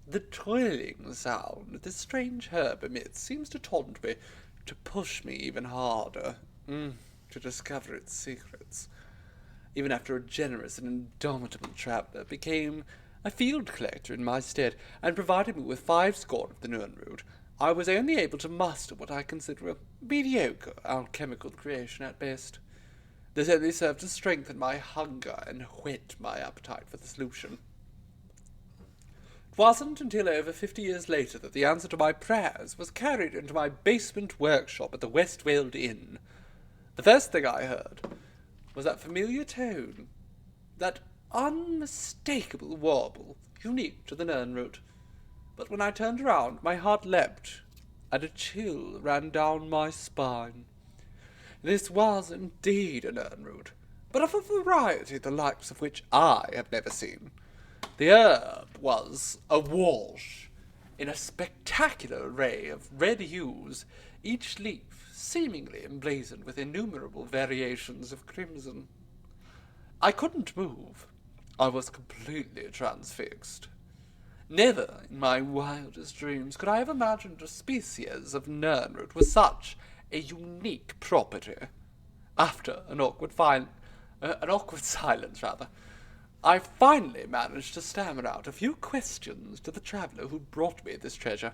The toiling sound this strange herb emits seems to taunt me, to push me even harder, to discover its secrets. Even after a generous and indomitable traveller became a field collector in my stead, and provided me with 5 score of the Nerd Route, I was only able to muster what I consider a mediocre alchemical creation at best. This only served to strengthen my hunger and whet my appetite for the solution. It wasn't until over 50 years later that the answer to my prayers was carried into my basement workshop at the Westfield Inn. The first thing I heard was that familiar tone, that unmistakable warble, unique to the Nern Route. But when I turned around, my heart leapt, and a chill ran down my spine. This was indeed a Nern Route, but of a variety the likes of which I have never seen. The herb was awash in a spectacular array of red hues, each leaf seemingly emblazoned with innumerable variations of crimson. I couldn't move. I was completely transfixed. Never in my wildest dreams could I have imagined a species of Nernroot with such a unique property. After an awkward silence, I finally managed to stammer out a few questions to the traveller who brought me this treasure.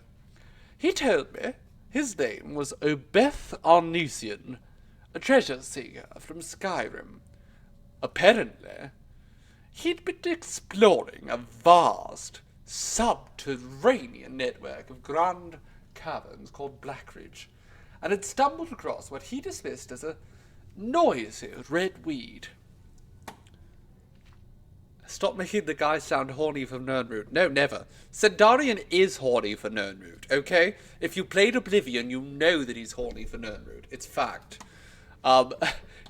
He told me his name was Obeth Arnesian, a treasure seeker from Skyrim. Apparently, he'd been exploring a vast, subterranean network of grand caverns called Blackreach, and had stumbled across what he dismissed as a noisy red weed. Stop making the guy sound horny for Nernroot. No, never. Sendarian is horny for Nernroot, okay? If you played Oblivion, you know that he's horny for Nernroot. It's fact.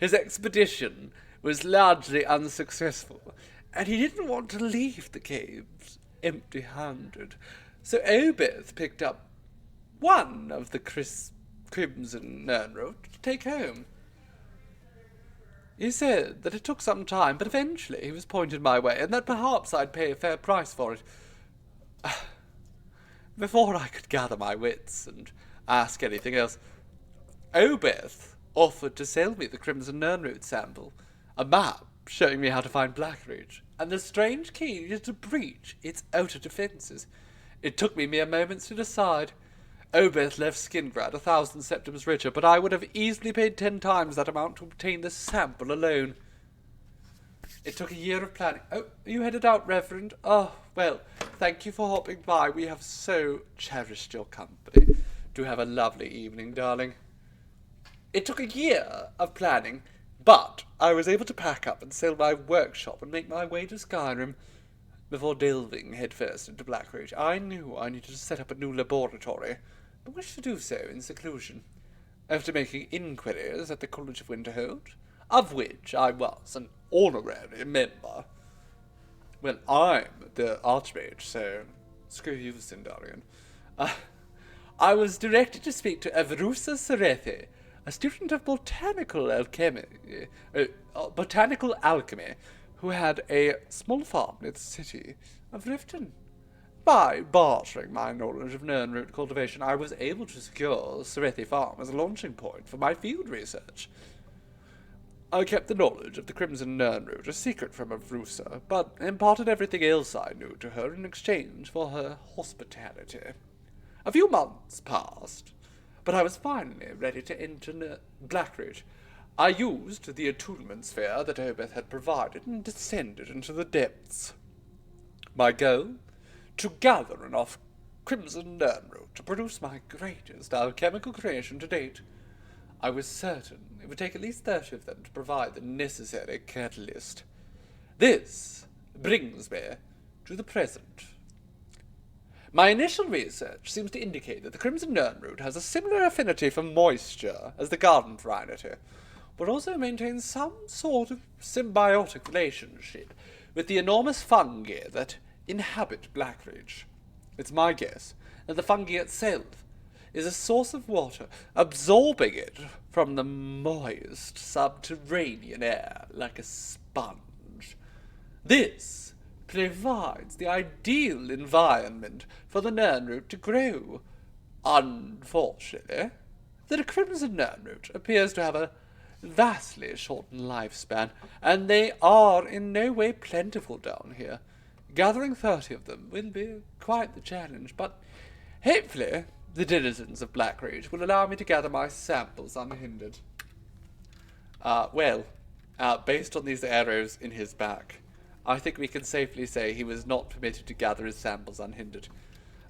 His expedition was largely unsuccessful, and he didn't want to leave the caves empty-handed. So Obeth picked up one of the crimson Nernroot to take home. He said that it took some time, but eventually he was pointed my way, and that perhaps I'd pay a fair price for it. Before I could gather my wits and ask anything else, Obeth offered to sell me the Crimson Nernroot sample, a map showing me how to find Blackreach, and the strange key needed to breach its outer defences. It took me mere moments to decide. Obeth left Skingrad 1,000 septims richer, but I would have easily paid 10 times that amount to obtain the sample alone. It took a year of planning. Oh, you headed out, Reverend? Oh, well, thank you for hopping by. We have so cherished your company. Do have a lovely evening, darling. It took a year of planning, but I was able to pack up and sell my workshop and make my way to Skyrim. Before delving headfirst into Blackreach, I knew I needed to set up a new laboratory, but wished to do so in seclusion. After making inquiries at the College of Winterhold, of which I was an honorary member. Well, I'm the Archmage, so screw you, Sindarian. I was directed to speak to Avrusa Serethi, a student of botanical alchemy, who had a small farm near the city of Riften. By bartering my knowledge of Nernroot cultivation, I was able to secure Serethi Farm as a launching point for my field research. I kept the knowledge of the Crimson Nernroot a secret from Avrusa, but imparted everything else I knew to her in exchange for her hospitality. A few months passed, but I was finally ready to enter Blackreach. I used the attunement sphere that Obeth had provided and descended into the depths. My goal? To gather enough crimson nernroot to produce my greatest alchemical creation to date. I was certain it would take at least 30 of them to provide the necessary catalyst. This brings me to the present. My initial research seems to indicate that the crimson nernroot has a similar affinity for moisture as the garden variety, but also maintains some sort of symbiotic relationship with the enormous fungi that inhabit Blackreach. It's my guess that the fungi itself is a source of water, absorbing it from the moist subterranean air like a sponge. This provides the ideal environment for the nernroot to grow. Unfortunately, the crimson nernroot appears to have a vastly shortened lifespan, and they are in no way plentiful down here. Gathering 30 of them will be quite the challenge, but hopefully the denizens of Blackreach will allow me to gather my samples unhindered. Based on these arrows in his back, I think we can safely say he was not permitted to gather his samples unhindered.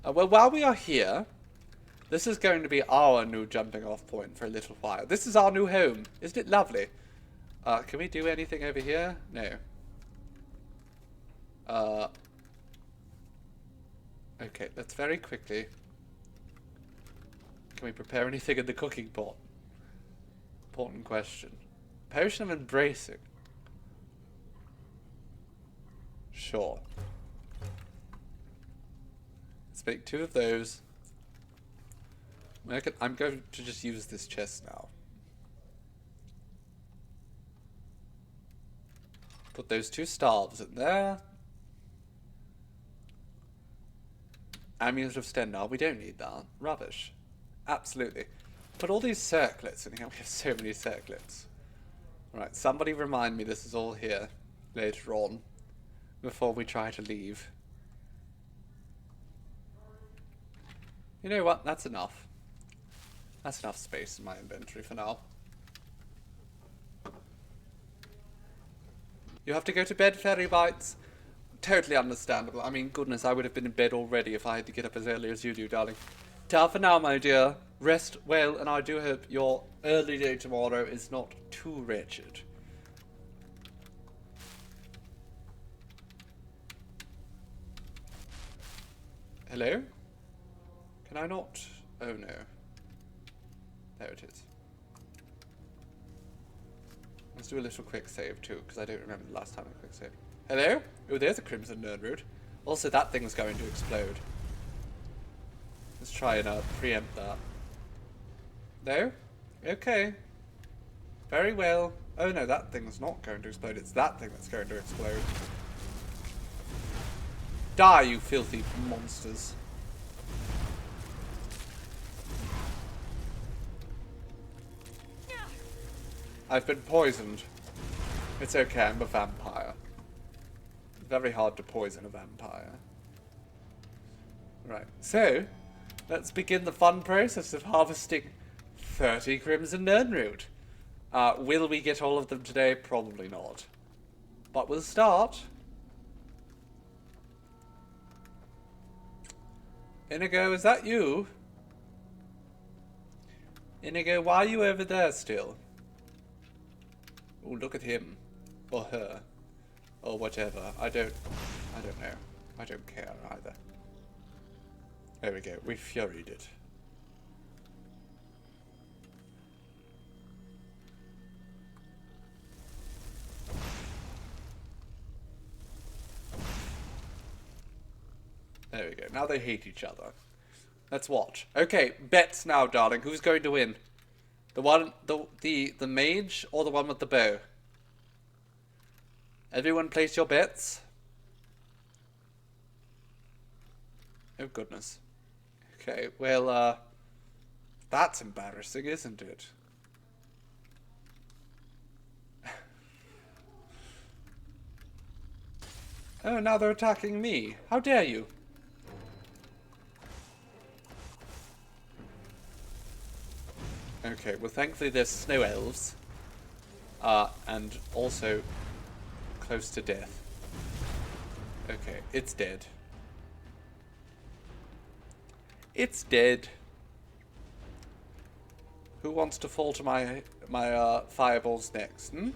While we are here, this is going to be our new jumping off point for a little while. This is our new home. Isn't it lovely? Can we do anything over here? No. Okay, let's very quickly. Can we prepare anything in the cooking pot? Important question. Potion of embracing. Sure. Let's make 2 of those. I'm going to just use this chest now. Put those 2 staves in there. Amulet of Stendar, we don't need that. Rubbish. Absolutely. Put all these circlets in here. We have so many circlets. Alright, somebody remind me this is all here later on, before we try to leave. You know what? That's enough. That's enough space in my inventory for now. You have to go to bed, Fairy Bites. Totally understandable. I mean, goodness, I would have been in bed already if I had to get up as early as you do, darling. Ta for now, my dear. Rest well, and I do hope your early day tomorrow is not too wretched. Hello? Can I not? Oh no. There it is. Let's do a little quick save too, because I don't remember the last time I quick saved. Hello? Oh, there's a crimson nernroot. Also, that thing's going to explode. Let's try and preempt that. No? Okay. Very well. Oh no, that thing's not going to explode. It's that thing that's going to explode. Die, you filthy monsters. I've been poisoned. It's okay, I'm a vampire. It's very hard to poison a vampire. Right, so let's begin the fun process of harvesting 30 crimson nernroot. Will we get all of them today? Probably not. But we'll start. Inigo, is that you? Inigo, why are you over there still? Oh, look at him. Or her. Or whatever. I don't know. I don't care either. There we go. We furied it. There we go. Now they hate each other. Let's watch. Okay, bets now, darling. Who's going to win? The one, the mage, or the one with the bow? Everyone place your bets. Oh goodness. Okay, well, that's embarrassing, isn't it? Oh, now they're attacking me. How dare you? Okay, well thankfully there's snow elves. And also close to death. Okay, it's dead. It's dead. Who wants to fall to my fireballs next? Hmm?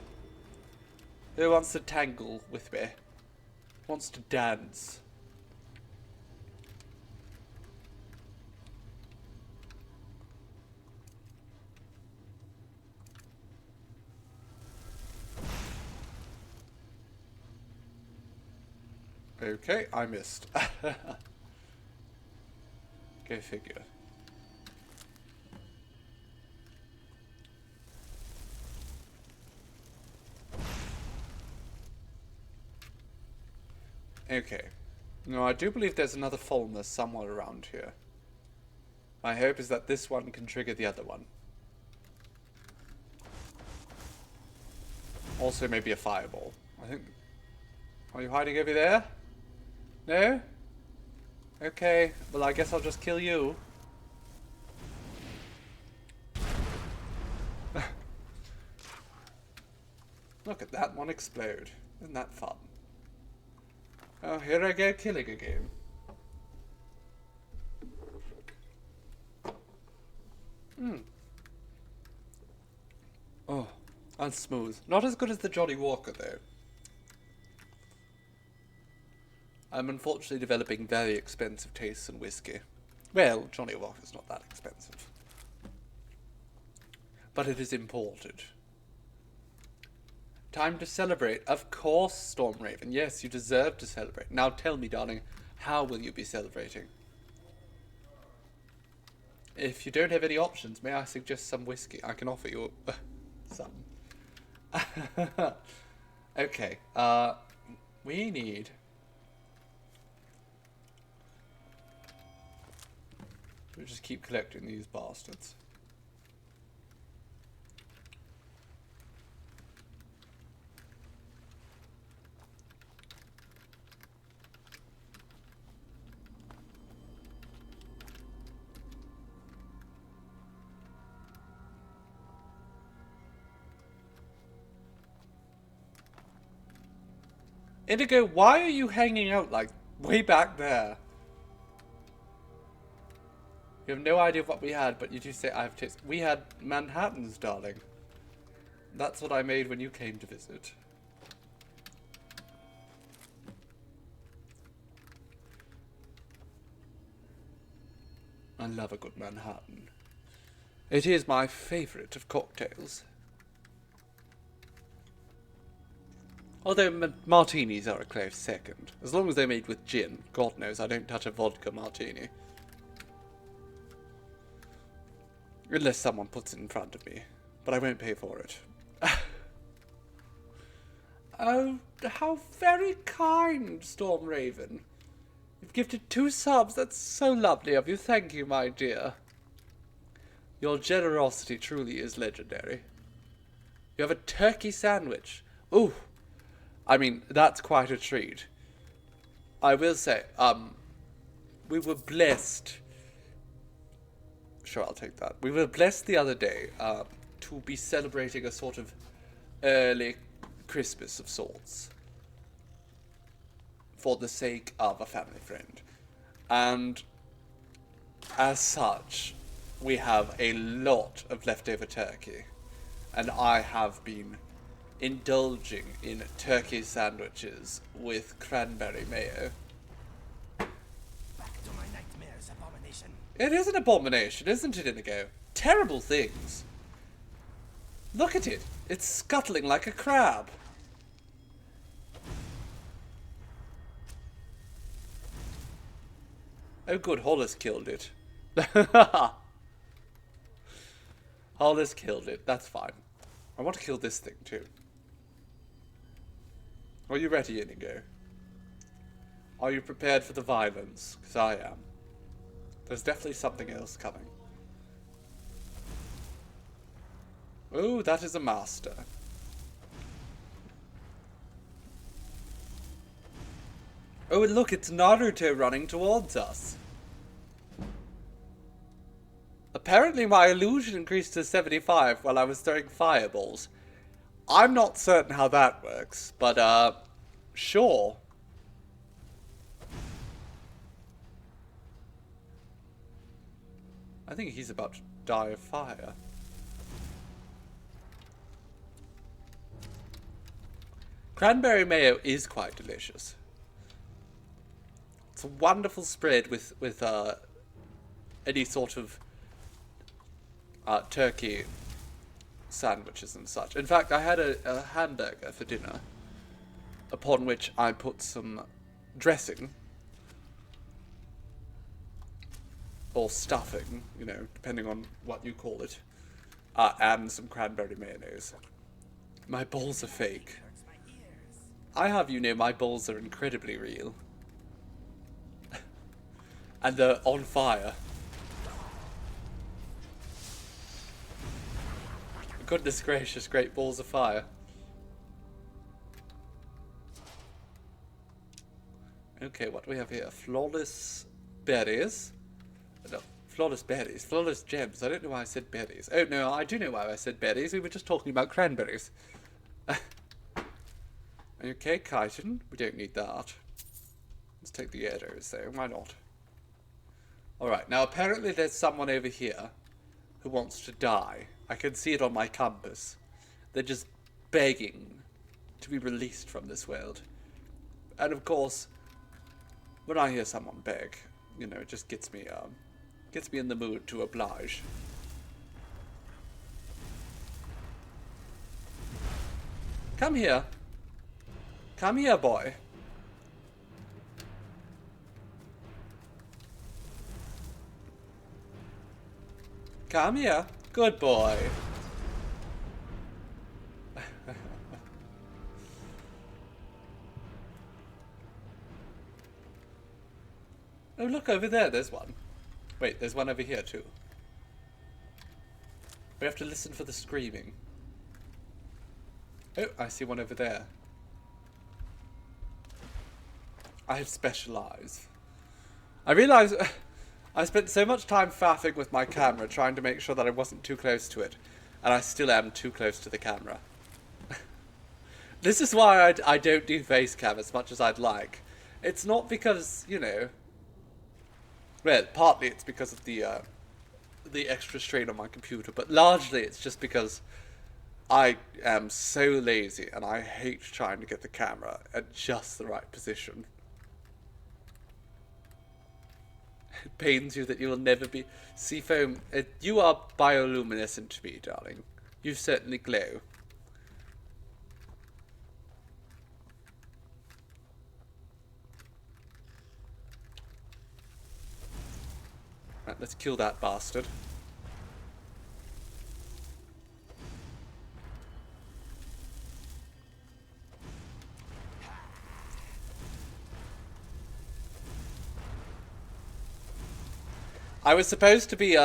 Who wants to tangle with me? Wants to dance? Okay, I missed. Go figure. Okay. No, I do believe there's another fullness somewhere around here. My hope is that this one can trigger the other one. Also maybe a fireball. I think... Are you hiding over there? No? Okay, well I guess I'll just kill you. Look at that one explode. Isn't that fun? Oh, here I go killing again. Oh, and smooth. Not as good as the Johnny Walker though. I'm unfortunately developing very expensive tastes in whiskey. Well, Johnny Walker's not that expensive. But it is imported. Time to celebrate. Of course, Stormraven. Yes, you deserve to celebrate. Now tell me, darling, how will you be celebrating? If you don't have any options, may I suggest some whiskey? I can offer you some. Okay, we need... We'll just keep collecting these bastards. Indigo, why are you hanging out like way back there? You have no idea what we had, but you do say I have taste. We had Manhattans, darling. That's what I made when you came to visit. I love a good Manhattan. It is my favourite of cocktails. Although martinis are a close second. As long as they're made with gin. God knows I don't touch a vodka martini. Unless someone puts it in front of me. But I won't pay for it. Oh, how very kind, Stormraven. You've gifted 2 subs. That's so lovely of you. Thank you, my dear. Your generosity truly is legendary. You have a turkey sandwich. Ooh. I mean, that's quite a treat. I will say, we were blessed. Sure, I'll take that. We were blessed the other day to be celebrating a sort of early Christmas of sorts for the sake of a family friend. And as such, we have a lot of leftover turkey. And I have been indulging in turkey sandwiches with cranberry mayo. Back to my nightmares, abomination. It is an abomination, isn't it, Inigo? Terrible things. Look at it. It's scuttling like a crab. Oh good, Hollis killed it. Hollis killed it. That's fine. I want to kill this thing too. Are you ready, Inigo? Are you prepared for the violence? Because I am. There's definitely something else coming. Oh, that is a master. Oh, and look, it's Naruto running towards us. Apparently my illusion increased to 75 while I was throwing fireballs. I'm not certain how that works, but, sure. I think he's about to die of fire. Cranberry mayo is quite delicious. It's a wonderful spread with any sort of turkey sandwiches and such. In fact, I had a hamburger for dinner, upon which I put some dressing, or stuffing, you know, depending on what you call it, and some cranberry mayonnaise. My balls are fake. I have you know my balls are incredibly real. And they're on fire. Goodness gracious, great balls of fire. Okay, what do we have here? Flawless berries. No, flawless berries. Flawless gems. I don't know why I said berries. Oh, no, I do know why I said berries. We were just talking about cranberries. Okay, chitin. We don't need that. Let's take the arrows, though. Why not? Alright, now apparently there's someone over here who wants to die. I can see it on my compass. They're just begging to be released from this world. And of course, when I hear someone beg, you know, it just gets me in the mood to oblige. Come here. Come here, boy. Come here. Good boy. Oh, look over there. There's one. Wait, there's one over here, too. We have to listen for the screaming. Oh, I see one over there. I have special eyes. I realise I spent so much time faffing with my camera trying to make sure that I wasn't too close to it, and I still am too close to the camera. This is why I don't do face cam as much as I'd like. It's not because, you know... Well, partly it's because of the extra strain on my computer, but largely it's just because I am so lazy and I hate trying to get the camera at just the right position. It pains you that you will never be... Seafoam, you are bioluminescent to me, darling. You certainly glow. Right, let's kill that bastard. I was supposed to be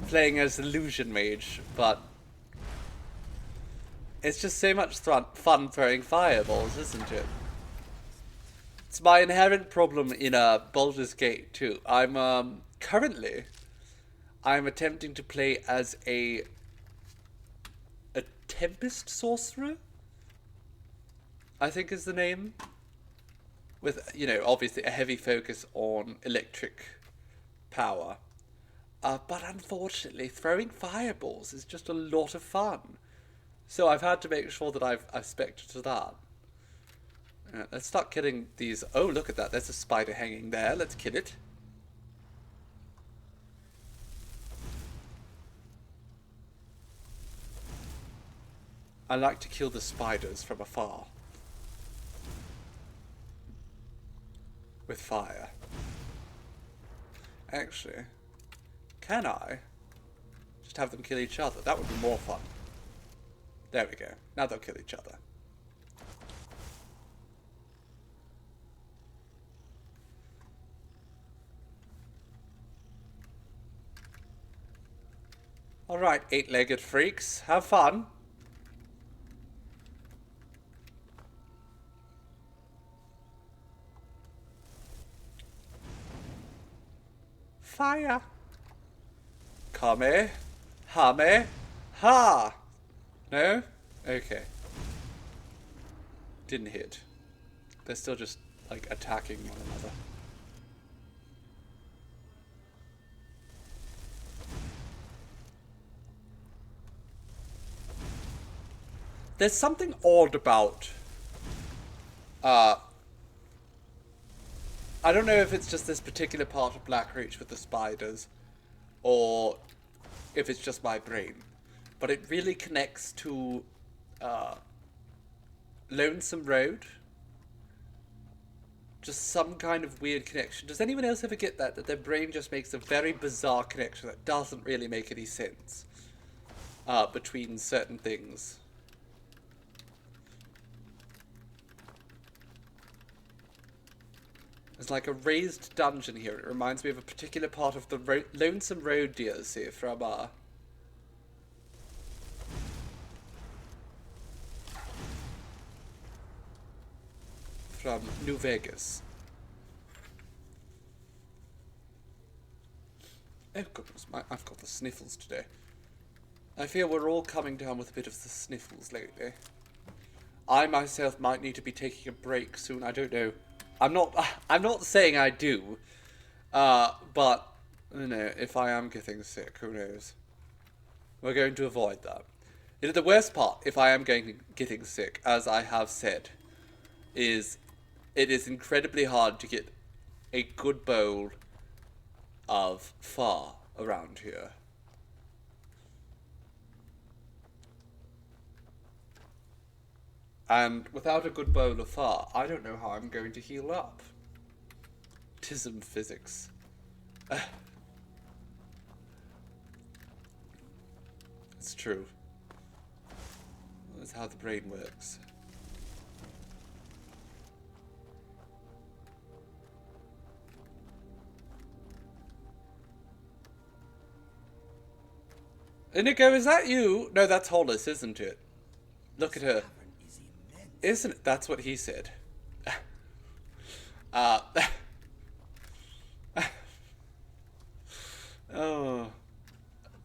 playing as Illusion Mage, but it's just so much fun throwing fireballs, isn't it? It's my inherent problem in Baldur's Gate too. I'm currently attempting to play as a Tempest Sorcerer, I think is the name, with, you know, obviously a heavy focus on electric power, but unfortunately throwing fireballs is just a lot of fun, so I've had to make sure that I've spec'd to that. Let's start killing these. Oh, look at that, there's a spider hanging there. Let's kill it. I like to kill the spiders from afar with fire. Actually, can I just have them kill each other? That would be more fun. There we go. Now they'll kill each other. Alright, eight-legged freaks. Have fun. Fire. Kame. Hame. Ha. No? Okay. Didn't hit. They're still just, like, attacking one another. there's something odd about, I don't know if it's just this particular part of Blackreach with the spiders, or if it's just my brain, but it really connects to, Lonesome Road. Just some kind of weird connection. Does anyone else ever get that? That their brain just makes a very bizarre connection that doesn't really make any sense between certain things. There's like a raised dungeon here. It reminds me of a particular part of the Lonesome Road DLC from New Vegas. Oh goodness, I've got the sniffles today. I feel we're all coming down with a bit of the sniffles lately. I myself might need to be taking a break soon. I don't know. I'm not saying I do. But you know, if I am getting sick, who knows? We're going to avoid that. You know, the worst part, if I am getting sick, as I have said, is it is incredibly hard to get a good bowl of pho around here. And without a good bowl of pho, I don't know how I'm going to heal up. Tism physics. It's true. That's how the brain works. Inigo, is that you? No, that's Hollis, isn't it? Look at her. Isn't it? That's what he said. Oh.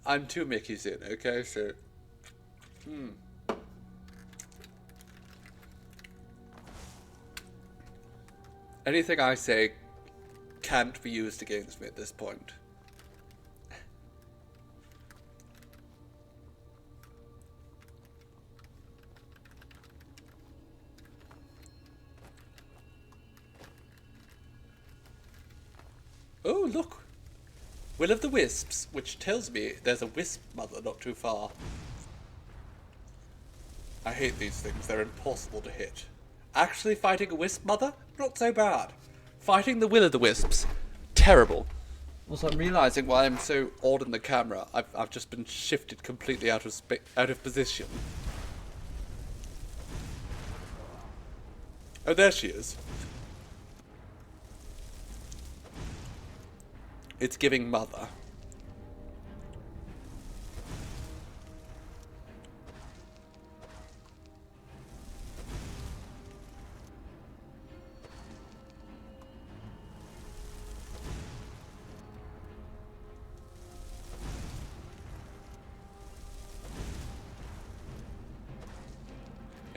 I'm 2 Mickeys in, okay, so... Anything I say can't be used against me at this point. Oh, look! Will of the Wisps, which tells me there's a wisp mother not too far. I hate these things, they're impossible to hit. Actually fighting a wisp mother? Not so bad. Fighting the Will of the Wisps? Terrible. Also, I'm realising why I'm so odd in the camera. I've just been shifted completely out of position. Oh, there she is. It's giving mother.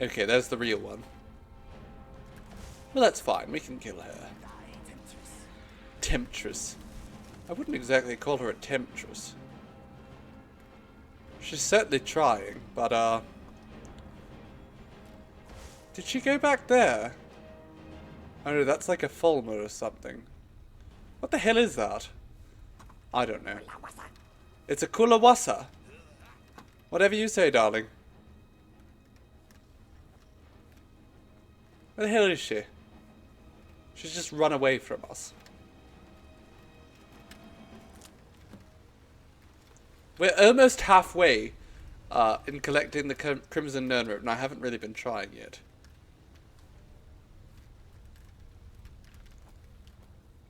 Okay, there's the real one. Well, that's fine. We can kill her. Temptress. I wouldn't exactly call her a temptress. She's certainly trying, but, did she go back there? Oh no, that's like a Fulmer or something. What the hell is that? I don't know. It's a Kulawasa. Whatever you say, darling. Where the hell is she? She's just run away from us. We're almost halfway in collecting the Crimson Nirnroot, and I haven't really been trying yet.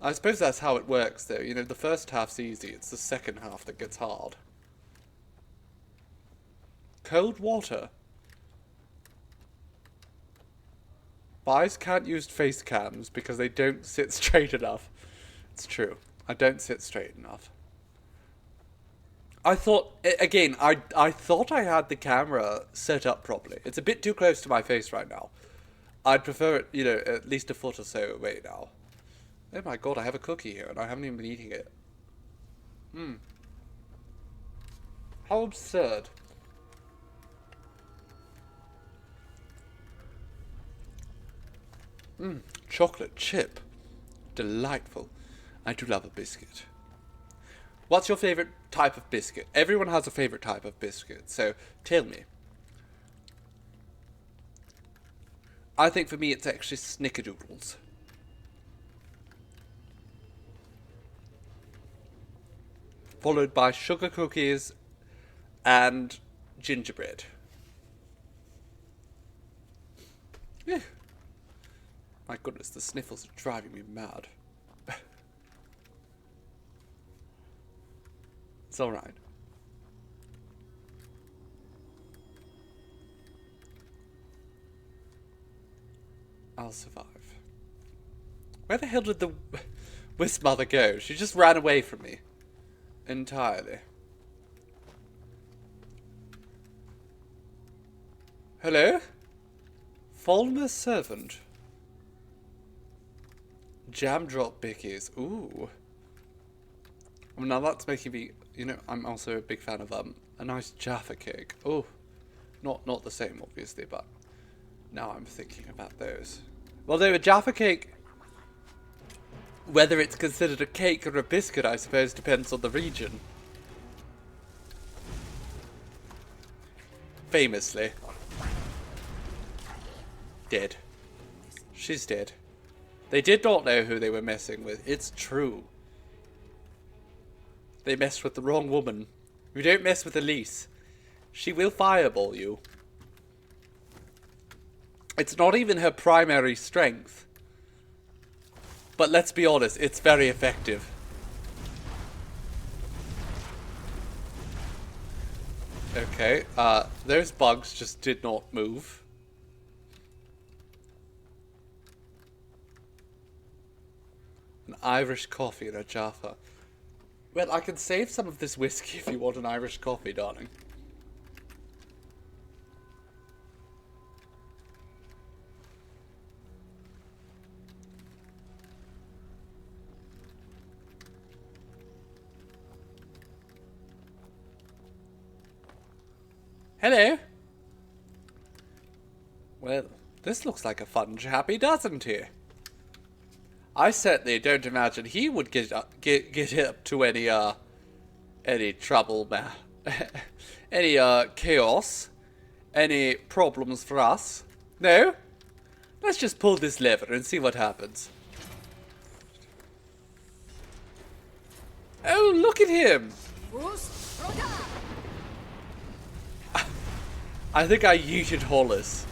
I suppose that's how it works, though. You know, the first half's easy, it's the second half that gets hard. Cold water. Buys can't use face cams because they don't sit straight enough. It's true. I don't sit straight enough. I thought, again, I thought I had the camera set up properly. It's a bit too close to my face right now. I'd prefer it, you know, at least a foot or so away now. Oh my god, I have a cookie here and I haven't even been eating it. How absurd. Chocolate chip. Delightful. I do love a biscuit. What's your favourite type of biscuit? Everyone has a favourite type of biscuit, so tell me. I think for me it's actually snickerdoodles. Followed by sugar cookies and gingerbread. Yeah. My goodness, the sniffles are driving me mad. It's alright. I'll survive. Where the hell did the Wisp Mother go? She just ran away from me. Entirely. Hello? Falmer's servant. Jam drop bickies. Ooh. Well, now that's making me, you know, I'm also a big fan of a nice Jaffa cake. Oh, not the same obviously, but now I'm thinking about those. Well, though a Jaffa cake, whether it's considered a cake or a biscuit, I suppose, depends on the region. Famously. Dead. She's dead. They did not know who they were messing with. It's true. They messed with the wrong woman. You don't mess with Elise. She will fireball you. It's not even her primary strength. But let's be honest, it's very effective. Okay, those bugs just did not move. An Irish coffee and a Jaffa. Well, I can save some of this whiskey if you want an Irish coffee, darling. Hello. Well, this looks like a fun chappy, doesn't he? I certainly don't imagine he would get up to any trouble, any chaos, any problems for us. No? Let's just pull this lever and see what happens. Oh, look at him! I think I yeeted Hollis.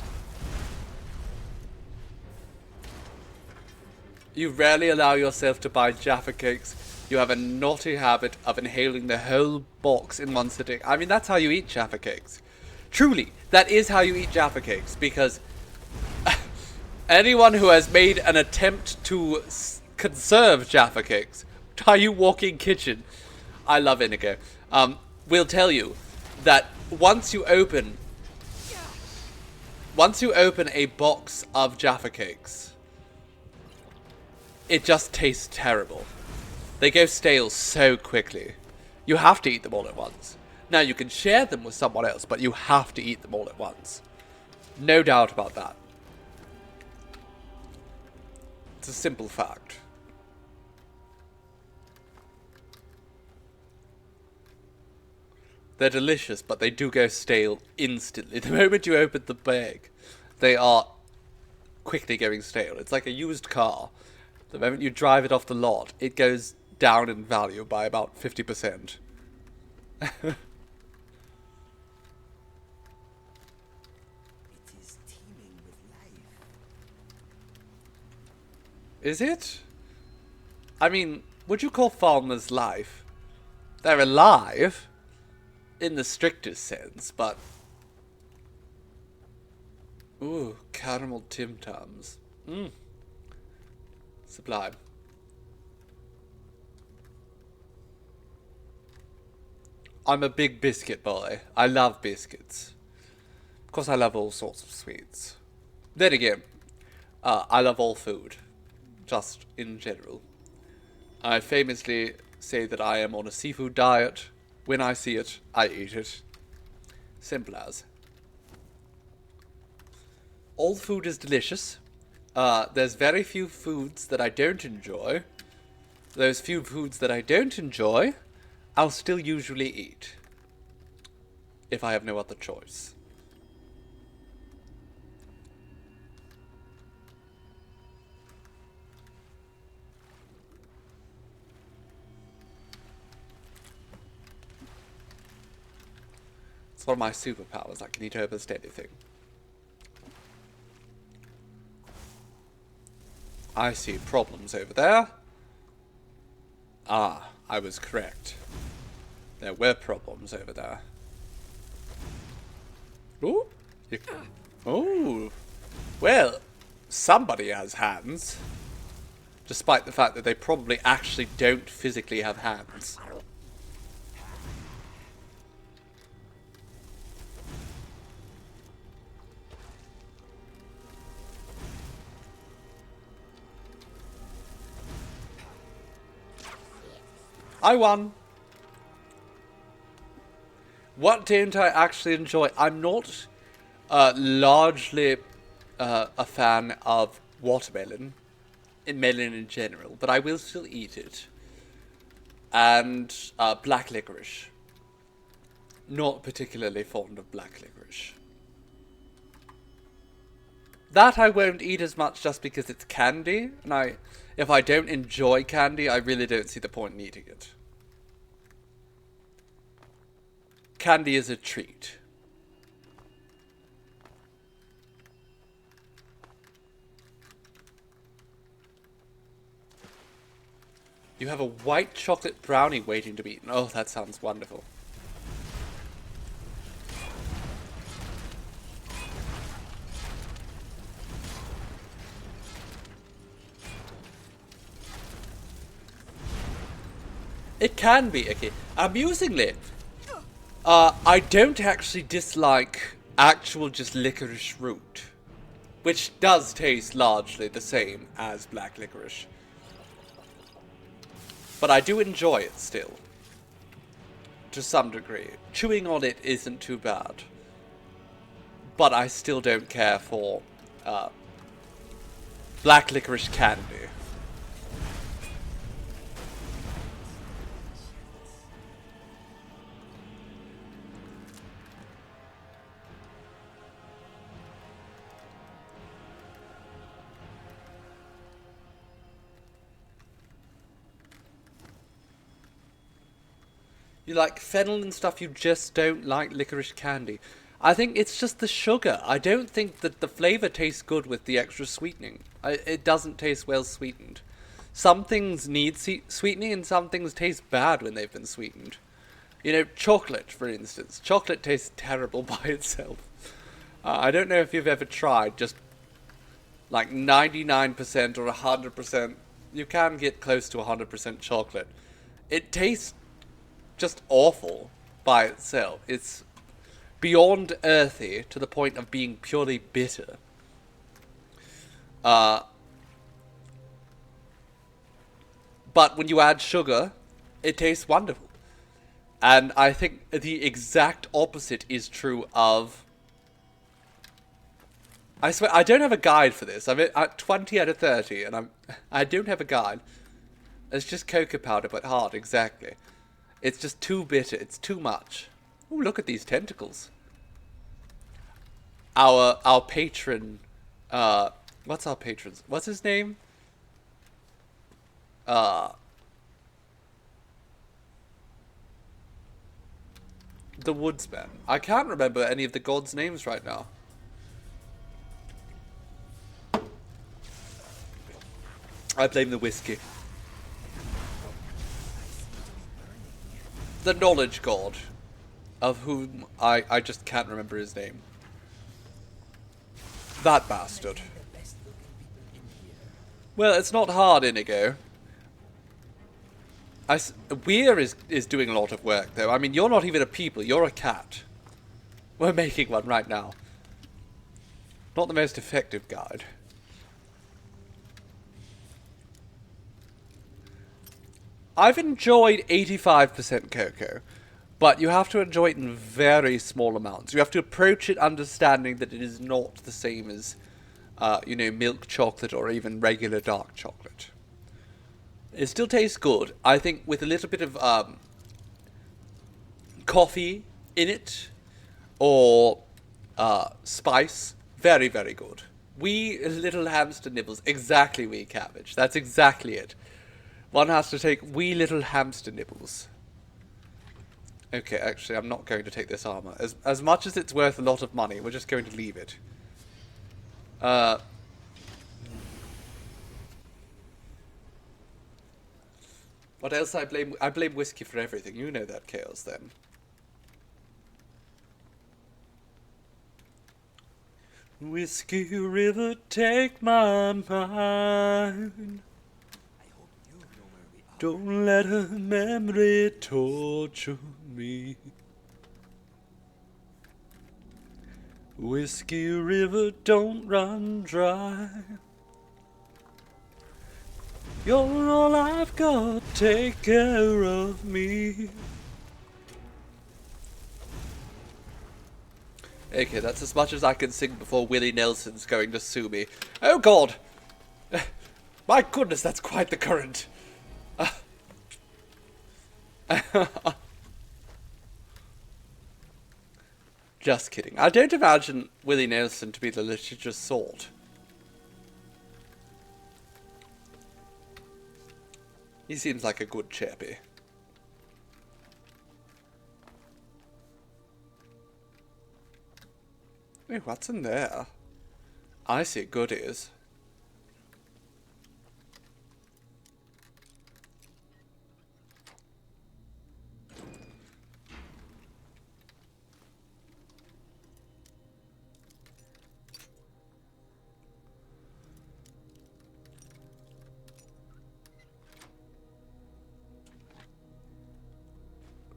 You rarely allow yourself to buy Jaffa cakes. You have a naughty habit of inhaling the whole box in one sitting. I mean, that's how you eat Jaffa cakes. Truly, that is how you eat Jaffa cakes, because anyone who has made an attempt to conserve Jaffa cakes, are you walking kitchen? I love Inigo. Will tell you that once you open a box of Jaffa cakes, it just tastes terrible. They go stale so quickly. You have to eat them all at once. Now, you can share them with someone else, but you have to eat them all at once. No doubt about that. It's a simple fact. They're delicious, but they do go stale instantly. The moment you open the bag, they are quickly going stale. It's like a used car. The moment you drive it off the lot, it goes down in value by about 50%. It is teeming with life. Is it? I mean, would you call farmers life? They're alive, in the strictest sense, but... Ooh, caramel Tim Tams. Mmm. Sublime. I'm a big biscuit boy. I love biscuits. Of course, I love all sorts of sweets. Then again, I love all food. Just in general. I famously say that I am on a seafood diet. When I see it, I eat it. Simple as. All food is delicious. there's very few foods that I don't enjoy. Those few foods that I don't enjoy, I'll still usually eat. If I have no other choice. It's one of my superpowers. I can eat almost anything. I see problems over there. Ah, I was correct. There were problems over there. Ooh. Oh. Well, somebody has hands. Despite the fact that they probably actually don't physically have hands. I won. What don't I actually enjoy? I'm not largely a fan of watermelon, melon in general, but I will still eat it. And black licorice. Not particularly fond of black licorice. That I won't eat as much just because it's candy, and if I don't enjoy candy, I really don't see the point in eating it. Candy is a treat. You have a white chocolate brownie waiting to be eaten. Oh, that sounds wonderful. It can be, okay. Amusingly, I don't actually dislike actual just licorice root, which does taste largely the same as black licorice. But I do enjoy it still, to some degree. Chewing on it isn't too bad, but I still don't care for black licorice candy. You like fennel and stuff, you just don't like licorice candy. I think it's just the sugar. I don't think that the flavour tastes good with the extra sweetening. It doesn't taste well sweetened. Some things need sweetening and some things taste bad when they've been sweetened. You know, chocolate, for instance. Chocolate tastes terrible by itself. I don't know if you've ever tried just like 99% or 100%. You can get close to 100% chocolate. It tastes just awful by itself. It's beyond earthy to the point of being purely bitter. But when you add sugar, it tastes wonderful. And I think the exact opposite is true of... I swear, I don't have a guide for this. I'm at 20 out of 30, and I don't have a guide. It's just cocoa powder, but hard, exactly. It's just too bitter. It's too much. Ooh, look at these tentacles. Our patron, what's our patron's? What's his name? The Woodsman. I can't remember any of the gods' names right now. I blame the whiskey. The knowledge god, of whom I just can't remember his name. That bastard. Well, it's not hard, Inigo. Weir is doing a lot of work, though. I mean, you're not even a people, you're a cat. We're making one right now. Not the most effective guide. I've enjoyed 85% cocoa, but you have to enjoy it in very small amounts. You have to approach it understanding that it is not the same as you know, milk chocolate or even regular dark chocolate. It still tastes good. I think with a little bit of coffee in it or spice, very, very good. Wee little hamster nibbles. Exactly, wee cabbage. That's exactly it. One has to take wee little hamster nibbles. Okay, actually, I'm not going to take this armor. As much as it's worth a lot of money, we're just going to leave it. What else I blame? I blame whiskey for everything. You know that, Chaos, then. Whiskey River, take my mind. Don't let her memory torture me. Whiskey River, don't run dry. You're all I've got, take care of me. Okay, that's as much as I can sing before Willie Nelson's going to sue me. Oh God! My goodness, that's quite the current. Just kidding. I don't imagine Willie Nelson to be the litigious sort. He seems like a good chappie. Hey, what's in there? I see goodies.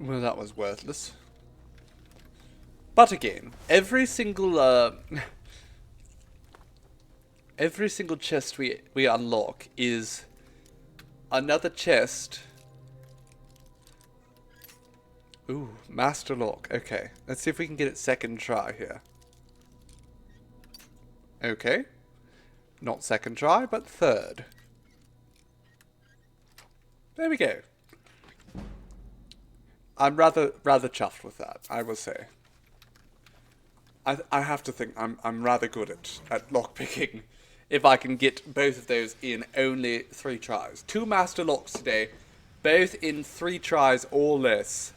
Well, that was worthless. But again, every single chest we unlock is another chest. Ooh, master lock. Okay, let's see if we can get it second try here. Okay, not second try, but third. There we go. I'm rather chuffed with that, I will say. I have to think I'm rather good at lockpicking if I can get both of those in only 3 tries. 2 master locks today, both in 3 tries or less.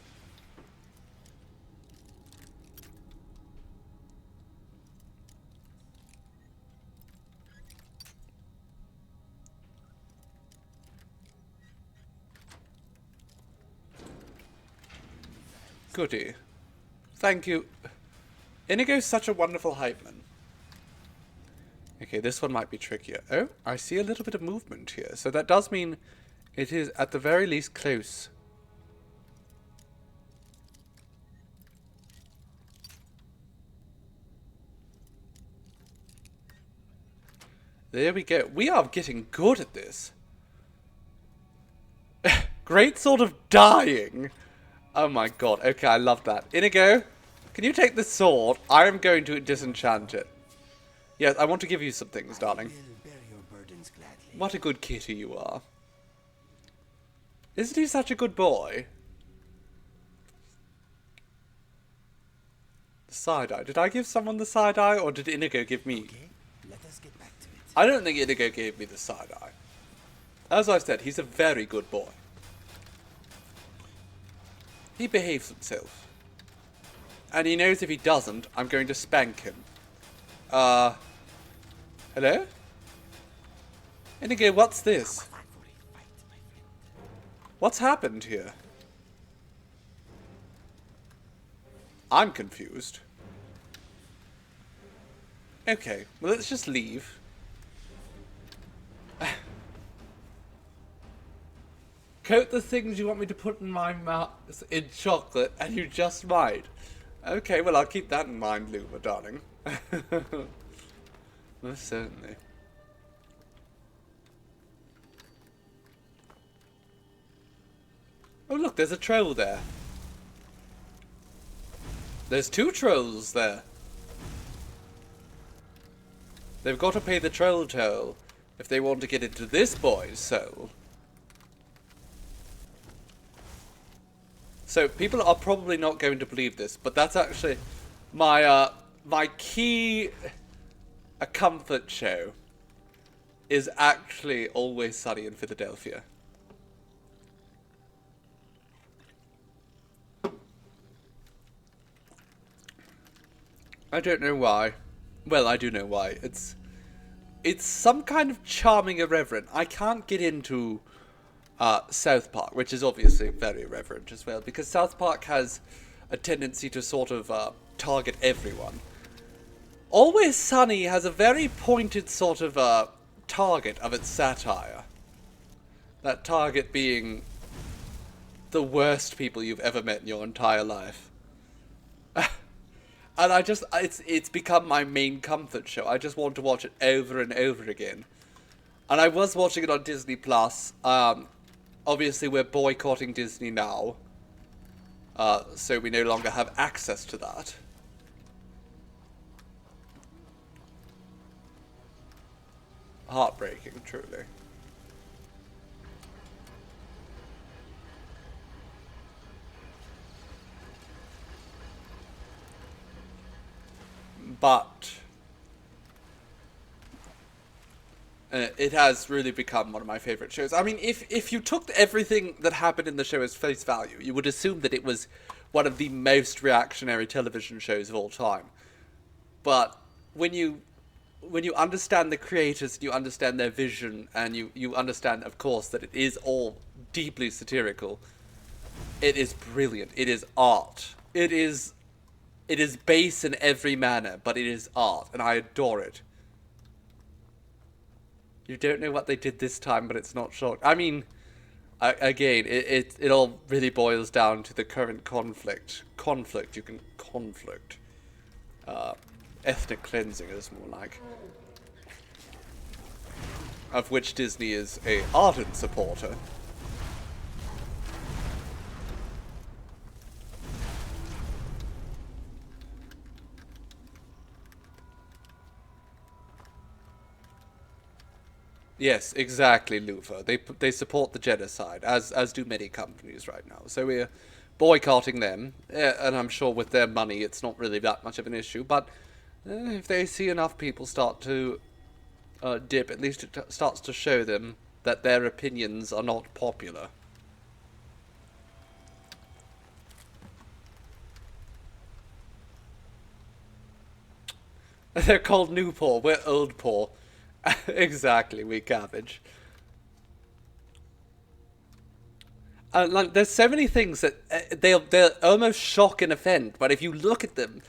Goody. Thank you. Inigo's such a wonderful hype man. Okay, this one might be trickier. Oh, I see a little bit of movement here. So that does mean it is at the very least close. There we go. We are getting good at this. Great sort of dying. Oh my god. Okay, I love that. Inigo, can you take the sword? I am going to disenchant it. Yes, I want to give you some things, darling. What a good kitty you are. Isn't he such a good boy? The side-eye. Did I give someone the side-eye, or did Inigo give me? Okay, let us get back to it. I don't think Inigo gave me the side-eye. As I said, he's a very good boy. He behaves himself. And he knows if he doesn't, I'm going to spank him. Hello? Inigo, what's this? What's happened here? I'm confused. Okay, well, let's just leave. Coat the things you want me to put in my mouth in chocolate, and you just might. Okay, well, I'll keep that in mind, Luma, darling. Most certainly. Oh, look, there's a troll there. There's 2 trolls there. They've got to pay the troll toll if they want to get into this boy's soul. So people are probably not going to believe this, but that's actually my my key a comfort show is actually Always Sunny in Philadelphia. I don't know why. Well, I do know why. It's some kind of charming irreverent. I can't get into South Park, which is obviously very irreverent as well, because South Park has a tendency to sort of target everyone. Always Sunny has a very pointed sort of target of its satire. That target being the worst people you've ever met in your entire life. And I just, it's become my main comfort show. I just want to watch it over and over again. And I was watching it on Disney Plus. Obviously we're boycotting Disney now. So we no longer have access to that. Heartbreaking, truly. But it has really become one of my favorite shows. I mean, if you took everything that happened in the show as face value, you would assume that it was one of the most reactionary television shows of all time. But when you understand the creators, you understand their vision, and you understand, of course, that it is all deeply satirical, it is brilliant. It is art. It is base in every manner, but it is art, and I adore it. You don't know what they did this time, but it's not short. I mean, again, it all really boils down to the current conflict. You can conflict. Ethnic cleansing is more like. Of which Disney is a ardent supporter. Yes, exactly, Lufa. They support the genocide, as do many companies right now. So we're boycotting them, and I'm sure with their money it's not really that much of an issue. But if they see enough people start to dip, at least it starts to show them that their opinions are not popular. They're called new poor. We're old poor. Exactly, we cabbage. Like, there's so many things that they're almost shock and offend, but if you look at them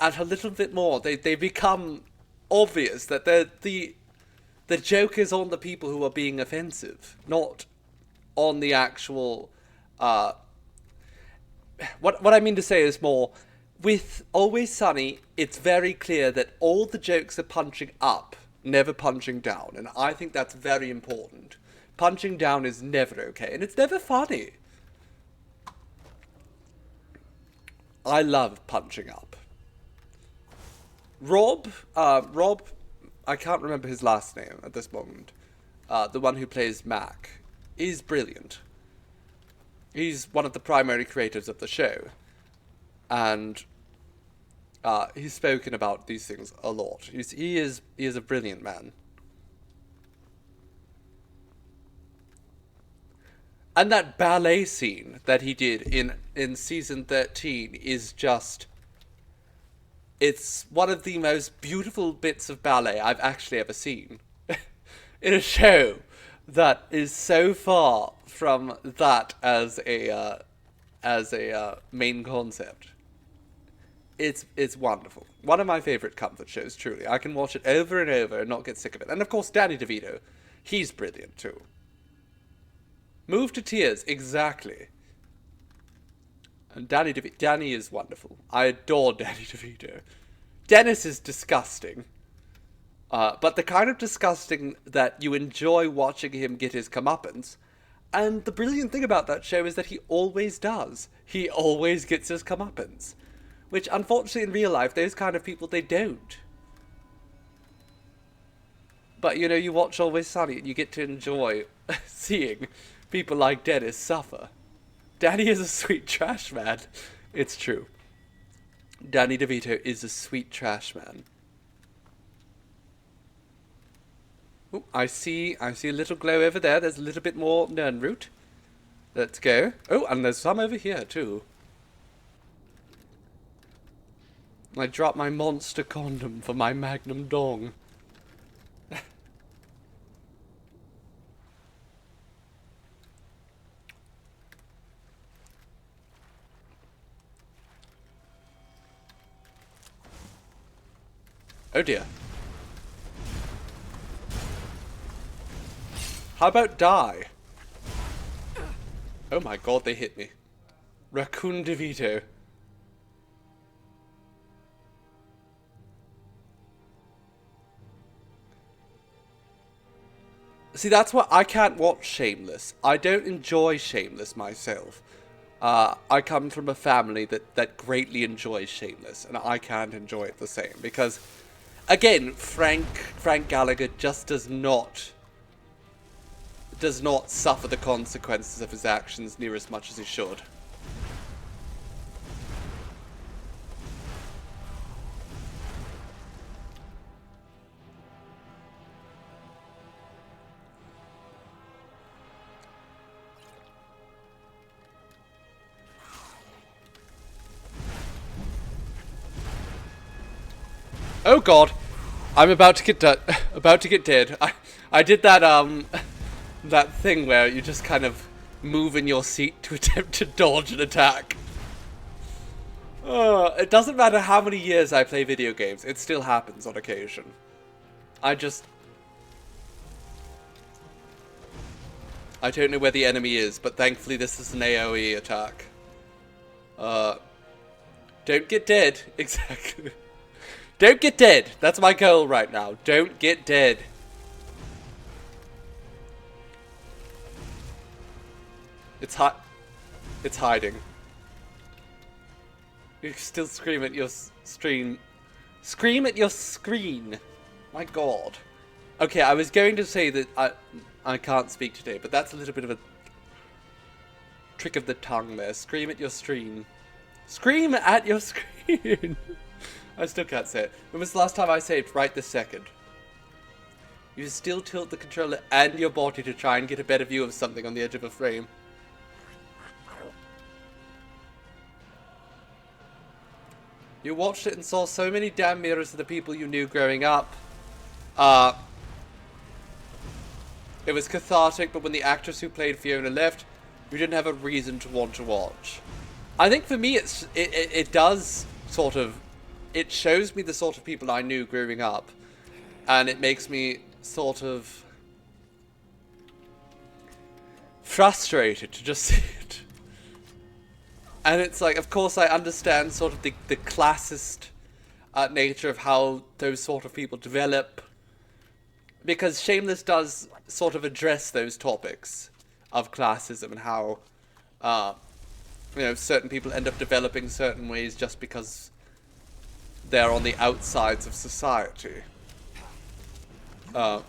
and a little bit more, they become obvious that the joke is on the people who are being offensive, not on the actual. What I mean to say is more. With Always Sunny, it's very clear that all the jokes are punching up, never punching down. And I think that's very important. Punching down is never okay, and it's never funny. I love punching up. Rob, I can't remember his last name at this moment. The one who plays Mac, is brilliant. He's one of the primary creators of the show. And he's spoken about these things a lot. He is a brilliant man. And that ballet scene that he did in season 13 is just... It's one of the most beautiful bits of ballet I've actually ever seen. In a show that is so far from that as a main concept. It's wonderful. One of my favorite comfort shows, truly. I can watch it over and over and not get sick of it. And of course, Danny DeVito. He's brilliant, too. Move to Tears, exactly. And Danny is wonderful. I adore Danny DeVito. Dennis is disgusting. But the kind of disgusting that you enjoy watching him get his comeuppance. And the brilliant thing about that show is that he always does. He always gets his comeuppance. Which, unfortunately, in real life, those kind of people, they don't. But, you know, you watch Always Sunny and you get to enjoy seeing people like Dennis suffer. Danny is a sweet trash man. It's true. Danny DeVito is a sweet trash man. Oh, I see a little glow over there. There's a little bit more Nernroot. Let's go. Oh, and there's some over here, too. I dropped my monster condom for my magnum dong. Oh dear. How about die? Oh my god, they hit me. Raccoon DeVito. See, that's why I can't watch Shameless. I don't enjoy Shameless myself. I come from a family that greatly enjoys Shameless, and I can't enjoy it the same. Because, again, Frank Gallagher just does not suffer the consequences of his actions near as much as he should. Oh god, I'm about to get dead. I did that that thing where you just kind of move in your seat to attempt to dodge an attack. It doesn't matter how many years I play video games, it still happens on occasion. I don't know where the enemy is, but thankfully this is an AoE attack. Don't get dead. Exactly. Don't get dead. That's my goal right now. Don't get dead. It's hiding. You still scream at your stream. Scream at your screen. My god. Okay, I was going to say that I can't speak today, but that's a little bit of a trick of the tongue there. Scream at your stream. Scream at your screen. I still can't say it. When was the last time I saved? Right this second. You still tilt the controller and your body to try and get a better view of something on the edge of a frame. You watched it and saw so many damn mirrors of the people you knew growing up. It was cathartic, but when the actress who played Fiona left, you didn't have a reason to want to watch. I think for me it does sort of... It shows me the sort of people I knew growing up. And it makes me sort of frustrated to just see it. And it's like, of course I understand sort of the classist nature of how those sort of people develop. Because Shameless does sort of address those topics of classism and how, you know, certain people end up developing certain ways just because they're on the outsides of society. But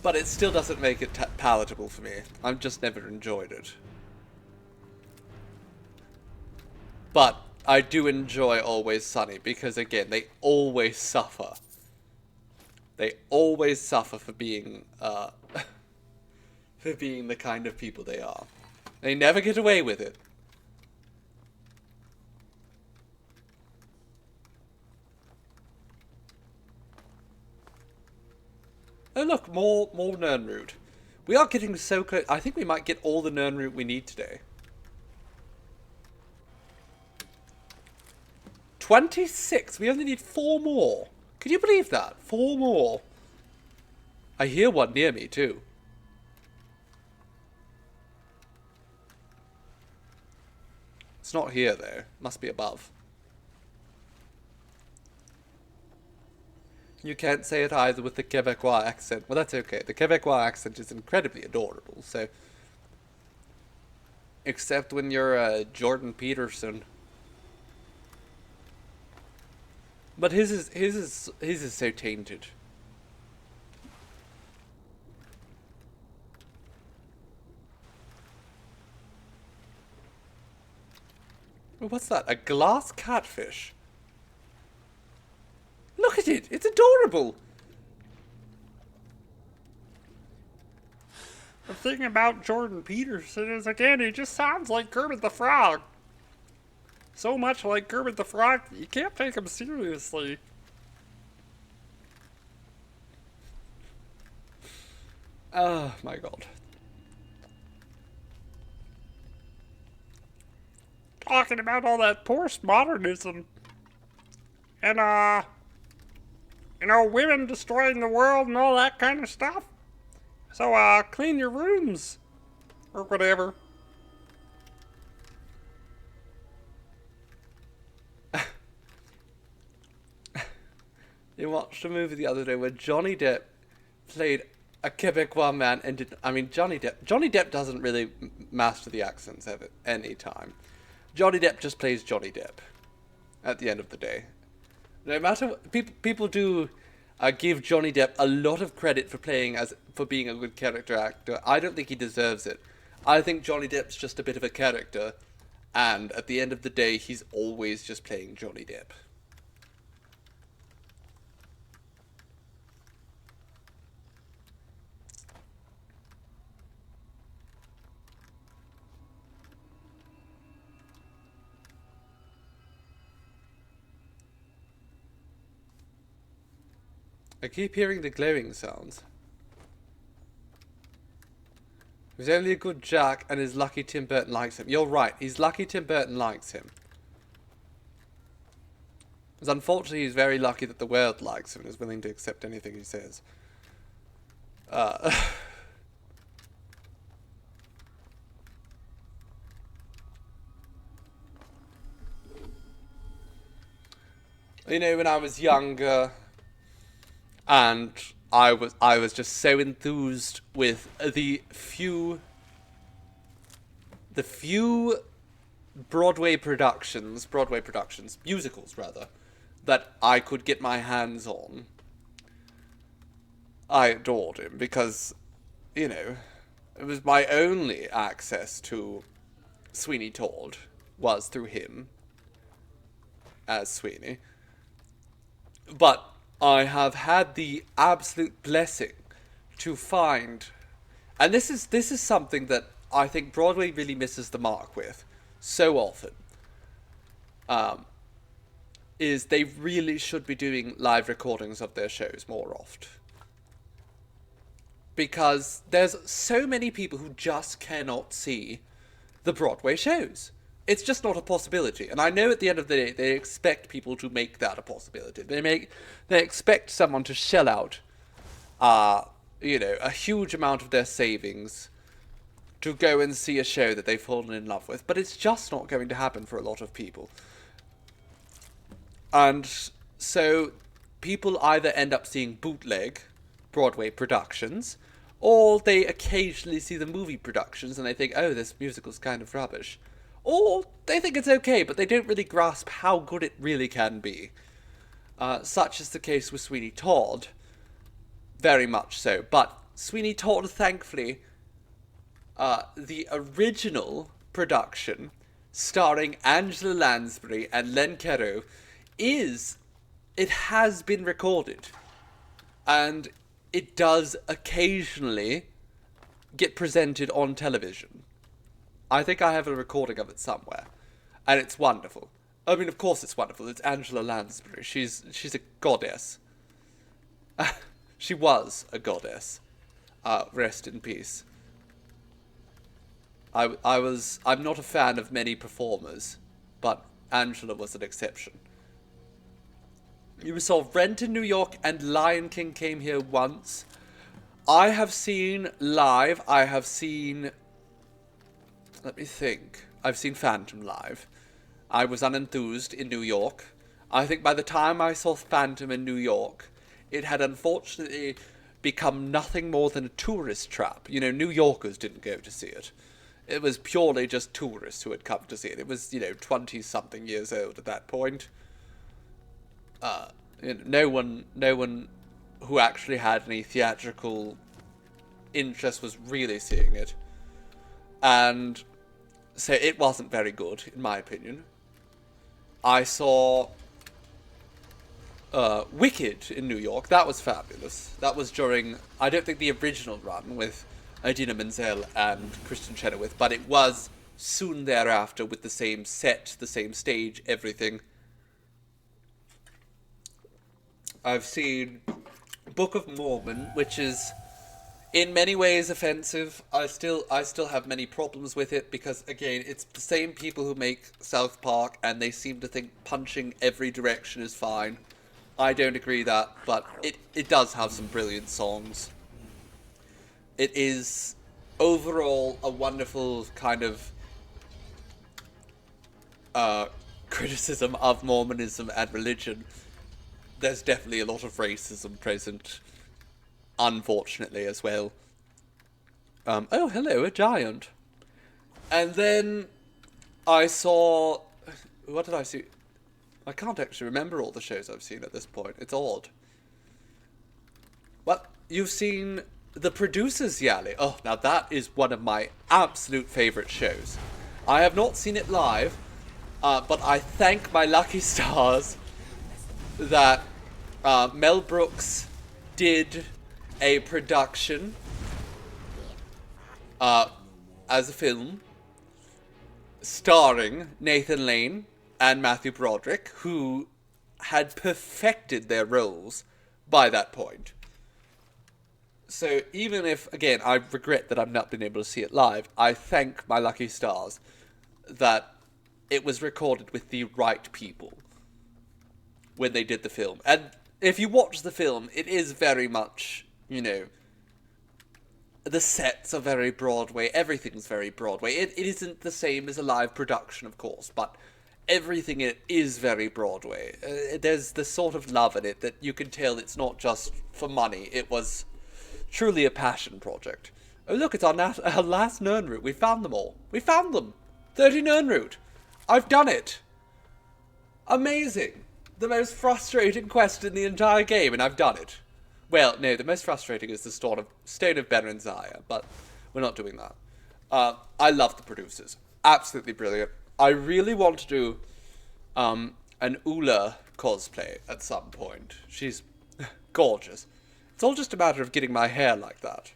it still doesn't make it palatable for me. I've just never enjoyed it. But I do enjoy Always Sunny because, again, they always suffer. They always suffer for being the kind of people they are. They never get away with it. Oh look, more Nernroot. We are getting so close. I think we might get all the Nernroot we need today. 26. We only need 4 more. Can you believe that? 4 more. I hear one near me too. It's not here though. Must be above. You can't say it either with the Quebecois accent. Well, that's okay. The Quebecois accent is incredibly adorable, so... Except when you're Jordan Peterson. But his is so tainted. Oh, what's that? A glass catfish. Look at it! It's adorable! The thing about Jordan Peterson is, again, he just sounds like Kermit the Frog. So much like Kermit the Frog that you can't take him seriously. Oh my god. Talking about all that postmodernism. And, you know, women destroying the world and all that kind of stuff. So, clean your rooms. Or whatever. You watched a movie the other day where Johnny Depp played a Quebecois man and did... I mean, Johnny Depp doesn't really master the accents at any time. Johnny Depp just plays Johnny Depp. At the end of the day. No matter what... People do give Johnny Depp a lot of credit for being a good character actor. I don't think he deserves it. I think Johnny Depp's just a bit of a character. And at the end of the day, he's always just playing Johnny Depp. I keep hearing the glowing sounds. He's only a good Jack and is lucky Tim Burton likes him. You're right, he's lucky Tim Burton likes him. Because unfortunately he's very lucky that the world likes him and is willing to accept anything he says. You know, when I was younger... And I was just so enthused with the few Broadway productions, musicals rather, that I could get my hands on. I adored him because, you know, it was my only access to Sweeney Todd was through him as Sweeney. But I have had the absolute blessing to find, and this is something that I think Broadway really misses the mark with so often, is they really should be doing live recordings of their shows more often. Because there's so many people who just cannot see the Broadway shows. It's just not a possibility. And I know at the end of the day, they expect people to make that a possibility. They expect someone to shell out, you know, a huge amount of their savings to go and see a show that they've fallen in love with. But it's just not going to happen for a lot of people. And so people either end up seeing bootleg Broadway productions, or they occasionally see the movie productions and they think, oh, this musical's kind of rubbish. Or they think it's okay, but they don't really grasp how good it really can be. Such is the case with Sweeney Todd. Very much so. But Sweeney Todd, thankfully, the original production, starring Angela Lansbury and Len Caro, it has been recorded. And it does occasionally get presented on television. I think I have a recording of it somewhere. And it's wonderful. I mean, of course it's wonderful. It's Angela Lansbury. She's a goddess. She was a goddess. Rest in peace. I'm not a fan of many performers, but Angela was an exception. You saw Rent in New York and Lion King came here once. I have seen live, let me think. I've seen Phantom live. I was unenthused in New York. I think by the time I saw Phantom in New York, it had unfortunately become nothing more than a tourist trap. You know, New Yorkers didn't go to see it. It was purely just tourists who had come to see it. It was, 20-something years old at that point. No one who actually had any theatrical interest was really seeing it. And so it wasn't very good, in my opinion. I saw Wicked in New York. That was fabulous. That was during, I don't think the original run with Idina Menzel and Kristen Chenoweth, but it was soon thereafter with the same set, the same stage, everything. I've seen Book of Mormon, which is in many ways offensive. I still have many problems with it because, again, it's the same people who make South Park, and they seem to think punching every direction is fine. I don't agree that, but it does have some brilliant songs. It is overall a wonderful kind of criticism of Mormonism and religion. There's definitely a lot of racism present, unfortunately, as well. Oh, hello, a giant. And then I saw... What did I see? I can't actually remember all the shows I've seen at this point. It's odd. Well, you've seen The Producers Yali. Oh, now that is one of my absolute favourite shows. I have not seen it live, but I thank my lucky stars that Mel Brooks did a production as a film starring Nathan Lane and Matthew Broderick, who had perfected their roles by that point. So even if, again, I regret that I've not been able to see it live, I thank my lucky stars that it was recorded with the right people when they did the film. And if you watch the film, it is very much, you know, the sets are very Broadway, everything's very Broadway. It isn't the same as a live production, of course, but everything in it is very Broadway. There's this sort of love in it that you can tell it's not just for money. It was truly a passion project. Oh look, it's our last Nern route. We found them all. We found them! 30 Nern route. I've done it! Amazing! The most frustrating quest in the entire game, and I've done it. Well, no, the most frustrating is the Stone of Berenziah, but we're not doing that. I love The Producers. Absolutely brilliant. I really want to do an Ula cosplay at some point. She's gorgeous. It's all just a matter of getting my hair like that.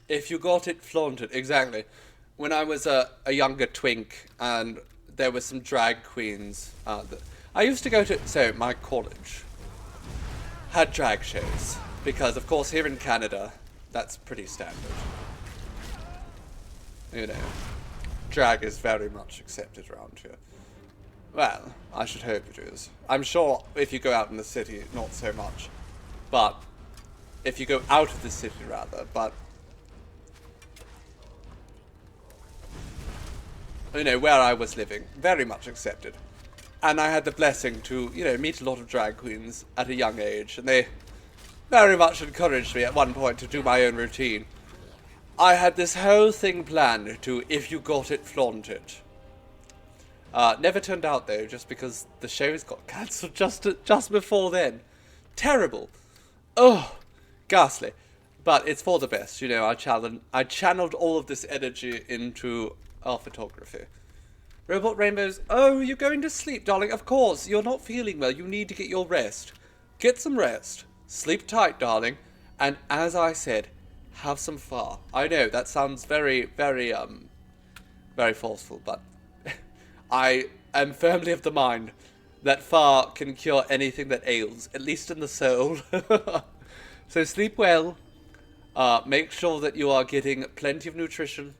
If you got it, flaunt it. Exactly. When I was a younger twink and there were some drag queens, I used to go to... So, my college had drag shows. Because, of course, here in Canada, that's pretty standard. You know, drag is very much accepted around here. Well, I should hope it is. I'm sure if you go out in the city, not so much. But, if you go out of the city, rather, but... You know, where I was living, very much accepted. And I had the blessing to, you know, meet a lot of drag queens at a young age, and they very much encouraged me at one point to do my own routine. I had this whole thing planned to, if you got it, flaunt it. Never turned out, though, just because the shows got cancelled just before then. Terrible. Oh, ghastly. But it's for the best, you know, I channeled all of this energy into our photography. Robot Rainbows, oh, you're going to sleep, darling. Of course, you're not feeling well. You need to get your rest. Get some rest. Sleep tight, darling. And as I said, have some far. I know, that sounds very, very forceful, but I am firmly of the mind that far can cure anything that ails, at least in the soul. So sleep well. Make sure that you are getting plenty of nutrition.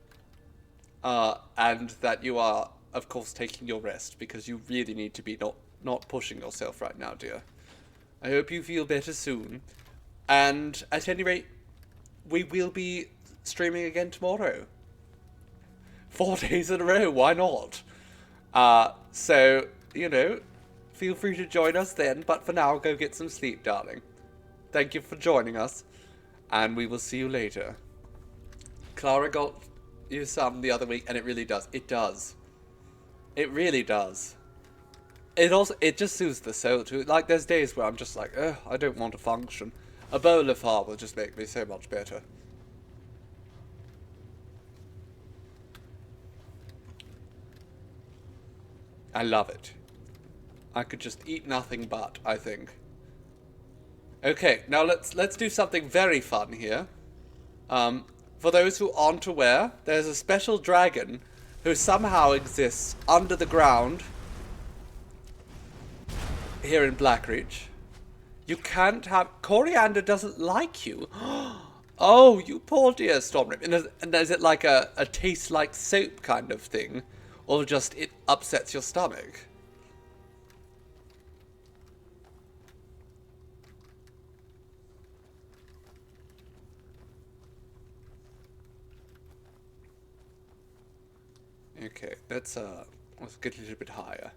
And that you are, of course, taking your rest, because you really need to be not pushing yourself right now, dear. I hope you feel better soon. And at any rate, we will be streaming again tomorrow. 4 days in a row, why not? So, you know, feel free to join us then, but for now, go get some sleep, darling. Thank you for joining us, and we will see you later. Clara got you some the other week, and it really does. It does. It really does. it just soothes the soul too. Like there's days where I'm just like, ugh, I don't want to function. A bowl of far will just make me so much better. I love it. I could just eat nothing but, I think. Okay, now let's do something very fun here. For those who aren't aware, there's a special dragon who somehow exists under the ground here in Blackreach. You can't have... Coriander doesn't like you. Oh, you poor dear Stormrip. And is it like a taste like soap kind of thing? Or just it upsets your stomach? Okay, let's get a little bit higher.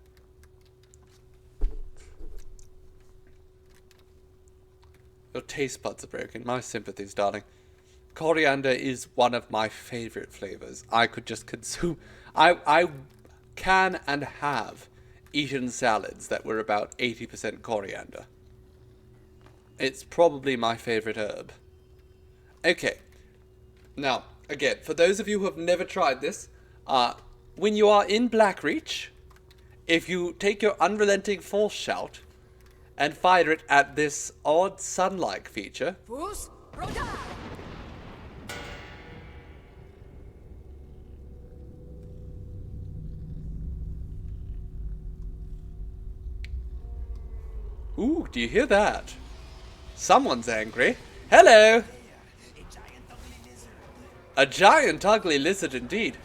Your taste buds are broken. My sympathies, darling. Coriander is one of my favorite flavors. I could just consume... I can and have eaten salads that were about 80% coriander. It's probably my favorite herb. Okay. Now, again, for those of you who have never tried this, when you are in Blackreach, if you take your unrelenting force shout and fire it at this odd sun-like feature... Ooh, do you hear that? Someone's angry. Hello! A giant ugly lizard indeed.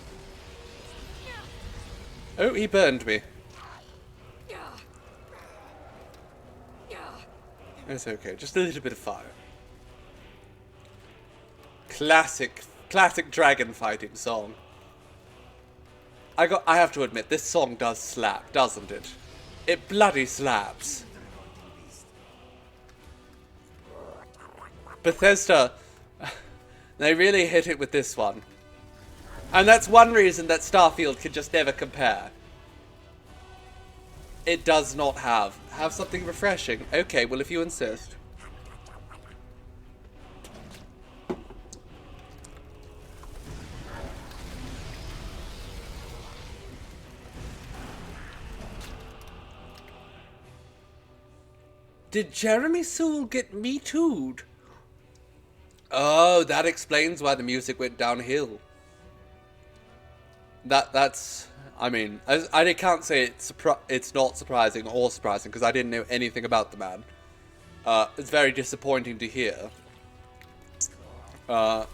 Oh, he burned me. It's okay, just a little bit of fire. Classic dragon fighting song. I have to admit, this song does slap, doesn't it? It bloody slaps. Bethesda, they really hit it with this one. And that's one reason that Starfield can just never compare. It does not have something refreshing. Okay, well if you insist. Did Jeremy Soule get Me Too'd? Oh, that explains why the music went downhill. That's... I mean, I can't say it's not surprising or surprising, because I didn't know anything about the man. It's very disappointing to hear. But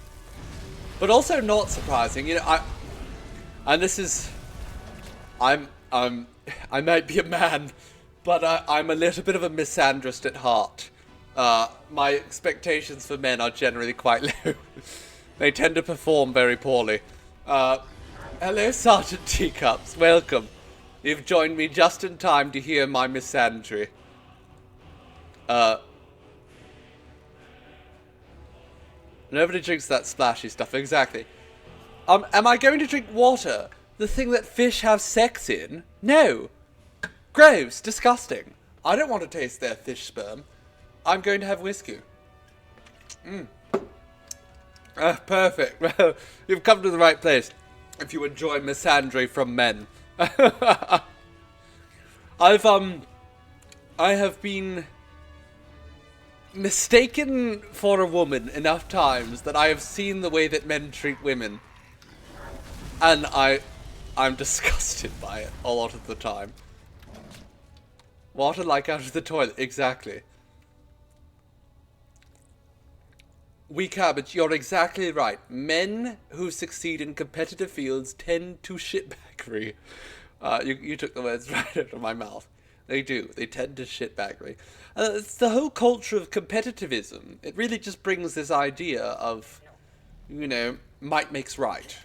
also not surprising, you know, and this is... I might be a man, but I'm a little bit of a misandrist at heart. My expectations for men are generally quite low. They tend to perform very poorly. Hello, Sergeant Teacups. Welcome. You've joined me just in time to hear my misandry. Nobody drinks that splashy stuff, exactly. Am I going to drink water? The thing that fish have sex in? No. Gross, disgusting. I don't want to taste their fish sperm. I'm going to have whiskey. Perfect. Well, you've come to the right place if you enjoy misandry from men. I have been mistaken for a woman enough times that I have seen the way that men treat women. And I'm disgusted by it a lot of the time. Water like out of the toilet, exactly. Wee Cabbage, you're exactly right. Men who succeed in competitive fields tend to shitbaggery. You took the words right out of my mouth. They do. They tend to shitbaggery. It's the whole culture of competitivism. It really just brings this idea of, you know, might makes right.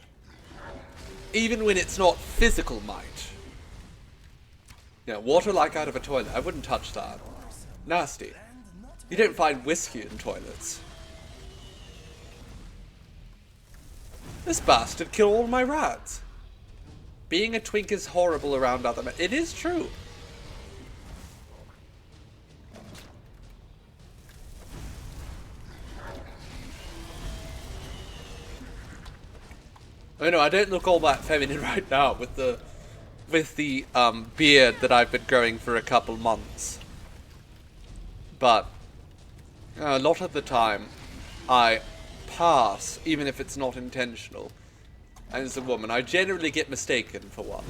Even when it's not physical might. Yeah, water like out of a toilet. I wouldn't touch that. Nasty. You don't find whiskey in toilets. This bastard killed all my rats. Being a twink is horrible around other men. It is true. I know I don't look all that feminine right now with the beard that I've been growing for a couple months. But a lot of the time, I pass, even if it's not intentional. And as a woman, I generally get mistaken for one.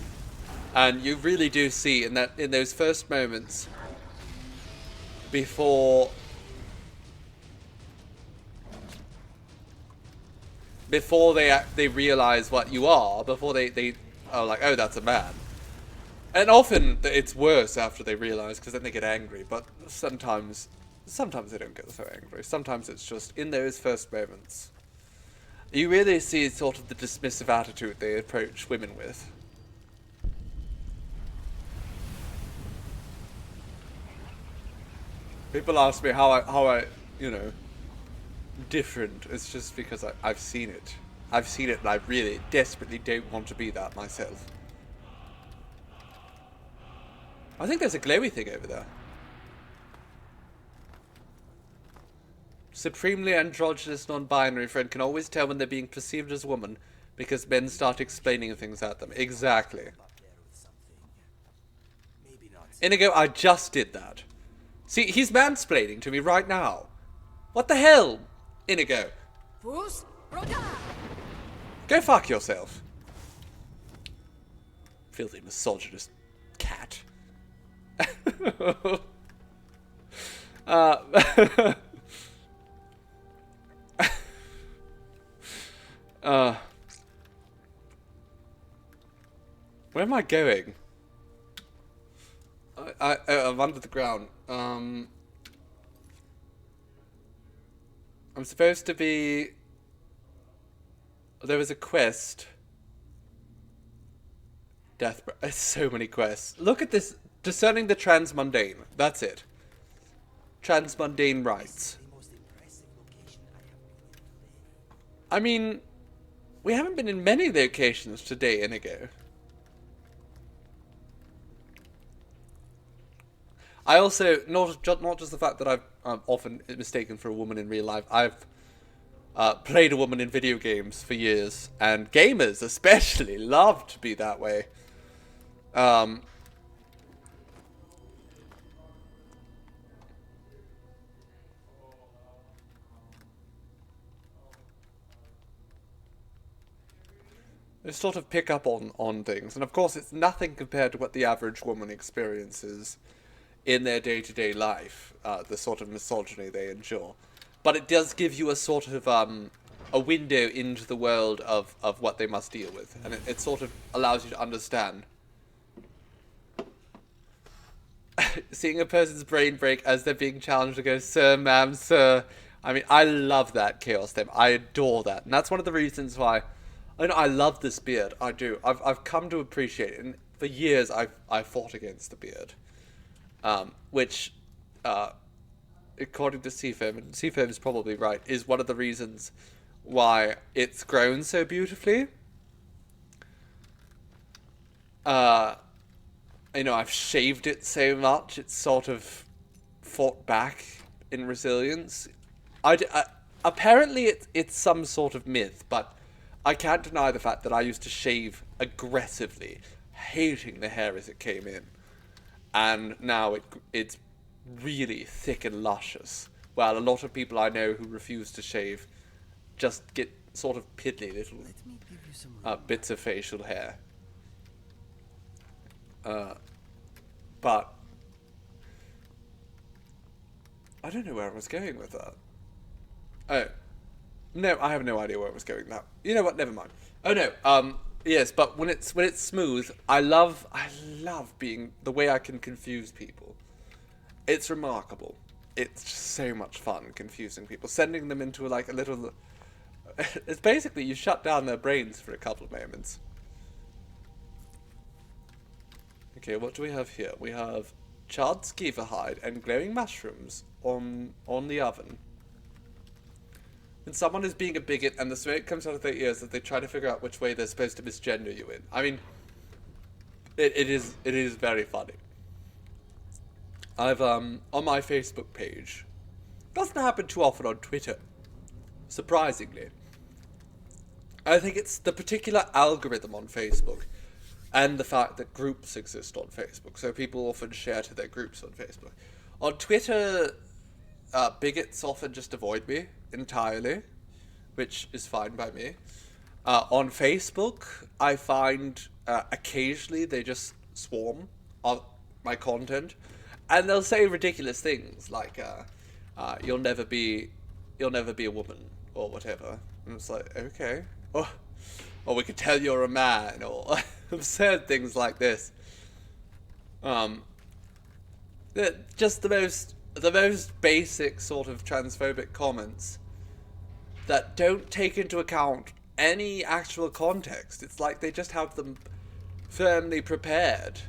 And you really do see in those first moments before they realize what you are, before they are like, oh, that's a man. And often it's worse after they realize, because then they get angry. But sometimes they don't get so angry. Sometimes it's just in those first moments. You really see sort of the dismissive attitude they approach women with. People ask me how I, you know, different. It's just because I've seen it. I've seen it and I really desperately don't want to be that myself. I think there's a glowy thing over there. Supremely androgynous non-binary friend can always tell when they're being perceived as a woman because men start explaining things at them. Exactly. Inigo, I just did that. See, he's mansplaining to me right now. What the hell, Inigo? Go fuck yourself. Filthy misogynist cat. Where am I going? I'm under the ground. I'm supposed to be... There was a quest. Death... There's so many quests. Look at this. Discerning the transmundane. That's it. Transmundane rites. I mean, we haven't been in many locations today, Inigo. I also, not just the fact that I'm often mistaken for a woman in real life, I've played a woman in video games for years, and gamers especially love to be that way. They sort of pick up on things, and of course it's nothing compared to what the average woman experiences in their day-to-day life, the sort of misogyny they endure. But it does give you a sort of a window into the world of what they must deal with, and it sort of allows you to understand. Seeing a person's brain break as they're being challenged to go, sir, ma'am, sir. I mean, I love that chaos theme. I adore that, and that's one of the reasons why I love this beard. I do. I've come to appreciate it, and for years I've fought against the beard. Which, according to Seafoam, and Seafoam is probably right, is one of the reasons why it's grown so beautifully. You know, I've shaved it so much, it's sort of fought back in resilience. Apparently it's some sort of myth, but I can't deny the fact that I used to shave aggressively, hating the hair as it came in. And now it's really thick and luscious. Well, a lot of people I know who refuse to shave just get sort of piddly little bits of facial hair. But I don't know where I was going with that. Oh. No, I have no idea where I was going now. You know what? Never mind. Oh no. Yes, but when it's smooth, I love being the way I can confuse people. It's remarkable. It's just so much fun confusing people, sending them into like a little. It's basically you shut down their brains for a couple of moments. Okay, what do we have here? We have charred skeever hide and glowing mushrooms on the oven. And someone is being a bigot and the smoke comes out of their ears as they try to figure out which way they're supposed to misgender you in. I mean, it is very funny. I've, on my Facebook page, doesn't happen too often on Twitter, surprisingly, I think it's the particular algorithm on Facebook and the fact that groups exist on Facebook. So people often share to their groups on Facebook. On Twitter, bigots often just avoid me entirely, which is fine by me. On Facebook, I find occasionally they just swarm on my content, and they'll say ridiculous things like, "You'll never be a woman," or whatever. And it's like, okay, or we could tell you're a man, or absurd things like this. Just the most basic sort of transphobic comments that don't take into account any actual context. It's like they just have them firmly prepared,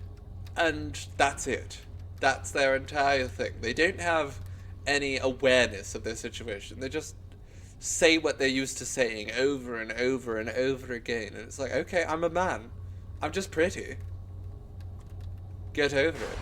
and that's it. That's their entire thing. They don't have any awareness of their situation. They just say what they're used to saying over and over and over again. And it's like, okay, I'm a man. I'm just pretty. Get over it.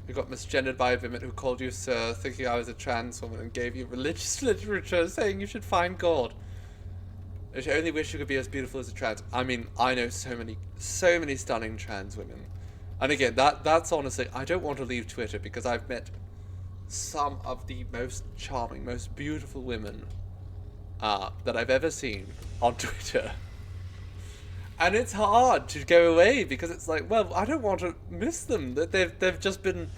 You got misgendered by a woman who called you sir, thinking I was a trans woman, and gave you religious literature saying you should find God. I only wish you could be as beautiful as a trans. I mean, I know so many stunning trans women. And again, that's honestly, I don't want to leave Twitter because I've met some of the most charming, most beautiful women that I've ever seen on Twitter. And it's hard to go away because it's like, well, I don't want to miss them. That they've just been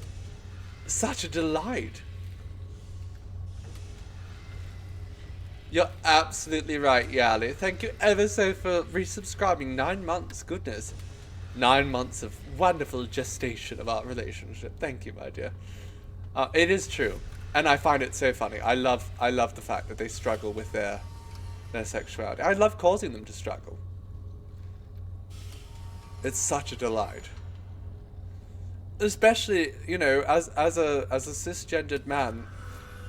such a delight. You're absolutely right, Yali. Thank you ever so for resubscribing. 9 months, goodness. 9 months of wonderful gestation of our relationship. Thank you, my dear. It is true, and I find it so funny. I love the fact that they struggle with their sexuality. I love causing them to struggle. It's such a delight. Especially, you know, as a cisgendered man,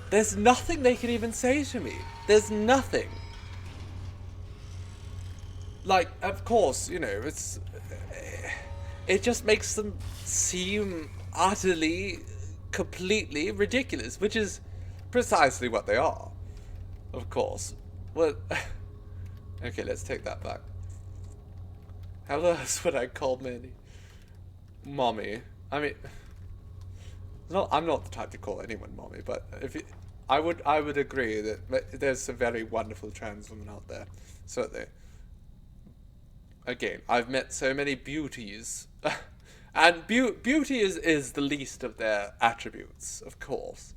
there's nothing they can even say to me. There's nothing. Like, of course, you know, it just makes them seem utterly, completely ridiculous, which is precisely what they are. Of course. Well, okay, let's take that back. How else would I call Manny? Mommy. I mean, I'm not the type to call anyone mommy, but I would agree that there's some very wonderful trans women out there. Certainly. Again, I've met so many beauties, and beauty is the least of their attributes, of course.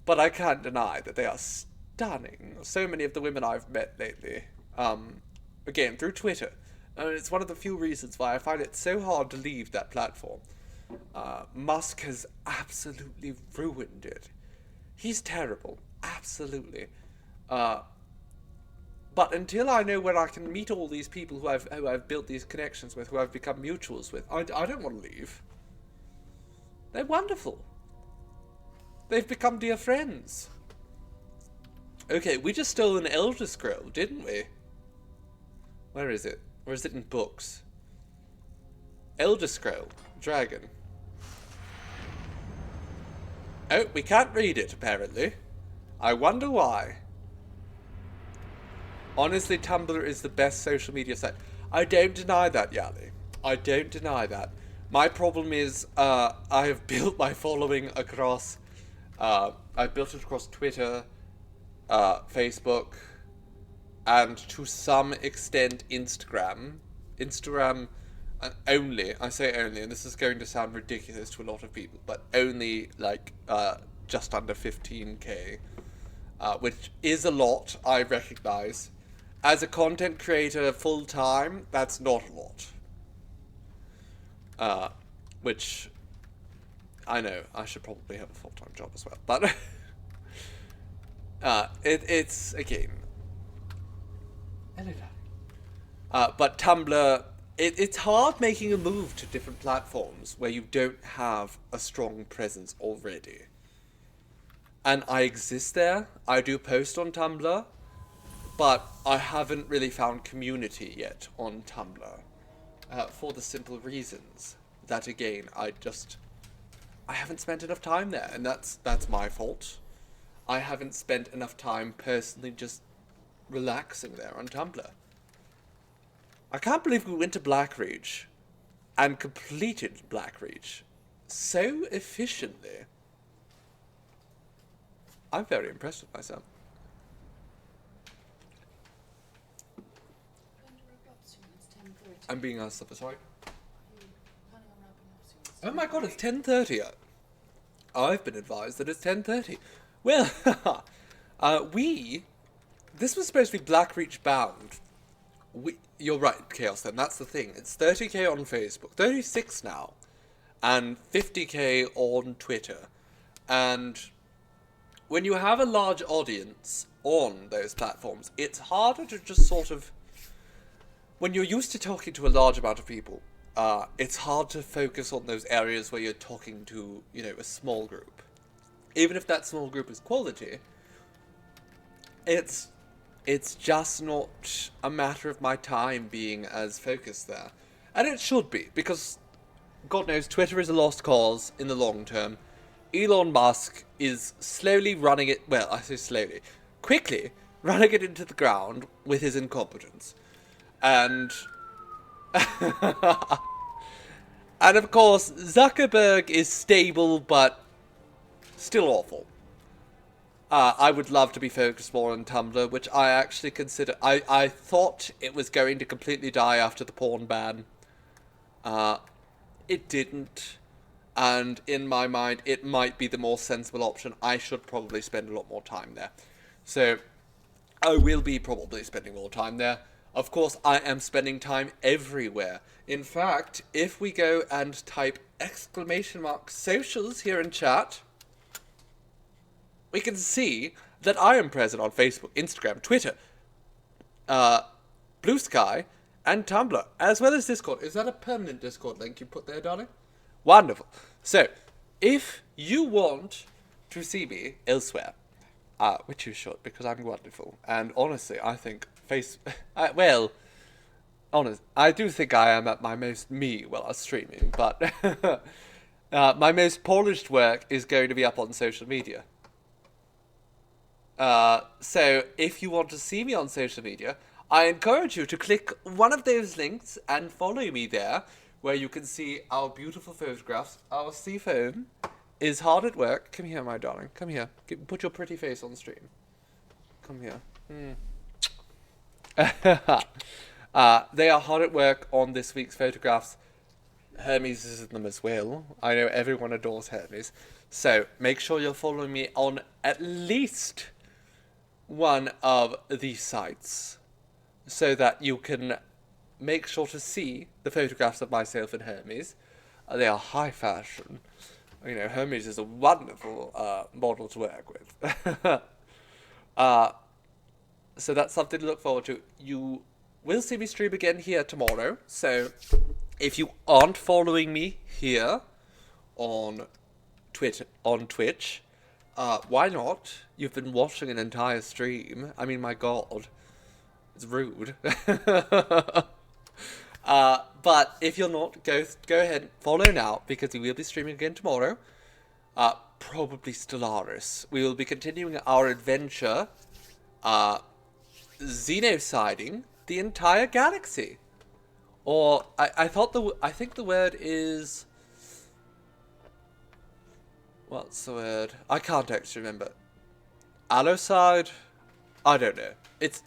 But I can't deny that they are stunning. So many of the women I've met lately, again through Twitter. And it's one of the few reasons why I find it so hard to leave that platform. Musk has absolutely ruined it. He's terrible, absolutely. But until I know where I can meet all these people who I've built these connections with, who I've become mutuals with, I don't want to leave. They're wonderful. They've become dear friends. Okay, we just stole an Elder Scroll, didn't we? Where is it? Or is it in books? Elder Scroll. Dragon. Oh, we can't read it, apparently. I wonder why. Honestly, Tumblr is the best social media site. I don't deny that, Yali. I don't deny that. My problem is, I have built my following across... I've built it across Twitter, Facebook, and to some extent Instagram. Instagram only, I say only, and this is going to sound ridiculous to a lot of people, but only like just under 15k, which is a lot, I recognize. As a content creator full time, that's not a lot. Which I know I should probably have a full-time job as well, but it's again. But Tumblr, it's hard making a move to different platforms where you don't have a strong presence already. And I exist there. I do post on Tumblr, but I haven't really found community yet on Tumblr. For the simple reasons that, again, I haven't spent enough time there, and that's my fault. I haven't spent enough time personally just relaxing there on Tumblr. I can't believe we went to Blackreach and completed Blackreach so efficiently. I'm very impressed with myself. I'm being asked stuff, sorry. Oh my god, it's 10:30. I've been advised that it's 10:30. Well, this was supposed to be Blackreach bound. You're right, Chaos, then, that's the thing. It's 30k on Facebook, 36 now, and 50k on Twitter. And when you have a large audience on those platforms, it's harder to just sort of... When you're used to talking to a large amount of people, it's hard to focus on those areas where you're talking to, a small group. Even if that small group is quality, it's just not a matter of my time being as focused there. And it should be, because, God knows, Twitter is a lost cause in the long term. Elon Musk is slowly running it, well, I say slowly, quickly running it into the ground with his incompetence. And... and of course, Zuckerberg is stable, but still awful. I would love to be focused more on Tumblr, which I actually consider... I thought it was going to completely die after the porn ban. It didn't. And in my mind, it might be the more sensible option. I should probably spend a lot more time there. So, I will be probably spending more time there. Of course, I am spending time everywhere. In fact, if we go and type _socials here in chat, we can see that I am present on Facebook, Instagram, Twitter, Blue Sky, and Tumblr, as well as Discord. Is that a permanent Discord link you put there, darling? Wonderful. So, if you want to see me elsewhere, which you should, because I'm wonderful, and honestly, I think I do think I am at my most me while I'm streaming, but my most polished work is going to be up on social media. So, if you want to see me on social media, I encourage you to click one of those links and follow me there, where you can see our beautiful photographs. Our Seafoam is hard at work. Come here, my darling. Come here. Put your pretty face on the stream. Come here. They are hard at work on this week's photographs. Hermes is in them as well. I know everyone adores Hermes. So, make sure you're following me on at least one of these sites, so that you can make sure to see the photographs of myself and Hermes. They are high fashion. Hermes is a wonderful model to work with. So that's something to look forward to. You will see me stream again here tomorrow. So if you aren't following me here on Twitch, why not? You've been watching an entire stream. I mean, my God. It's rude. But if you're not, go ahead and follow now, because we will be streaming again tomorrow. Probably Stellaris. We will be continuing our adventure, xenociding the entire galaxy. Or I think the word is... What's the word? I can't actually remember. Allocide? I don't know. It's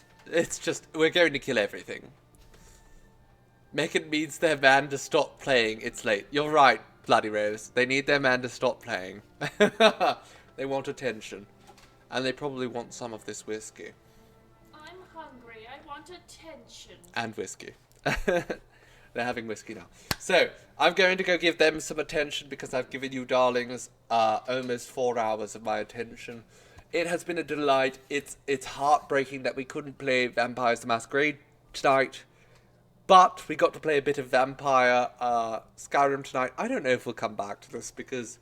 just, we're going to kill everything. Megan needs their man to stop playing. It's late. You're right, Bloody Rose. They need their man to stop playing. They want attention. And they probably want some of this whiskey. I'm hungry. I want attention. And whiskey. They're having whiskey now. So, I'm going to go give them some attention, because I've given you darlings almost 4 hours of my attention. It has been a delight. It's heartbreaking that we couldn't play Vampires the Masquerade tonight. But we got to play a bit of Vampire Skyrim tonight. I don't know if we'll come back to this, because,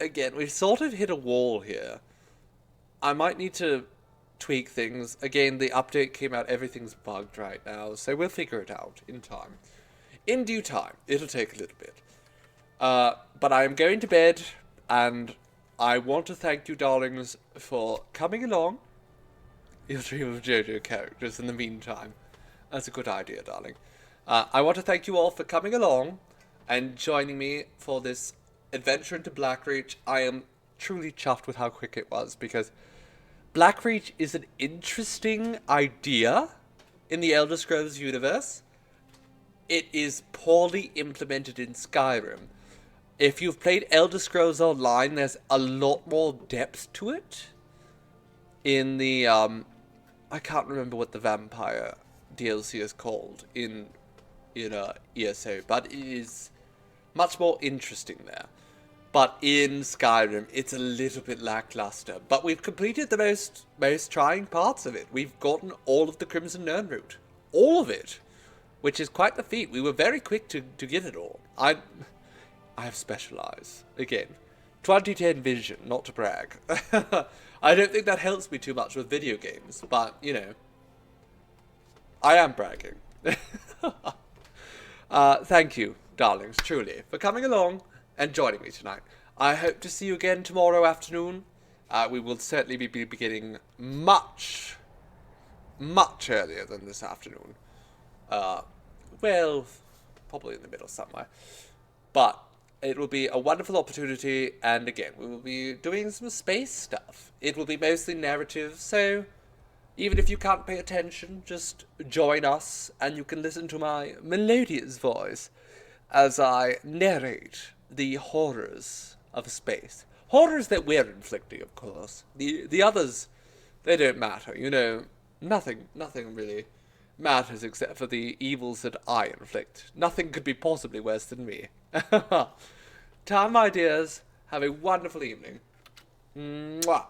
again, we've sort of hit a wall here. I might need to tweak things. Again, the update came out, everything's bugged right now, so we'll figure it out in time. In due time. It'll take a little bit. But I am going to bed, and I want to thank you, darlings, for coming along. Your dream of JoJo characters in the meantime. That's a good idea, darling. I want to thank you all for coming along and joining me for this adventure into Blackreach. I am truly chuffed with how quick it was, because Blackreach is an interesting idea in the Elder Scrolls universe. It is poorly implemented in Skyrim. If you've played Elder Scrolls Online, there's a lot more depth to it. In the, I can't remember what the vampire DLC is called in ESO, but it is much more interesting there. But in Skyrim, it's a little bit lackluster. But we've completed the most trying parts of it. We've gotten all of the Crimson Nirn route. All of it. Which is quite the feat. We were very quick to get it all. I have special eyes. Again, 2010 vision, not to brag. I don't think that helps me too much with video games. But, you know, I am bragging. Thank you, darlings, truly, for coming along and joining me tonight. I hope to see you again tomorrow afternoon. We will certainly be beginning much earlier than this afternoon. Well, probably in the middle somewhere. But it will be a wonderful opportunity, and again, we will be doing some space stuff. It will be mostly narrative, so even if you can't pay attention, just join us, and you can listen to my melodious voice as I narrate the horrors of space. Horrors that we're inflicting, of course. The others, they don't matter, you know. Nothing really matters except for the evils that I inflict. Nothing could be possibly worse than me. Time, my dears. Have a wonderful evening. Mwah.